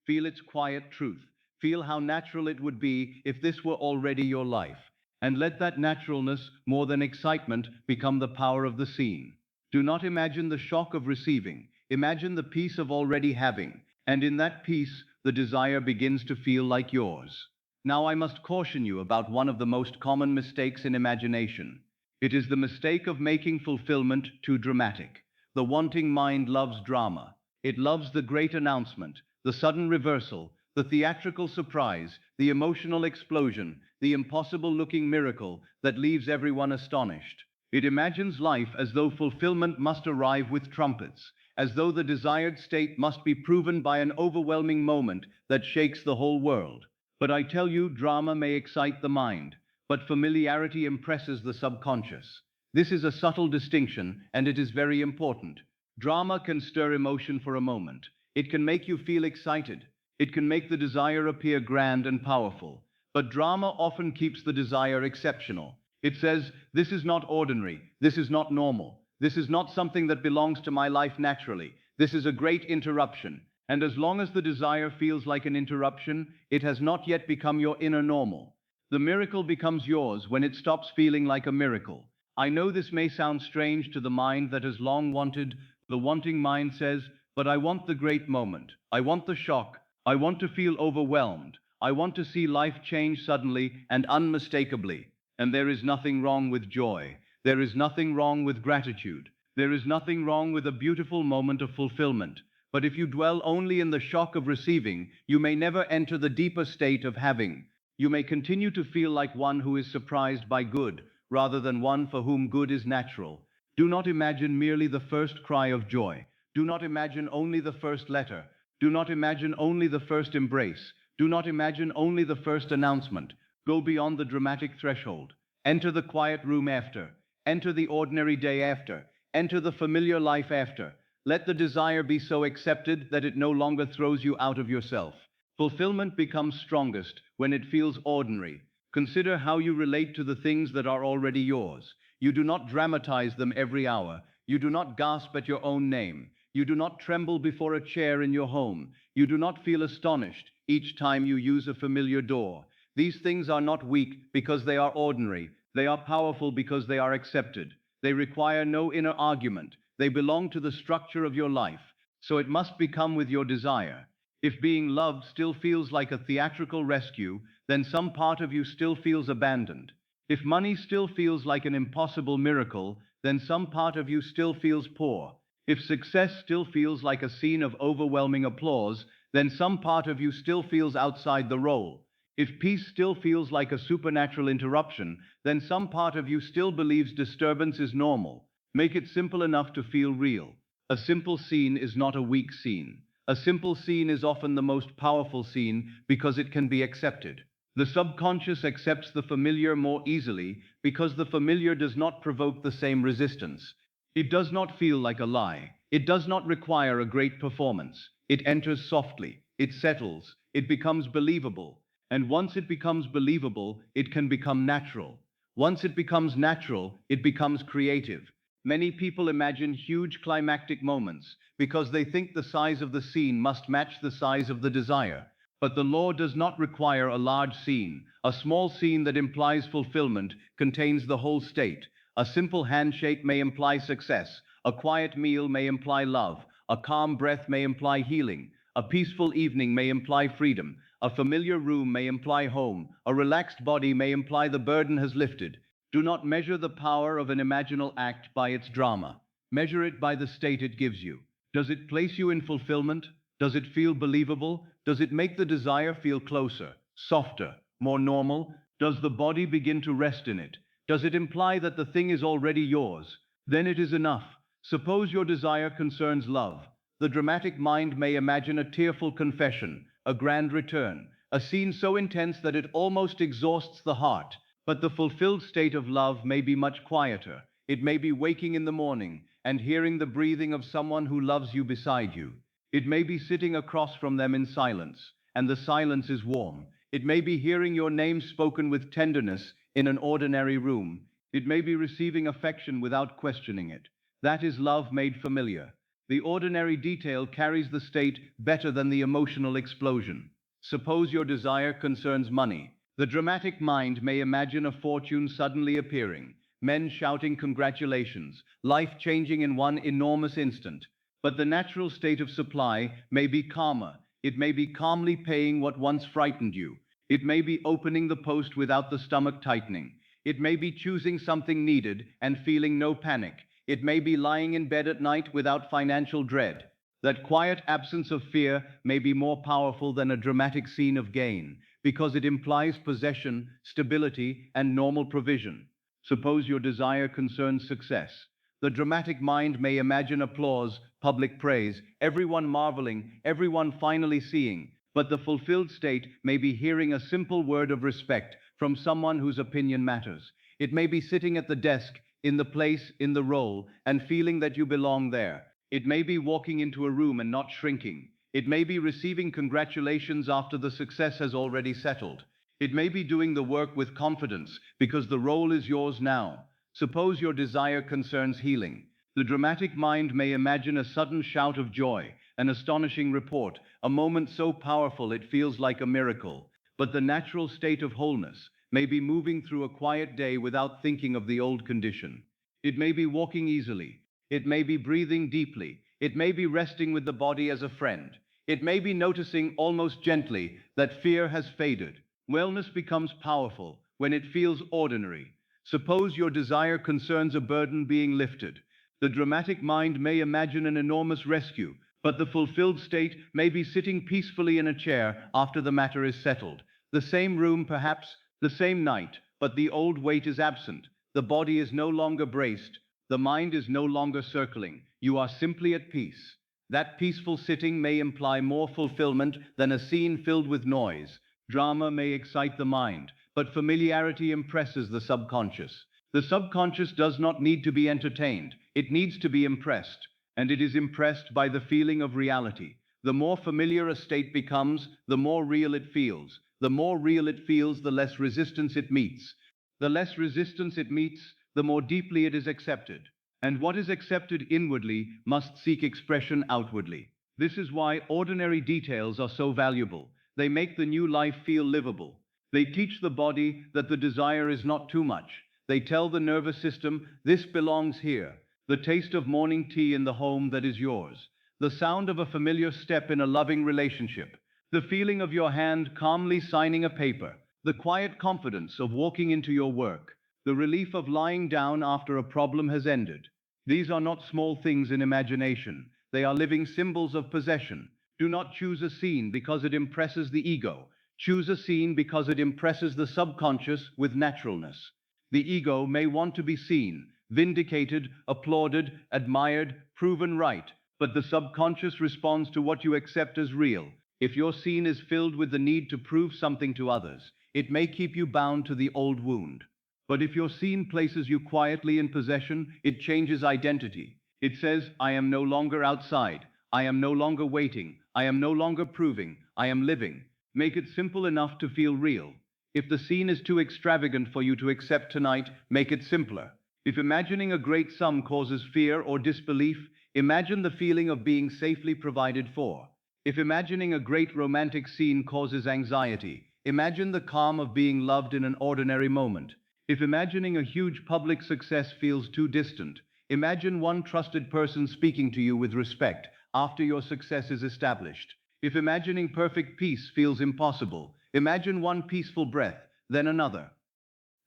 Feel its quiet truth. Feel how natural it would be if this were already your life. And let that naturalness, more than excitement, become the power of the scene. Do not imagine the shock of receiving. Imagine the peace of already having. And in that peace, the desire begins to feel like yours. Now I must caution you about one of the most common mistakes in imagination. It is the mistake of making fulfillment too dramatic. The wanting mind loves drama. It loves the great announcement, the sudden reversal, the theatrical surprise, the emotional explosion, the impossible-looking miracle that leaves everyone astonished. It imagines life as though fulfillment must arrive with trumpets, as though the desired state must be proven by an overwhelming moment that shakes the whole world. But I tell you, drama may excite the mind, but familiarity impresses the subconscious. This is a subtle distinction, and it is very important. Drama can stir emotion for a moment. It can make you feel excited. It can make the desire appear grand and powerful. But drama often keeps the desire exceptional. It says, this is not ordinary. This is not normal. This is not something that belongs to my life naturally. This is a great interruption. And as long as the desire feels like an interruption, it has not yet become your inner normal. The miracle becomes yours when it stops feeling like a miracle. I know this may sound strange to the mind that has long wanted. The wanting mind says, but I want the great moment. I want the shock. I want to feel overwhelmed. I want to see life change suddenly and unmistakably. And there is nothing wrong with joy. There is nothing wrong with gratitude. There is nothing wrong with a beautiful moment of fulfillment. But if you dwell only in the shock of receiving, you may never enter the deeper state of having. You may continue to feel like one who is surprised by good, rather than one for whom good is natural. Do not imagine merely the first cry of joy. Do not imagine only the first letter. Do not imagine only the first embrace. Do not imagine only the first announcement. Go beyond the dramatic threshold. Enter the quiet room after. Enter the ordinary day after. Enter the familiar life after. Let the desire be so accepted that it no longer throws you out of yourself. Fulfillment becomes strongest when it feels ordinary. Consider how you relate to the things that are already yours. You do not dramatize them every hour. You do not gasp at your own name. You do not tremble before a chair in your home. You do not feel astonished each time you use a familiar door. These things are not weak because they are ordinary. They are powerful because they are accepted. They require no inner argument. They belong to the structure of your life. So it must become with your desire. If being loved still feels like a theatrical rescue, then some part of you still feels abandoned. If money still feels like an impossible miracle, then some part of you still feels poor. If success still feels like a scene of overwhelming applause, then some part of you still feels outside the role. If peace still feels like a supernatural interruption, then some part of you still believes disturbance is normal. Make it simple enough to feel real. A simple scene is not a weak scene. A simple scene is often the most powerful scene because it can be accepted. The subconscious accepts the familiar more easily because the familiar does not provoke the same resistance. It does not feel like a lie. It does not require a great performance. It enters softly. It settles. It becomes believable. And once it becomes believable, it can become natural. Once it becomes natural, it becomes creative. Many people imagine huge climactic moments because they think the size of the scene must match the size of the desire. But the law does not require a large scene. A small scene that implies fulfillment contains the whole state. A simple handshake may imply success. A quiet meal may imply love. A calm breath may imply healing. A peaceful evening may imply freedom. A familiar room may imply home. A relaxed body may imply the burden has lifted. Do not measure the power of an imaginal act by its drama. Measure it by the state it gives you. Does it place you in fulfillment? Does it feel believable? Does it make the desire feel closer, softer, more normal? Does the body begin to rest in it? Does it imply that the thing is already yours? Then it is enough. Suppose your desire concerns love. The dramatic mind may imagine a tearful confession, a grand return, a scene so intense that it almost exhausts the heart. But the fulfilled state of love may be much quieter. It may be waking in the morning and hearing the breathing of someone who loves you beside you. It may be sitting across from them in silence, and the silence is warm. It may be hearing your name spoken with tenderness in an ordinary room. It may be receiving affection without questioning it. That is love made familiar. The ordinary detail carries the state better than the emotional explosion. Suppose your desire concerns money. The dramatic mind may imagine a fortune suddenly appearing, men shouting congratulations, life changing in one enormous instant. But the natural state of supply may be calmer. It may be calmly paying what once frightened you. It may be opening the post without the stomach tightening. It may be choosing something needed and feeling no panic. It may be lying in bed at night without financial dread. That quiet absence of fear may be more powerful than a dramatic scene of gain, because it implies possession, stability, and normal provision. Suppose your desire concerns success. The dramatic mind may imagine applause, public praise, everyone marveling, everyone finally seeing, but the fulfilled state may be hearing a simple word of respect from someone whose opinion matters. It may be sitting at the desk, in the place, in the role, and feeling that you belong there. It may be walking into a room and not shrinking. It may be receiving congratulations after the success has already settled. It may be doing the work with confidence because the role is yours now. Suppose your desire concerns healing. The dramatic mind may imagine a sudden shout of joy, an astonishing report, a moment so powerful it feels like a miracle. But the natural state of wholeness may be moving through a quiet day without thinking of the old condition. It may be walking easily. It may be breathing deeply. It may be resting with the body as a friend. It may be noticing almost gently that fear has faded. Wellness becomes powerful when it feels ordinary. Suppose your desire concerns a burden being lifted. The dramatic mind may imagine an enormous rescue, but the fulfilled state may be sitting peacefully in a chair after the matter is settled. The same room, perhaps, the same night, but the old weight is absent. The body is no longer braced. The mind is no longer circling. You are simply at peace. That peaceful sitting may imply more fulfillment than a scene filled with noise. Drama may excite the mind, but familiarity impresses the subconscious. The subconscious does not need to be entertained. It needs to be impressed, and it is impressed by the feeling of reality. The more familiar a state becomes, the more real it feels. The more real it feels, the less resistance it meets. The less resistance it meets, the more deeply it is accepted. And what is accepted inwardly must seek expression outwardly. This is why ordinary details are so valuable. They make the new life feel livable. They teach the body that the desire is not too much. They tell the nervous system, this belongs here. The taste of morning tea in the home that is yours. The sound of a familiar step in a loving relationship. The feeling of your hand calmly signing a paper. The quiet confidence of walking into your work. The relief of lying down after a problem has ended. These are not small things in imagination. They are living symbols of possession. Do not choose a scene because it impresses the ego. Choose a scene because it impresses the subconscious with naturalness. The ego may want to be seen, vindicated, applauded, admired, proven right, but the subconscious responds to what you accept as real. If your scene is filled with the need to prove something to others, it may keep you bound to the old wound. But if your scene places you quietly in possession, it changes identity. It says, I am no longer outside. I am no longer waiting. I am no longer proving. I am living. Make it simple enough to feel real. If the scene is too extravagant for you to accept tonight, make it simpler. If imagining a great sum causes fear or disbelief, imagine the feeling of being safely provided for. If imagining a great romantic scene causes anxiety, imagine the calm of being loved in an ordinary moment. If imagining a huge public success feels too distant, imagine one trusted person speaking to you with respect after your success is established. If imagining perfect peace feels impossible, imagine one peaceful breath, then another.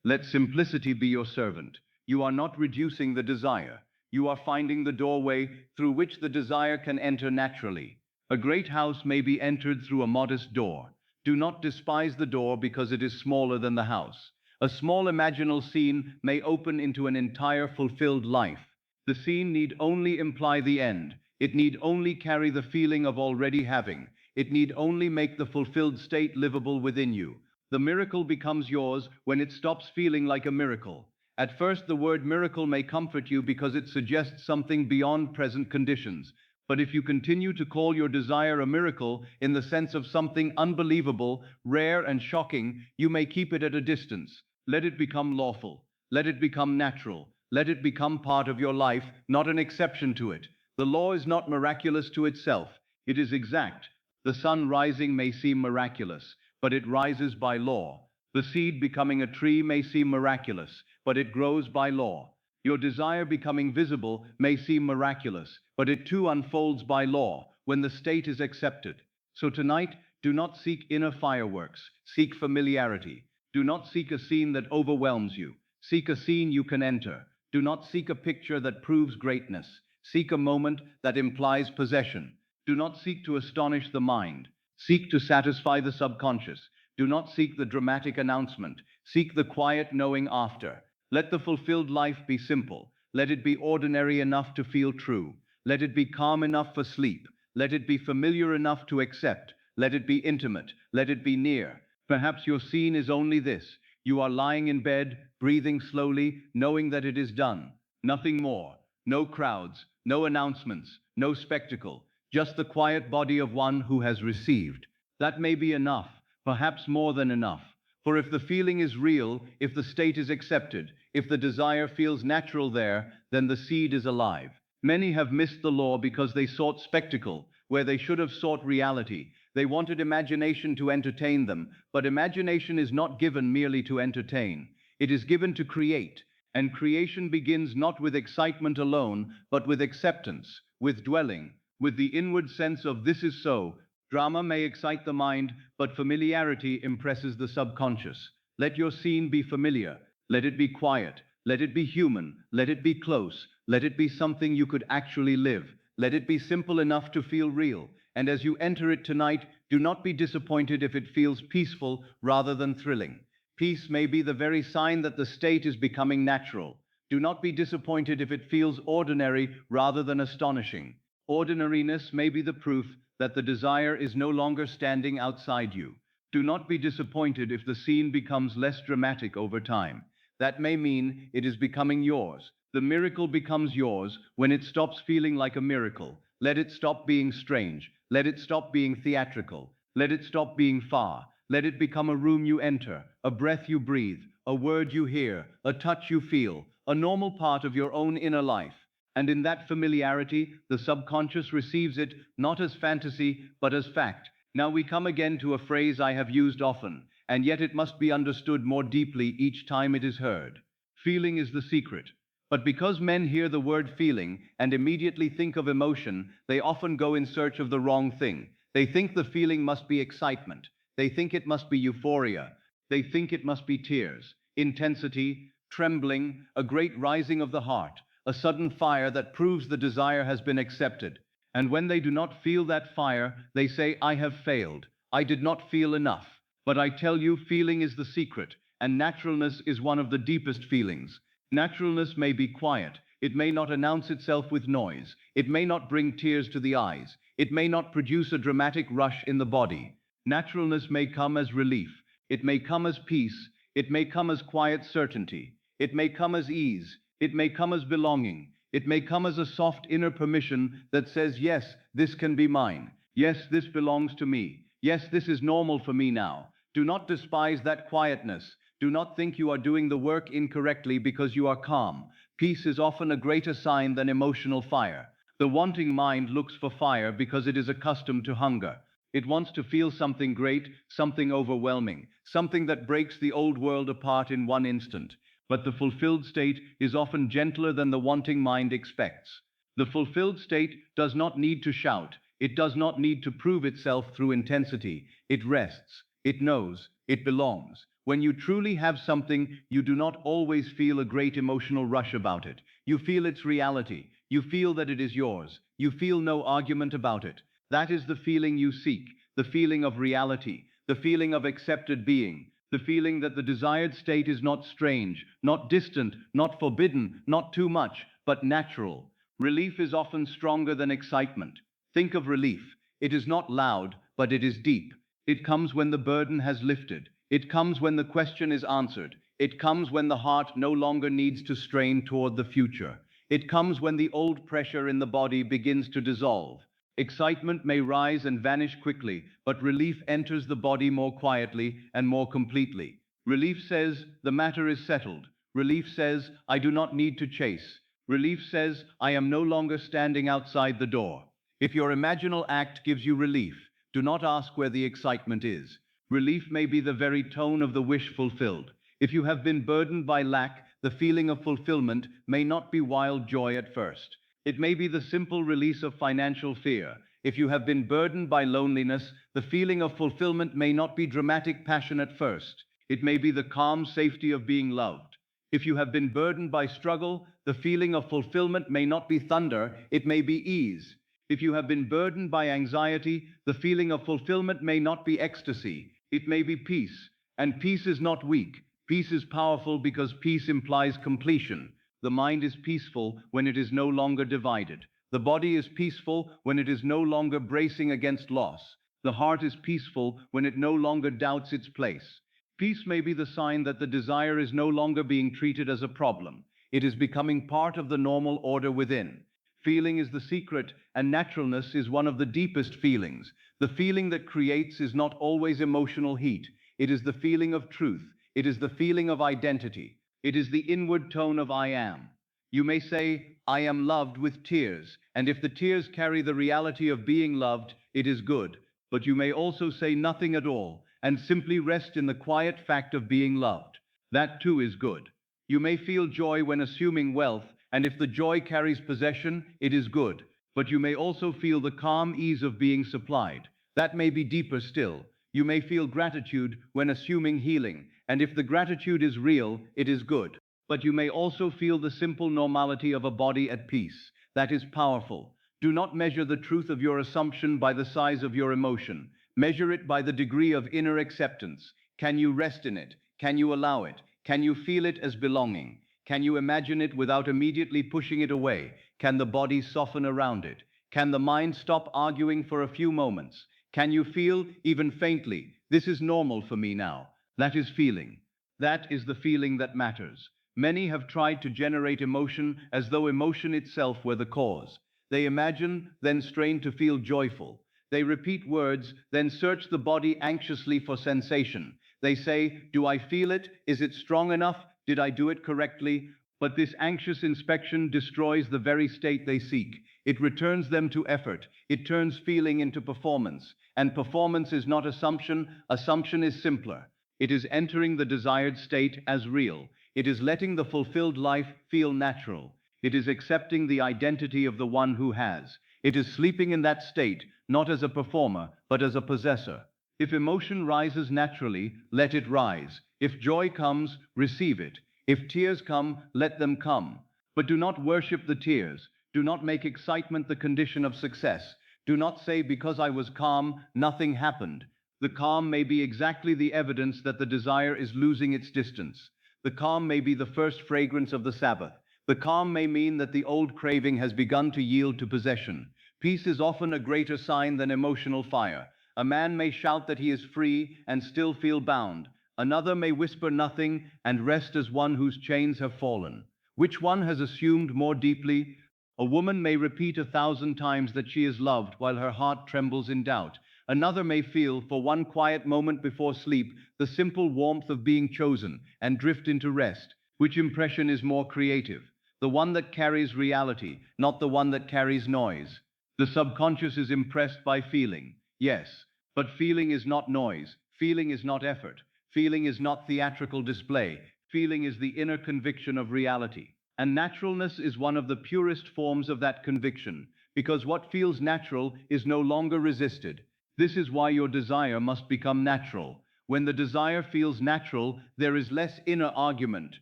Let simplicity be your servant. You are not reducing the desire. You are finding the doorway through which the desire can enter naturally. A great house may be entered through a modest door. Do not despise the door because it is smaller than the house. A small imaginal scene may open into an entire fulfilled life. The scene need only imply the end. It need only carry the feeling of already having. It need only make the fulfilled state livable within you. The miracle becomes yours when it stops feeling like a miracle. At first, the word miracle may comfort you because it suggests something beyond present conditions. But if you continue to call your desire a miracle in the sense of something unbelievable, rare, and shocking, you may keep it at a distance. Let it become lawful. Let it become natural. Let it become part of your life, not an exception to it. The law is not miraculous to itself. It is exact. The sun rising may seem miraculous, but it rises by law. The seed becoming a tree may seem miraculous, but it grows by law. Your desire becoming visible may seem miraculous, but it too unfolds by law when the state is accepted. So tonight, do not seek inner fireworks. Seek familiarity. Do not seek a scene that overwhelms you. Seek a scene you can enter. Do not seek a picture that proves greatness. Seek a moment that implies possession. Do not seek to astonish the mind. Seek to satisfy the subconscious. Do not seek the dramatic announcement. Seek the quiet knowing after. Let the fulfilled life be simple. Let it be ordinary enough to feel true. Let it be calm enough for sleep. Let it be familiar enough to accept. Let it be intimate. Let it be near. Perhaps your scene is only this. You are lying in bed, breathing slowly, knowing that it is done. Nothing more. No crowds, No announcements, no spectacle, just the quiet body of one who has received. That may be enough, perhaps more than enough. For if the feeling is real, if the state is accepted, if the desire feels natural there, then the seed is alive. Many have missed the law because they sought spectacle, where they should have sought reality. They wanted imagination to entertain them, but imagination is not given merely to entertain. It is given to create, and creation begins not with excitement alone, but with acceptance, with dwelling, with the inward sense of this is so. Drama may excite the mind, but familiarity impresses the subconscious. Let your scene be familiar. Let it be quiet. Let it be human. Let it be close. Let it be something you could actually live. Let it be simple enough to feel real. And as you enter it tonight, do not be disappointed if it feels peaceful rather than thrilling. Peace may be the very sign that the state is becoming natural. Do not be disappointed if it feels ordinary rather than astonishing. Ordinariness may be the proof that the desire is no longer standing outside you. Do not be disappointed if the scene becomes less dramatic over time. That may mean it is becoming yours. The miracle becomes yours when it stops feeling like a miracle. Let it stop being strange. Let it stop being theatrical. Let it stop being far. Let it become a room you enter, a breath you breathe, a word you hear, a touch you feel, a normal part of your own inner life. And in that familiarity, the subconscious receives it not as fantasy, but as fact. Now we come again to a phrase I have used often, and yet it must be understood more deeply each time it is heard. Feeling is the secret. But because men hear the word feeling and immediately think of emotion, they often go in search of the wrong thing. They think the feeling must be excitement. They think it must be euphoria. They think it must be tears, intensity, trembling, a great rising of the heart, a sudden fire that proves the desire has been accepted. And when they do not feel that fire, they say, I have failed. I did not feel enough. But I tell you, feeling is the secret, and naturalness is one of the deepest feelings. Naturalness may be quiet. It may not announce itself with noise. It may not bring tears to the eyes. It may not produce a dramatic rush in the body. Naturalness may come as relief. It may come as peace. It may come as quiet certainty. It may come as ease. It may come as belonging. It may come as a soft inner permission that says, yes, this can be mine. Yes, this belongs to me. Yes, this is normal for me now. Do not despise that quietness. Do not think you are doing the work incorrectly because you are calm. Peace is often a greater sign than emotional fire. The wanting mind looks for fire because it is accustomed to hunger. It wants to feel something great, something overwhelming, something that breaks the old world apart in one instant. But the fulfilled state is often gentler than the wanting mind expects. The fulfilled state does not need to shout. It does not need to prove itself through intensity. It rests. It knows. It belongs. When you truly have something, you do not always feel a great emotional rush about it. You feel its reality. You feel that it is yours. You feel no argument about it. That is the feeling you seek, the feeling of reality, the feeling of accepted being, the feeling that the desired state is not strange, not distant, not forbidden, not too much, but natural. Relief is often stronger than excitement. Think of relief. It is not loud, but it is deep. It comes when the burden has lifted. It comes when the question is answered. It comes when the heart no longer needs to strain toward the future. It comes when the old pressure in the body begins to dissolve. Excitement may rise and vanish quickly, but relief enters the body more quietly and more completely. Relief says, the matter is settled. Relief says, I do not need to chase. Relief says, I am no longer standing outside the door. If your imaginal act gives you relief, do not ask where the excitement is. Relief may be the very tone of the wish fulfilled. If you have been burdened by lack, the feeling of fulfillment may not be wild joy at first. It may be the simple release of financial fear. If you have been burdened by loneliness, the feeling of fulfillment may not be dramatic passion at first. It may be the calm safety of being loved. If you have been burdened by struggle, the feeling of fulfillment may not be thunder, it may be ease. If you have been burdened by anxiety, the feeling of fulfillment may not be ecstasy, it may be peace. And peace is not weak. Peace is powerful because peace implies completion. The mind is peaceful when it is no longer divided. The body is peaceful when it is no longer bracing against loss. The heart is peaceful when it no longer doubts its place. Peace may be the sign that the desire is no longer being treated as a problem. It is becoming part of the normal order within. Feeling is the secret, and naturalness is one of the deepest feelings. The feeling that creates is not always emotional heat. It is the feeling of truth. It is the feeling of identity. It is the inward tone of I am. You may say, I am loved with tears, and if the tears carry the reality of being loved, it is good. But you may also say nothing at all, and simply rest in the quiet fact of being loved. That too is good. You may feel joy when assuming wealth, and if the joy carries possession, it is good. But you may also feel the calm ease of being supplied. That may be deeper still. You may feel gratitude when assuming healing, and if the gratitude is real, it is good. But you may also feel the simple normality of a body at peace. That is powerful. Do not measure the truth of your assumption by the size of your emotion. Measure it by the degree of inner acceptance. Can you rest in it? Can you allow it? Can you feel it as belonging? Can you imagine it without immediately pushing it away? Can the body soften around it? Can the mind stop arguing for a few moments? Can you feel, even faintly, this is normal for me now? That is feeling. That is the feeling that matters. Many have tried to generate emotion as though emotion itself were the cause. They imagine, then strain to feel joyful. They repeat words, then search the body anxiously for sensation. They say, do I feel it? Is it strong enough? Did I do it correctly? But this anxious inspection destroys the very state they seek. It returns them to effort. It turns feeling into performance. And performance is not assumption. Assumption is simpler. It is entering the desired state as real. It is letting the fulfilled life feel natural. It is accepting the identity of the one who has. It is sleeping in that state, not as a performer, but as a possessor. If emotion rises naturally, let it rise. If joy comes, receive it. If tears come, let them come. But do not worship the tears. Do not make excitement the condition of success. Do not say, because I was calm, nothing happened. The calm may be exactly the evidence that the desire is losing its distance. The calm may be the first fragrance of the Sabbath. The calm may mean that the old craving has begun to yield to possession. Peace is often a greater sign than emotional fire. A man may shout that he is free and still feel bound. Another may whisper nothing and rest as one whose chains have fallen. Which one has assumed more deeply? A woman may repeat 1,000 times that she is loved while her heart trembles in doubt. Another may feel, for one quiet moment before sleep, the simple warmth of being chosen and drift into rest. Which impression is more creative? The one that carries reality, not the one that carries noise. The subconscious is impressed by feeling. Yes, but feeling is not noise. Feeling is not effort. Feeling is not theatrical display. Feeling is the inner conviction of reality. And naturalness is one of the purest forms of that conviction, because what feels natural is no longer resisted. This is why your desire must become natural. When the desire feels natural, there is less inner argument.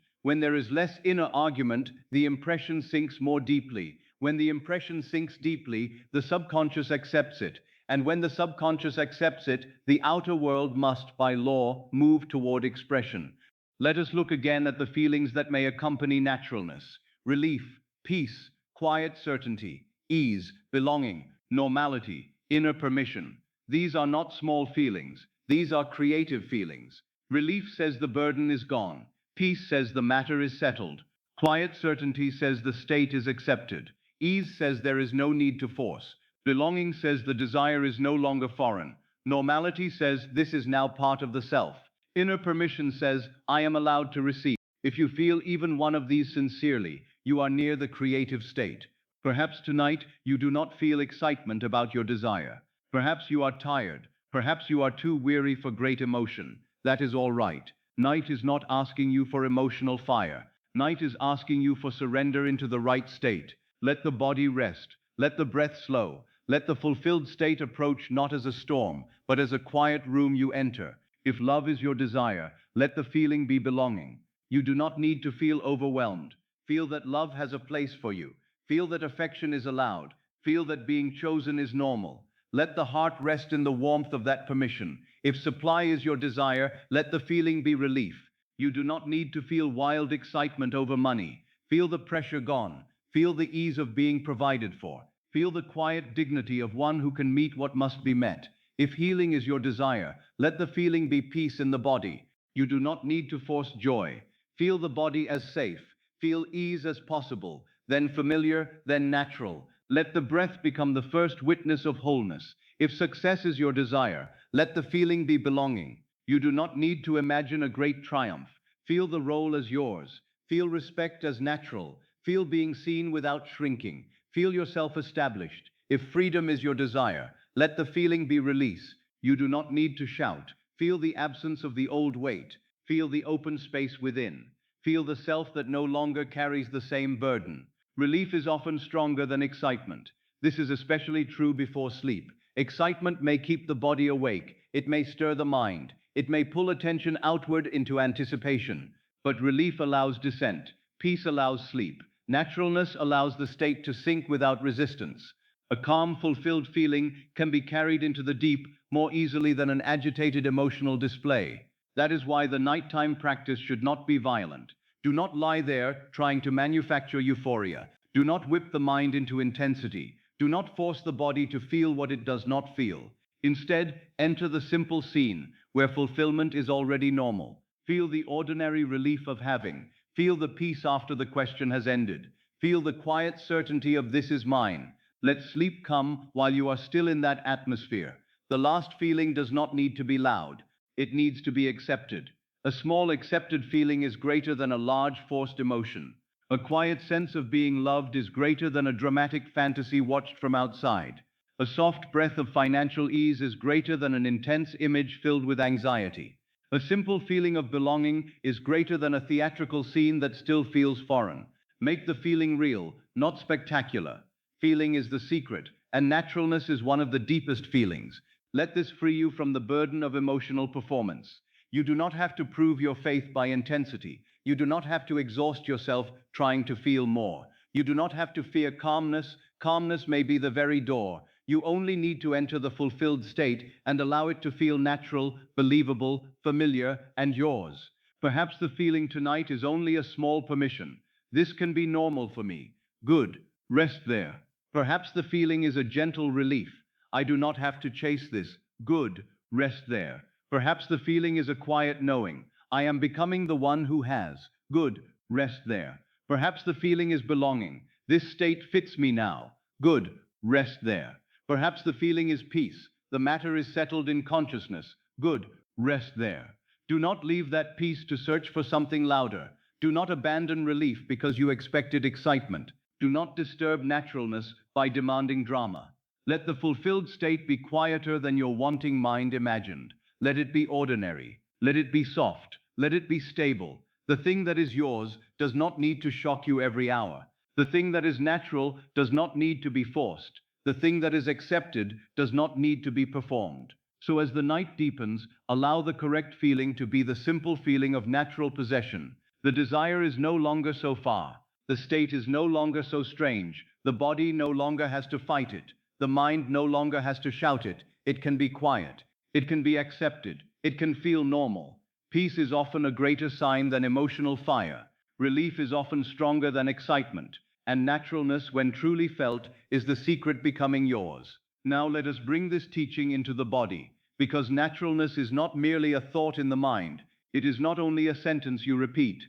When there is less inner argument, the impression sinks more deeply. When the impression sinks deeply, the subconscious accepts it. And when the subconscious accepts it, the outer world must, by law, move toward expression. Let us look again at the feelings that may accompany naturalness: relief, peace, quiet certainty, ease, belonging, normality, inner permission. These are not small feelings. These are creative feelings. Relief says the burden is gone. Peace says the matter is settled. Quiet certainty says the state is accepted. Ease says there is no need to force. Belonging says the desire is no longer foreign. Normality says this is now part of the self. Inner permission says, I am allowed to receive. If you feel even one of these sincerely, you are near the creative state. Perhaps tonight you do not feel excitement about your desire. Perhaps you are tired. Perhaps you are too weary for great emotion. That is all right. Night is not asking you for emotional fire. Night is asking you for surrender into the right state. Let the body rest. Let the breath slow. Let the fulfilled state approach not as a storm, but as a quiet room you enter. If love is your desire, let the feeling be belonging. You do not need to feel overwhelmed. Feel that love has a place for you. Feel that affection is allowed. Feel that being chosen is normal. Let the heart rest in the warmth of that permission. If supply is your desire, let the feeling be relief. You do not need to feel wild excitement over money. Feel the pressure gone. Feel the ease of being provided for. Feel the quiet dignity of one who can meet what must be met. If healing is your desire, let the feeling be peace in the body. You do not need to force joy. Feel the body as safe. Feel ease as possible, then familiar, then natural. Let the breath become the first witness of wholeness. If success is your desire, let the feeling be belonging. You do not need to imagine a great triumph. Feel the role as yours. Feel respect as natural. Feel being seen without shrinking. Feel yourself established. If freedom is your desire, let the feeling be release. You do not need to shout. Feel the absence of the old weight. Feel the open space within. Feel the self that no longer carries the same burden. Relief is often stronger than excitement. This is especially true before sleep. Excitement may keep the body awake. It may stir the mind. It may pull attention outward into anticipation. But relief allows descent. Peace allows sleep. Naturalness allows the state to sink without resistance. A calm, fulfilled feeling can be carried into the deep more easily than an agitated emotional display. That is why the nighttime practice should not be violent. Do not lie there trying to manufacture euphoria. Do not whip the mind into intensity. Do not force the body to feel what it does not feel. Instead, enter the simple scene where fulfillment is already normal. Feel the ordinary relief of having. Feel the peace after the question has ended. Feel the quiet certainty of this is mine. Let sleep come while you are still in that atmosphere. The last feeling does not need to be loud. It needs to be accepted. A small accepted feeling is greater than a large forced emotion. A quiet sense of being loved is greater than a dramatic fantasy watched from outside. A soft breath of financial ease is greater than an intense image filled with anxiety. A simple feeling of belonging is greater than a theatrical scene that still feels foreign. Make the feeling real, not spectacular. Feeling is the secret, and naturalness is one of the deepest feelings. Let this free you from the burden of emotional performance. You do not have to prove your faith by intensity. You do not have to exhaust yourself trying to feel more. You do not have to fear calmness. Calmness may be the very door. You only need to enter the fulfilled state and allow it to feel natural, believable, familiar, and yours. Perhaps the feeling tonight is only a small permission. This can be normal for me. Good. Rest there. Perhaps the feeling is a gentle relief. I do not have to chase this. Good. Rest there. Perhaps the feeling is a quiet knowing. I am becoming the one who has. Good. Rest there. Perhaps the feeling is belonging. This state fits me now. Good. Rest there. Perhaps the feeling is peace. The matter is settled in consciousness. Good. Rest there. Do not leave that peace to search for something louder. Do not abandon relief because you expected excitement. Do not disturb naturalness by demanding drama. Let the fulfilled state be quieter than your wanting mind imagined. Let it be ordinary. Let it be soft. Let it be stable. The thing that is yours does not need to shock you every hour. The thing that is natural does not need to be forced. The thing that is accepted does not need to be performed. So as the night deepens, allow the correct feeling to be the simple feeling of natural possession. The desire is no longer so far. The state is no longer so strange. The body no longer has to fight it. The mind no longer has to shout it. It can be quiet. It can be accepted. It can feel normal. Peace is often a greater sign than emotional fire. Relief is often stronger than excitement. And naturalness, when truly felt, is the secret becoming yours. Now let us bring this teaching into the body, because naturalness is not merely a thought in the mind. It is not only a sentence you repeat.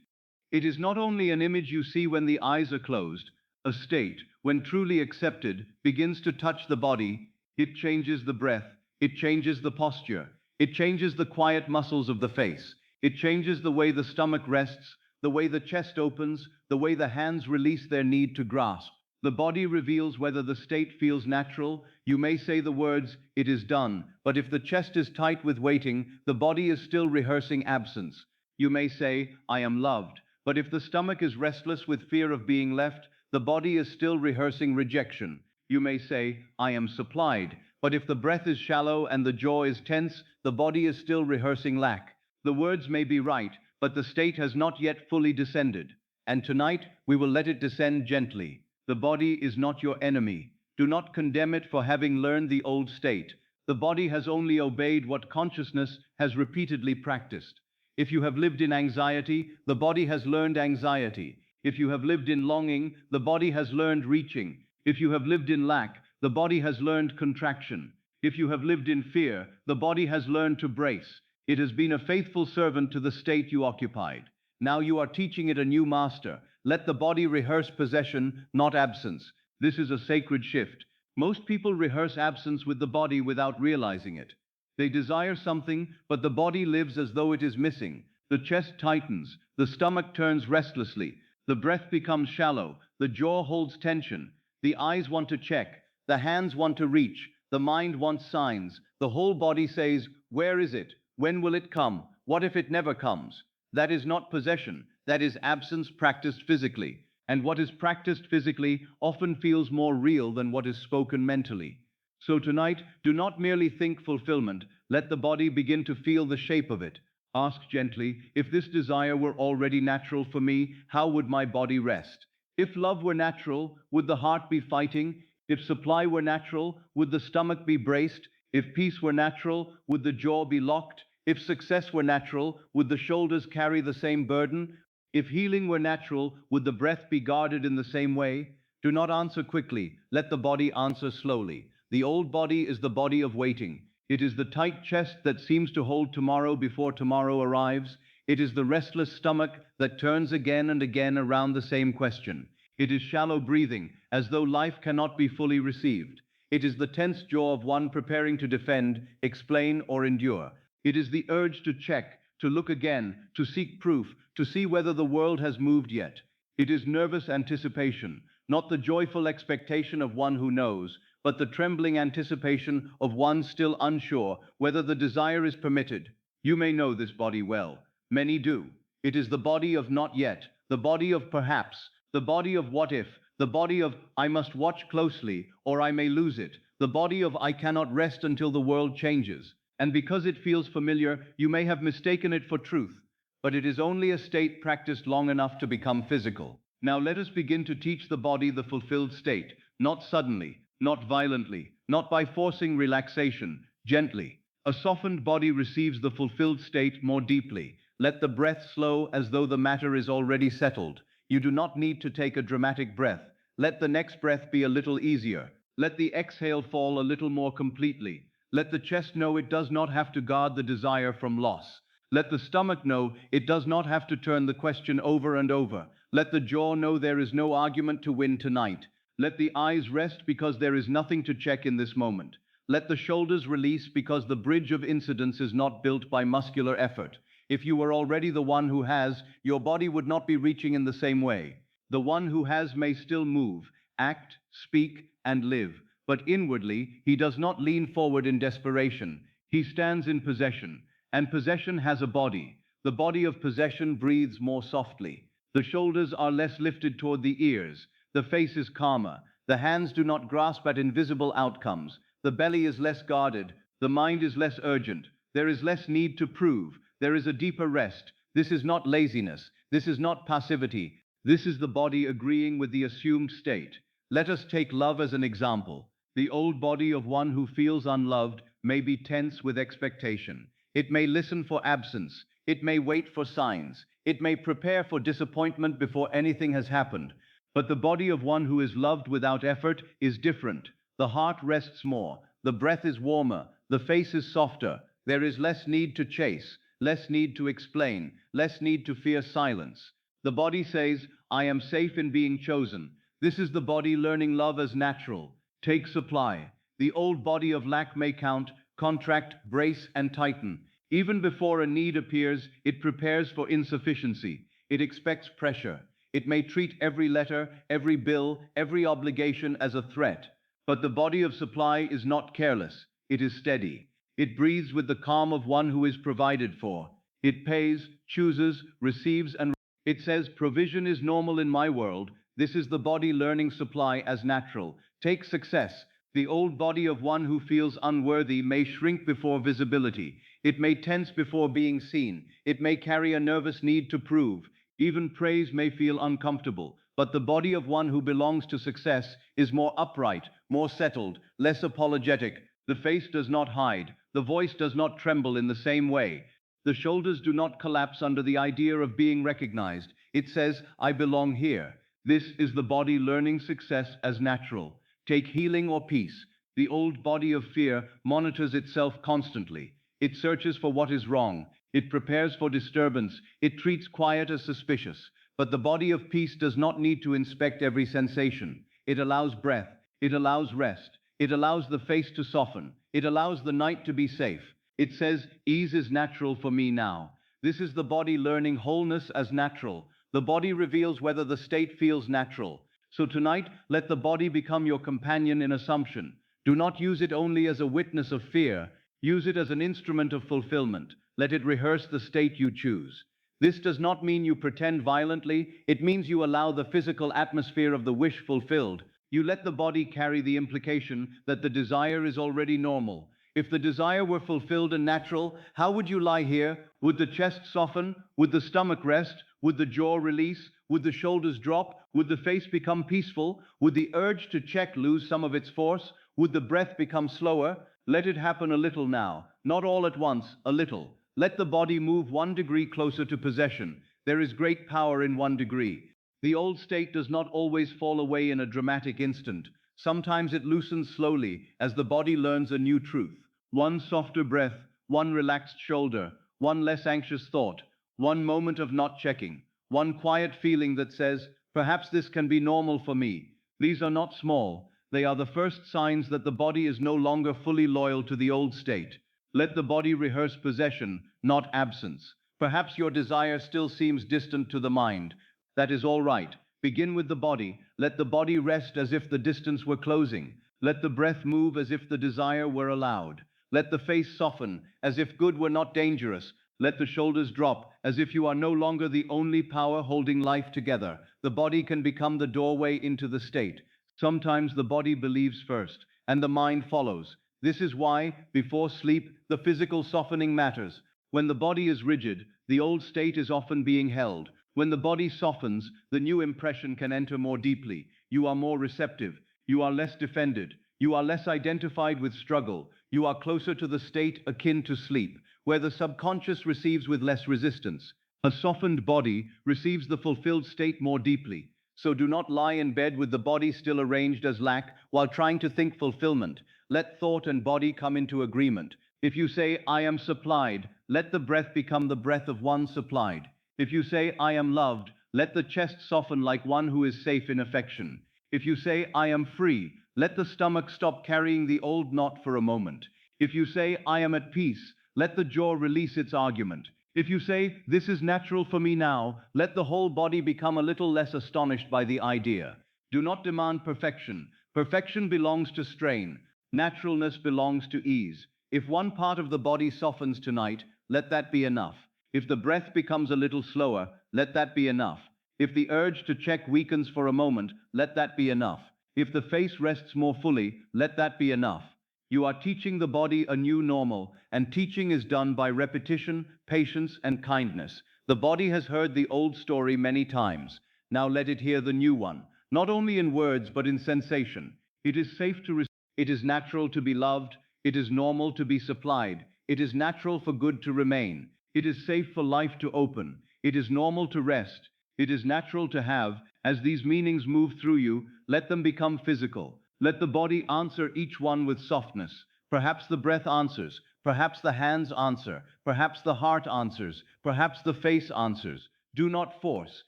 It is not only an image you see when the eyes are closed. A state, when truly accepted, begins to touch the body. It changes the breath. It changes the posture. It changes the quiet muscles of the face. It changes the way the stomach rests, the way the chest opens, the way the hands release their need to grasp. The body reveals whether the state feels natural. You may say the words, "It is done," but if the chest is tight with waiting, the body is still rehearsing absence. You may say, "I am loved," but if the stomach is restless with fear of being left, the body is still rehearsing rejection. You may say, "I am supplied," but if the breath is shallow and the jaw is tense, the body is still rehearsing lack. The words may be right, but the state has not yet fully descended. And tonight, we will let it descend gently. The body is not your enemy. Do not condemn it for having learned the old state. The body has only obeyed what consciousness has repeatedly practiced. If you have lived in anxiety, the body has learned anxiety. If you have lived in longing, the body has learned reaching. If you have lived in lack, the body has learned contraction. If you have lived in fear, the body has learned to brace. It has been a faithful servant to the state you occupied. Now you are teaching it a new master. Let the body rehearse possession, not absence. This is a sacred shift. Most people rehearse absence with the body without realizing it. They desire something, but the body lives as though it is missing. The chest tightens, the stomach turns restlessly, the breath becomes shallow, the jaw holds tension, the eyes want to check, the hands want to reach, the mind wants signs, the whole body says, where is it? When will it come? What if it never comes? That is not possession, that is absence practiced physically. And what is practiced physically often feels more real than what is spoken mentally. So tonight, do not merely think fulfillment, let the body begin to feel the shape of it. Ask gently, if this desire were already natural for me, how would my body rest? If love were natural, would the heart be fighting? If supply were natural, would the stomach be braced? If peace were natural, would the jaw be locked? If success were natural, would the shoulders carry the same burden? If healing were natural, would the breath be guarded in the same way? Do not answer quickly, let the body answer slowly. The old body is the body of waiting. It is the tight chest that seems to hold tomorrow before tomorrow arrives. It is the restless stomach that turns again and again around the same question. It is shallow breathing, as though life cannot be fully received. It is the tense jaw of one preparing to defend, explain, or endure. It is the urge to check, to look again, to seek proof, to see whether the world has moved yet. It is nervous anticipation, not the joyful expectation of one who knows, but the trembling anticipation of one still unsure whether the desire is permitted. You may know this body well. Many do. It is the body of not yet, the body of perhaps, the body of what if, the body of I must watch closely or I may lose it, the body of I cannot rest until the world changes. And because it feels familiar, you may have mistaken it for truth. But it is only a state practiced long enough to become physical. Now let us begin to teach the body the fulfilled state, not suddenly, not violently, not by forcing relaxation, gently. A softened body receives the fulfilled state more deeply. Let the breath slow as though the matter is already settled. You do not need to take a dramatic breath. Let the next breath be a little easier. Let the exhale fall a little more completely. Let the chest know it does not have to guard the desire from loss. Let the stomach know it does not have to turn the question over and over. Let the jaw know there is no argument to win tonight. Let the eyes rest because there is nothing to check in this moment. Let the shoulders release because the bridge of incidence is not built by muscular effort. If you were already the one who has, your body would not be reaching in the same way. The one who has may still move, act, speak, and live. But inwardly, he does not lean forward in desperation. He stands in possession. And possession has a body. The body of possession breathes more softly. The shoulders are less lifted toward the ears. The face is calmer. The hands do not grasp at invisible outcomes. The belly is less guarded. The mind is less urgent. There is less need to prove. There is a deeper rest. This is not laziness. This is not passivity. This is the body agreeing with the assumed state. Let us take love as an example. The old body of one who feels unloved may be tense with expectation. It may listen for absence. It may wait for signs. It may prepare for disappointment before anything has happened. But the body of one who is loved without effort is different. The heart rests more. The breath is warmer. The face is softer. There is less need to chase, less need to explain, less need to fear silence. The body says, I am safe in being chosen. This is the body learning love as natural. Take supply. The old body of lack may count, contract, brace, and tighten. Even before a need appears, it prepares for insufficiency. It expects pressure. It may treat every letter, every bill, every obligation as a threat. But the body of supply is not careless. It is steady. It breathes with the calm of one who is provided for. It pays, chooses, receives, and it says, provision is normal in my world. This is the body learning supply as natural. Take success. The old body of one who feels unworthy may shrink before visibility. It may tense before being seen. It may carry a nervous need to prove. Even praise may feel uncomfortable. But the body of one who belongs to success is more upright, more settled, less apologetic. The face does not hide. The voice does not tremble in the same way. The shoulders do not collapse under the idea of being recognized. It says, I belong here. This is the body learning success as natural. Take healing or peace. The old body of fear monitors itself constantly. It searches for what is wrong. It prepares for disturbance. It treats quiet as suspicious. But the body of peace does not need to inspect every sensation. It allows breath. It allows rest. It allows the face to soften. It allows the night to be safe. It says, ease is natural for me now. This is the body learning wholeness as natural. The body reveals whether the state feels natural. So tonight, let the body become your companion in assumption. Do not use it only as a witness of fear. Use it as an instrument of fulfillment. Let it rehearse the state you choose. This does not mean you pretend violently. It means you allow the physical atmosphere of the wish fulfilled. You let the body carry the implication that the desire is already normal. If the desire were fulfilled and natural, how would you lie here? Would the chest soften? Would the stomach rest? Would the jaw release? Would the shoulders drop? Would the face become peaceful? Would the urge to check lose some of its force? Would the breath become slower? Let it happen a little now, not all at once, a little. Let the body move 1 degree closer to possession. There is great power in 1 degree. The old state does not always fall away in a dramatic instant. Sometimes it loosens slowly as the body learns a new truth. One softer breath, one relaxed shoulder, one less anxious thought, one moment of not checking, one quiet feeling that says, perhaps this can be normal for me. These are not small. They are the first signs that the body is no longer fully loyal to the old state. Let the body rehearse possession, not absence. Perhaps your desire still seems distant to the mind. That is all right. Begin with the body. Let the body rest as if the distance were closing. Let the breath move as if the desire were allowed. Let the face soften as if good were not dangerous. Let the shoulders drop as if you are no longer the only power holding life together. The body can become the doorway into the state. Sometimes the body believes first, and the mind follows. This is why, before sleep, the physical softening matters. When the body is rigid, the old state is often being held. When the body softens, the new impression can enter more deeply. You are more receptive. You are less defended. You are less identified with struggle. You are closer to the state akin to sleep, where the subconscious receives with less resistance. A softened body receives the fulfilled state more deeply. So do not lie in bed with the body still arranged as lack while trying to think fulfillment. Let thought and body come into agreement. If you say, I am supplied, let the breath become the breath of one supplied. If you say, I am loved, let the chest soften like one who is safe in affection. If you say, I am free, let the stomach stop carrying the old knot for a moment. If you say, I am at peace, let the jaw release its argument. If you say, this is natural for me now, let the whole body become a little less astonished by the idea. Do not demand perfection. Perfection belongs to strain. Naturalness belongs to ease. If one part of the body softens tonight, let that be enough. If the breath becomes a little slower, let that be enough. If the urge to check weakens for a moment, let that be enough. If the face rests more fully, let that be enough. You are teaching the body a new normal, and teaching is done by repetition, patience, and kindness. The body has heard the old story many times. Now let it hear the new one, not only in words but in sensation. It is safe to receive. It is natural to be loved. It is normal to be supplied. It is natural for good to remain. It is safe for life to open. It is normal to rest. It is natural to have. As these meanings move through you, let them become physical. Let the body answer each one with softness. Perhaps the breath answers. Perhaps the hands answer. Perhaps the heart answers. Perhaps the face answers. Do not force.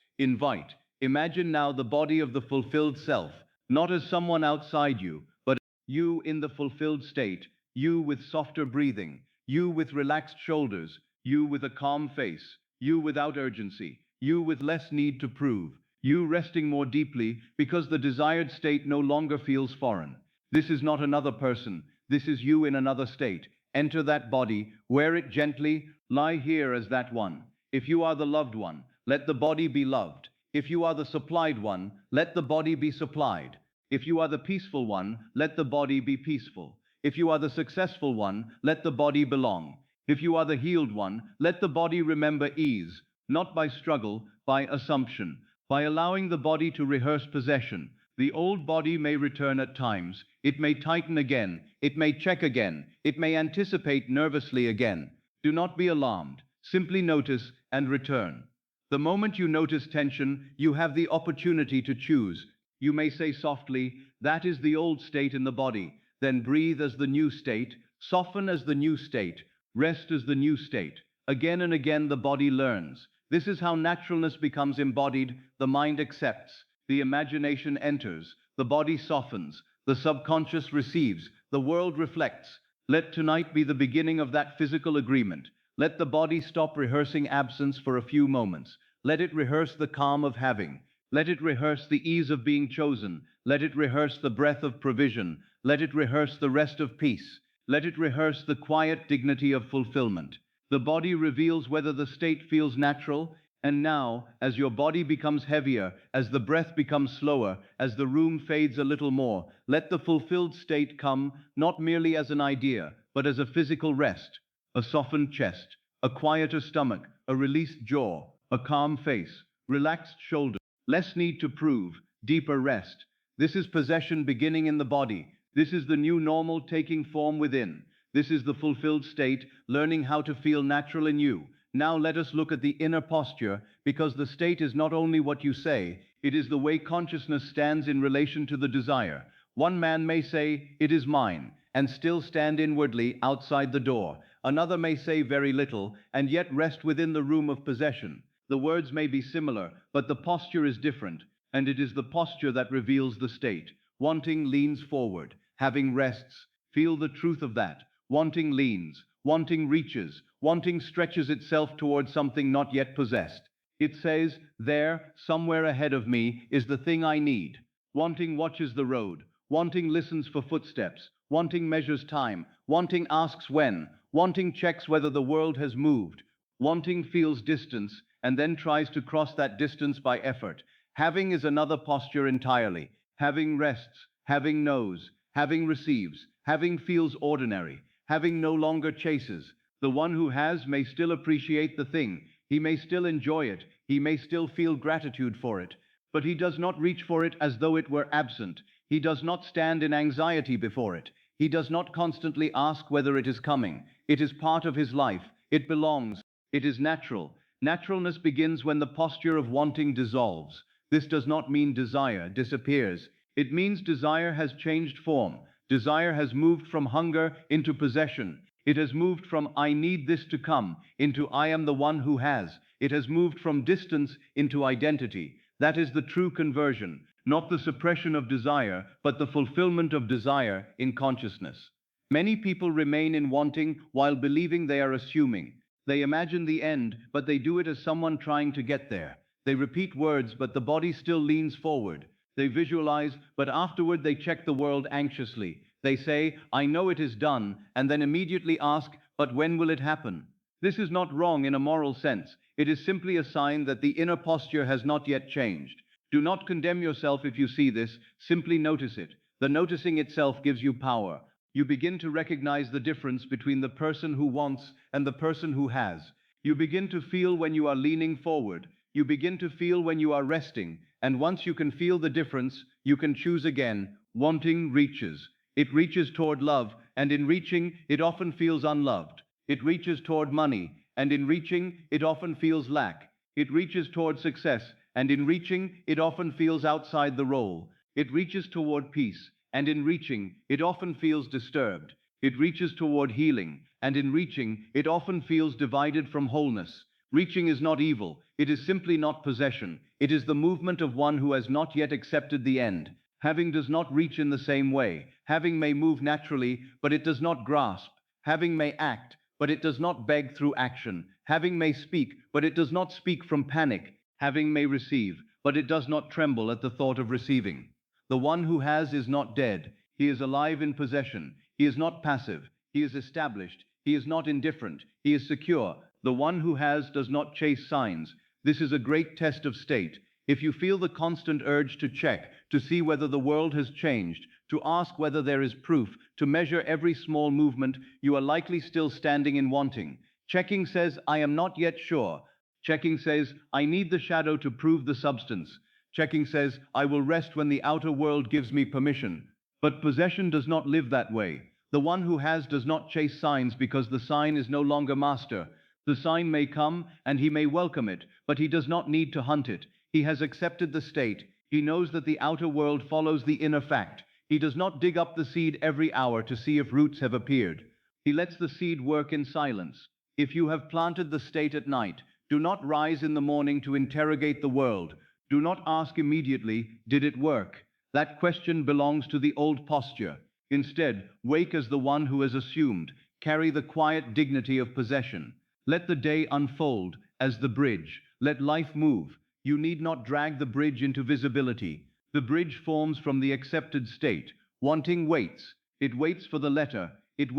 Invite. Imagine now the body of the fulfilled self, not as someone outside you, but you in the fulfilled state, you with softer breathing, you with relaxed shoulders, you with a calm face, you without urgency, you with less need to prove, you resting more deeply because the desired state no longer feels foreign. This is not another person. This is you in another state. Enter that body, wear it gently, lie here as that one. If you are the loved one, let the body be loved. If you are the supplied one, let the body be supplied. If you are the peaceful one, let the body be peaceful. If you are the successful one, let the body belong. If you are the healed one, let the body remember ease, not by struggle, by assumption. By allowing the body to rehearse possession, the old body may return at times. It may tighten again. It may check again. It may anticipate nervously again. Do not be alarmed. Simply notice and return. The moment you notice tension, you have the opportunity to choose. You may say softly, that is the old state in the body. Then breathe as the new state, soften as the new state, rest as the new state. Again and again the body learns. This is how naturalness becomes embodied. The mind accepts. The imagination enters. The body softens, the subconscious receives, the world reflects. Let tonight be the beginning of that physical agreement. Let the body stop rehearsing absence for a few moments. Let it rehearse the calm of having. Let it rehearse the ease of being chosen. Let it rehearse the breath of provision. Let it rehearse the rest of peace. Let it rehearse the quiet dignity of fulfillment. The body reveals whether the state feels natural, and now, as your body becomes heavier, as the breath becomes slower, as the room fades a little more, let the fulfilled state come, not merely as an idea, but as a physical rest. A softened chest, a quieter stomach, a released jaw, a calm face, relaxed shoulders. Less need to prove, deeper rest. This is possession beginning in the body. This is the new normal taking form within. This is the fulfilled state, learning how to feel natural in you. Now let us look at the inner posture, because the state is not only what you say, it is the way consciousness stands in relation to the desire. One man may say, "It is mine," and still stand inwardly outside the door. Another may say very little, and yet rest within the room of possession. The words may be similar, but the posture is different, and it is the posture that reveals the state. Wanting leans forward, having rests. Feel the truth of that. Wanting leans, wanting reaches, wanting stretches itself towards something not yet possessed. It says, there, somewhere ahead of me, is the thing I need. Wanting watches the road. Wanting listens for footsteps. Wanting measures time. Wanting asks when. Wanting checks whether the world has moved. Wanting feels distance, and then tries to cross that distance by effort. Having is another posture entirely. Having rests, having knows, having receives, having feels ordinary. Having no longer chases. The one who has may still appreciate the thing. He may still enjoy it. He may still feel gratitude for it. But he does not reach for it as though it were absent. He does not stand in anxiety before it. He does not constantly ask whether it is coming. It is part of his life. It belongs. It is natural. Naturalness begins when the posture of wanting dissolves. This does not mean desire disappears. It means desire has changed form. Desire has moved from hunger into possession. It has moved from "I need this to come" into "I am the one who has." It has moved from distance into identity. That is the true conversion, not the suppression of desire, but the fulfillment of desire in consciousness. Many people remain in wanting while believing they are assuming. They imagine the end, but they do it as someone trying to get there. They repeat words, but the body still leans forward. They visualize, but afterward they check the world anxiously. They say, "I know it is done," and then immediately ask, "But when will it happen?" This is not wrong in a moral sense. It is simply a sign that the inner posture has not yet changed. Do not condemn yourself if you see this, simply notice it. The noticing itself gives you power. You begin to recognize the difference between the person who wants and the person who has. You begin to feel when you are leaning forward. You begin to feel when you are resting, and once you can feel the difference, you can choose again. Wanting reaches. It reaches toward love, and in reaching, it often feels unloved. It reaches toward money, and in reaching, it often feels lack. It reaches toward success, and in reaching, it often feels outside the role. It reaches toward peace, and in reaching, it often feels disturbed. It reaches toward healing, and in reaching, it often feels divided from wholeness. Reaching is not evil. It is simply not possession. It is the movement of one who has not yet accepted the end. Having does not reach in the same way. Having may move naturally, but it does not grasp. Having may act, but it does not beg through action. Having may speak, but it does not speak from panic. Having may receive, but it does not tremble at the thought of receiving. The one who has is not dead. He is alive in possession. He is not passive. He is established. He is not indifferent. He is secure. The one who has does not chase signs. This is a great test of state. If you feel the constant urge to check, to see whether the world has changed, to ask whether there is proof, to measure every small movement, you are likely still standing in wanting. Checking says, "I am not yet sure." Checking says, "I need the shadow to prove the substance." Checking says, "I will rest when the outer world gives me permission." But possession does not live that way. The one who has does not chase signs because the sign is no longer master. The sign may come, and he may welcome it, but he does not need to hunt it. He has accepted the state. He knows that the outer world follows the inner fact. He does not dig up the seed every hour to see if roots have appeared. He lets the seed work in silence. If you have planted the state at night, do not rise in the morning to interrogate the world. Do not ask immediately, "Did it work?" That question belongs to the old posture. Instead, wake as the one who has assumed, carry the quiet dignity of possession. Let the day unfold as the bridge. Let life move. You need not drag the bridge into visibility. The bridge forms from the accepted state. Wanting waits. It waits for the letter. It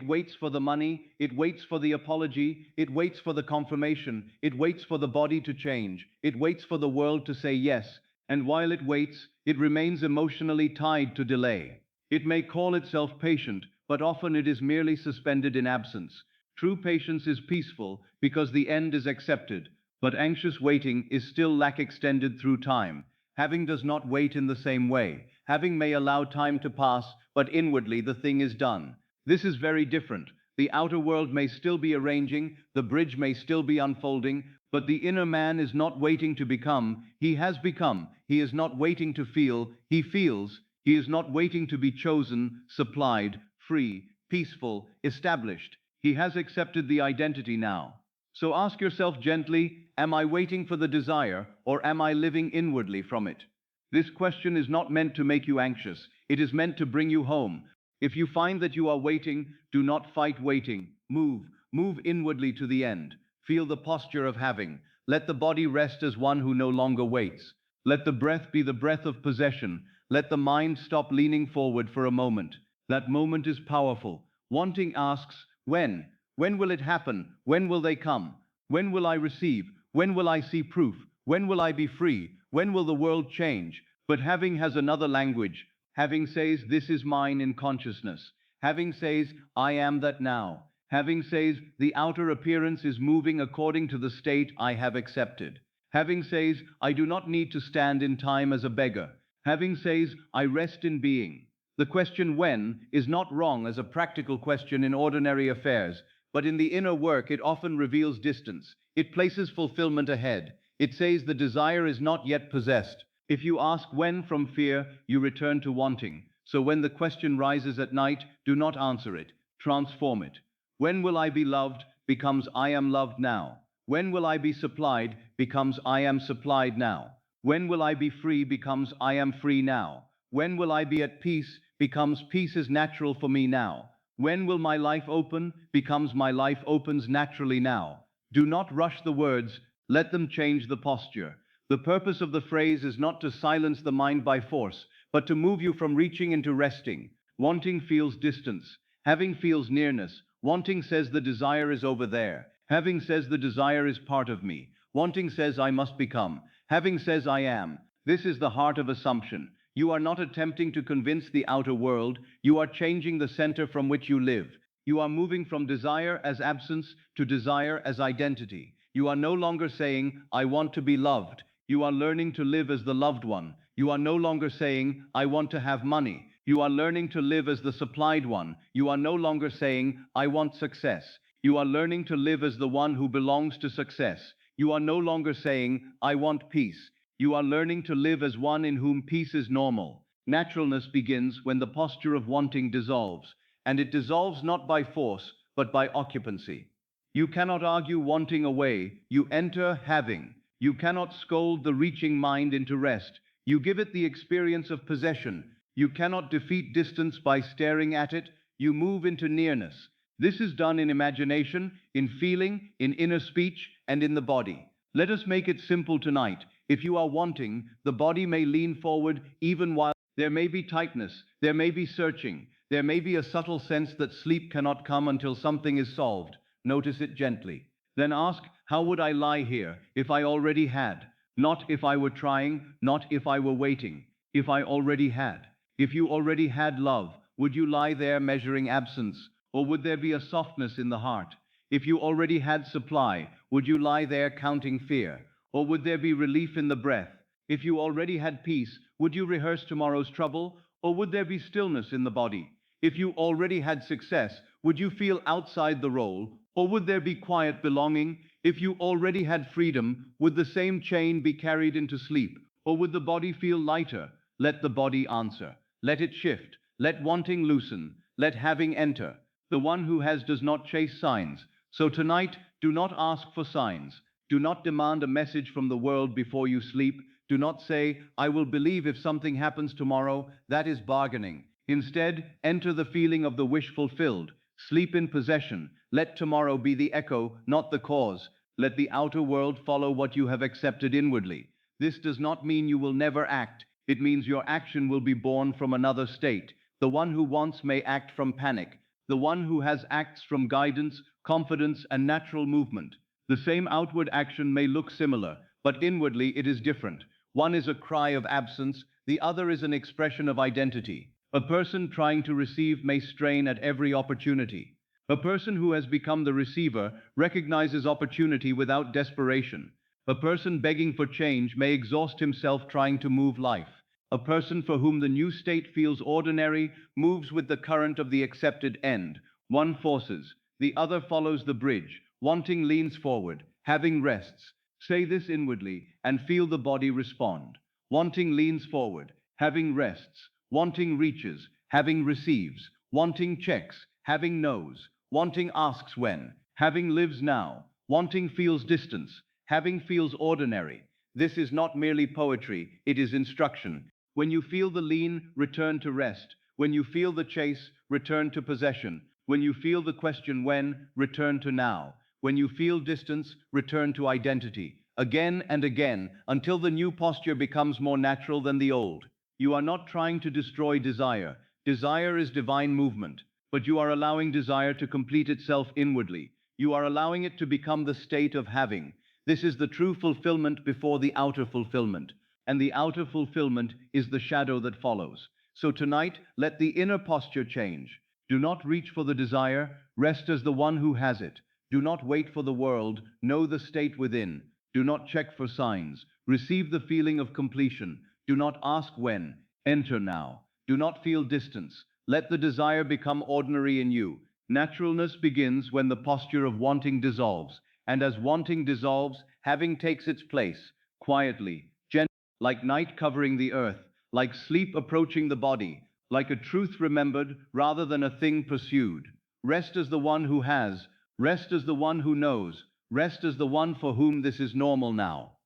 waits for the money. It waits for the apology. It waits for the confirmation. It waits for the body to change. It waits for the world to say yes. And while it waits, it remains emotionally tied to delay. It may call itself patient, but often it is merely suspended in absence. True patience is peaceful because the end is accepted, but anxious waiting is still lack extended through time. Having does not wait in the same way. Having may allow time to pass, but inwardly the thing is done. This is very different. The outer world may still be arranging, the bridge may still be unfolding, but the inner man is not waiting to become, he has become. He is not waiting to feel, he feels. He is not waiting to be chosen, supplied, free, peaceful, established. He has accepted the identity now. So ask yourself gently, am I waiting for the desire, or am I living inwardly from it? This question is not meant to make you anxious. It is meant to bring you home. If you find that you are waiting, do not fight waiting. Move inwardly to the end. Feel the posture of having. Let the body rest as one who no longer waits. Let the breath be the breath of possession. Let the mind stop leaning forward for a moment. That moment is powerful. Wanting asks, when? When will it happen? When will they come? When will I receive? When will I see proof? When will I be free? When will the world change? But having has another language. Having says, this is mine in consciousness. Having says, I am that now. Having says, the outer appearance is moving according to the state I have accepted. Having says, I do not need to stand in time as a beggar. Having says, I rest in being. The question when is not wrong as a practical question in ordinary affairs, but in the inner work it often reveals distance. It places fulfillment ahead. It says the desire is not yet possessed. If you ask when from fear, you return to wanting. So when the question rises at night, do not answer it. Transform it. When will I be loved becomes I am loved now. When will I be supplied becomes I am supplied now. When will I be free becomes I am free now. When will I be at peace becomes peace is natural for me now. When will my life open becomes my life opens naturally now. Do not rush the words, let them change the posture. The purpose of the phrase is not to silence the mind by force, but to move you from reaching into resting. Wanting feels distance. Having feels nearness. Wanting says the desire is over there. Having says the desire is part of me. Wanting says I must become. Having says I am. This is the heart of assumption. You are not attempting to convince the outer world. You are changing the center from which you live. You are moving from desire as absence to desire as identity. You are no longer saying, I want to be loved. You are learning to live as the loved one. You are no longer saying, I want to have money. You are learning to live as the supplied one. You are no longer saying, I want success. You are learning to live as the one who belongs to success. You are no longer saying, I want peace. You are learning to live as one in whom peace is normal. Naturalness begins when the posture of wanting dissolves, and it dissolves not by force, but by occupancy. You cannot argue wanting away. You enter having. You cannot scold the reaching mind into rest. You give it the experience of possession. You cannot defeat distance by staring at it. You move into nearness. This is done in imagination, in feeling, in inner speech, and in the body. Let us make it simple tonight. If you are wanting, the body may lean forward even while there may be tightness, there may be searching, there may be a subtle sense that sleep cannot come until something is solved. Notice it gently. Then ask, how would I lie here if I already had? Not if I were trying, not if I were waiting. If I already had. If you already had love, would you lie there measuring absence, or would there be a softness in the heart? If you already had supply, would you lie there counting fear, or would there be relief in the breath? If you already had peace, would you rehearse tomorrow's trouble, or would there be stillness in the body? If you already had success, would you feel outside the role, or would there be quiet belonging? If you already had freedom, would the same chain be carried into sleep, or would the body feel lighter? Let the body answer. Let it shift. Let wanting loosen. Let having enter. The one who has does not chase signs. So tonight, do not ask for signs. Do not demand a message from the world before you sleep. Do not say, I will believe if something happens tomorrow. That is bargaining. Instead, enter the feeling of the wish fulfilled. Sleep in possession. Let tomorrow be the echo, not the cause. Let the outer world follow what you have accepted inwardly. This does not mean you will never act. It means your action will be born from another state. The one who wants may act from panic. The one who has acts from guidance, confidence, and natural movement. The same outward action may look similar, but inwardly it is different. One is a cry of absence, the other is an expression of identity. A person trying to receive may strain at every opportunity. A person who has become the receiver recognizes opportunity without desperation. A person begging for change may exhaust himself trying to move life. A person for whom the new state feels ordinary moves with the current of the accepted end. One forces, the other follows the bridge. Wanting leans forward, having rests. Say this inwardly and feel the body respond. Wanting leans forward, having rests. Wanting reaches, having receives. Wanting checks, having knows. Wanting asks when, having lives now. Wanting feels distance, having feels ordinary. This is not merely poetry, it is instruction. When you feel the lean, return to rest. When you feel the chase, return to possession. When you feel the question when, return to now. When you feel distance, return to identity. Again and again, until the new posture becomes more natural than the old. You are not trying to destroy desire. Desire is divine movement, but you are allowing desire to complete itself inwardly. You are allowing it to become the state of having. This is the true fulfillment before the outer fulfillment, and the outer fulfillment is the shadow that follows. So tonight, let the inner posture change. Do not reach for the desire, rest as the one who has it. Do not wait for the world, know the state within. Do not check for signs, receive the feeling of completion. Do not ask when, enter now. Do not feel distance, let the desire become ordinary in you. Naturalness begins when the posture of wanting dissolves, and as wanting dissolves, having takes its place, quietly, gently, like night covering the earth, like sleep approaching the body, like a truth remembered rather than a thing pursued. Rest as the one who has, rest as the one who knows, rest as the one for whom this is normal now.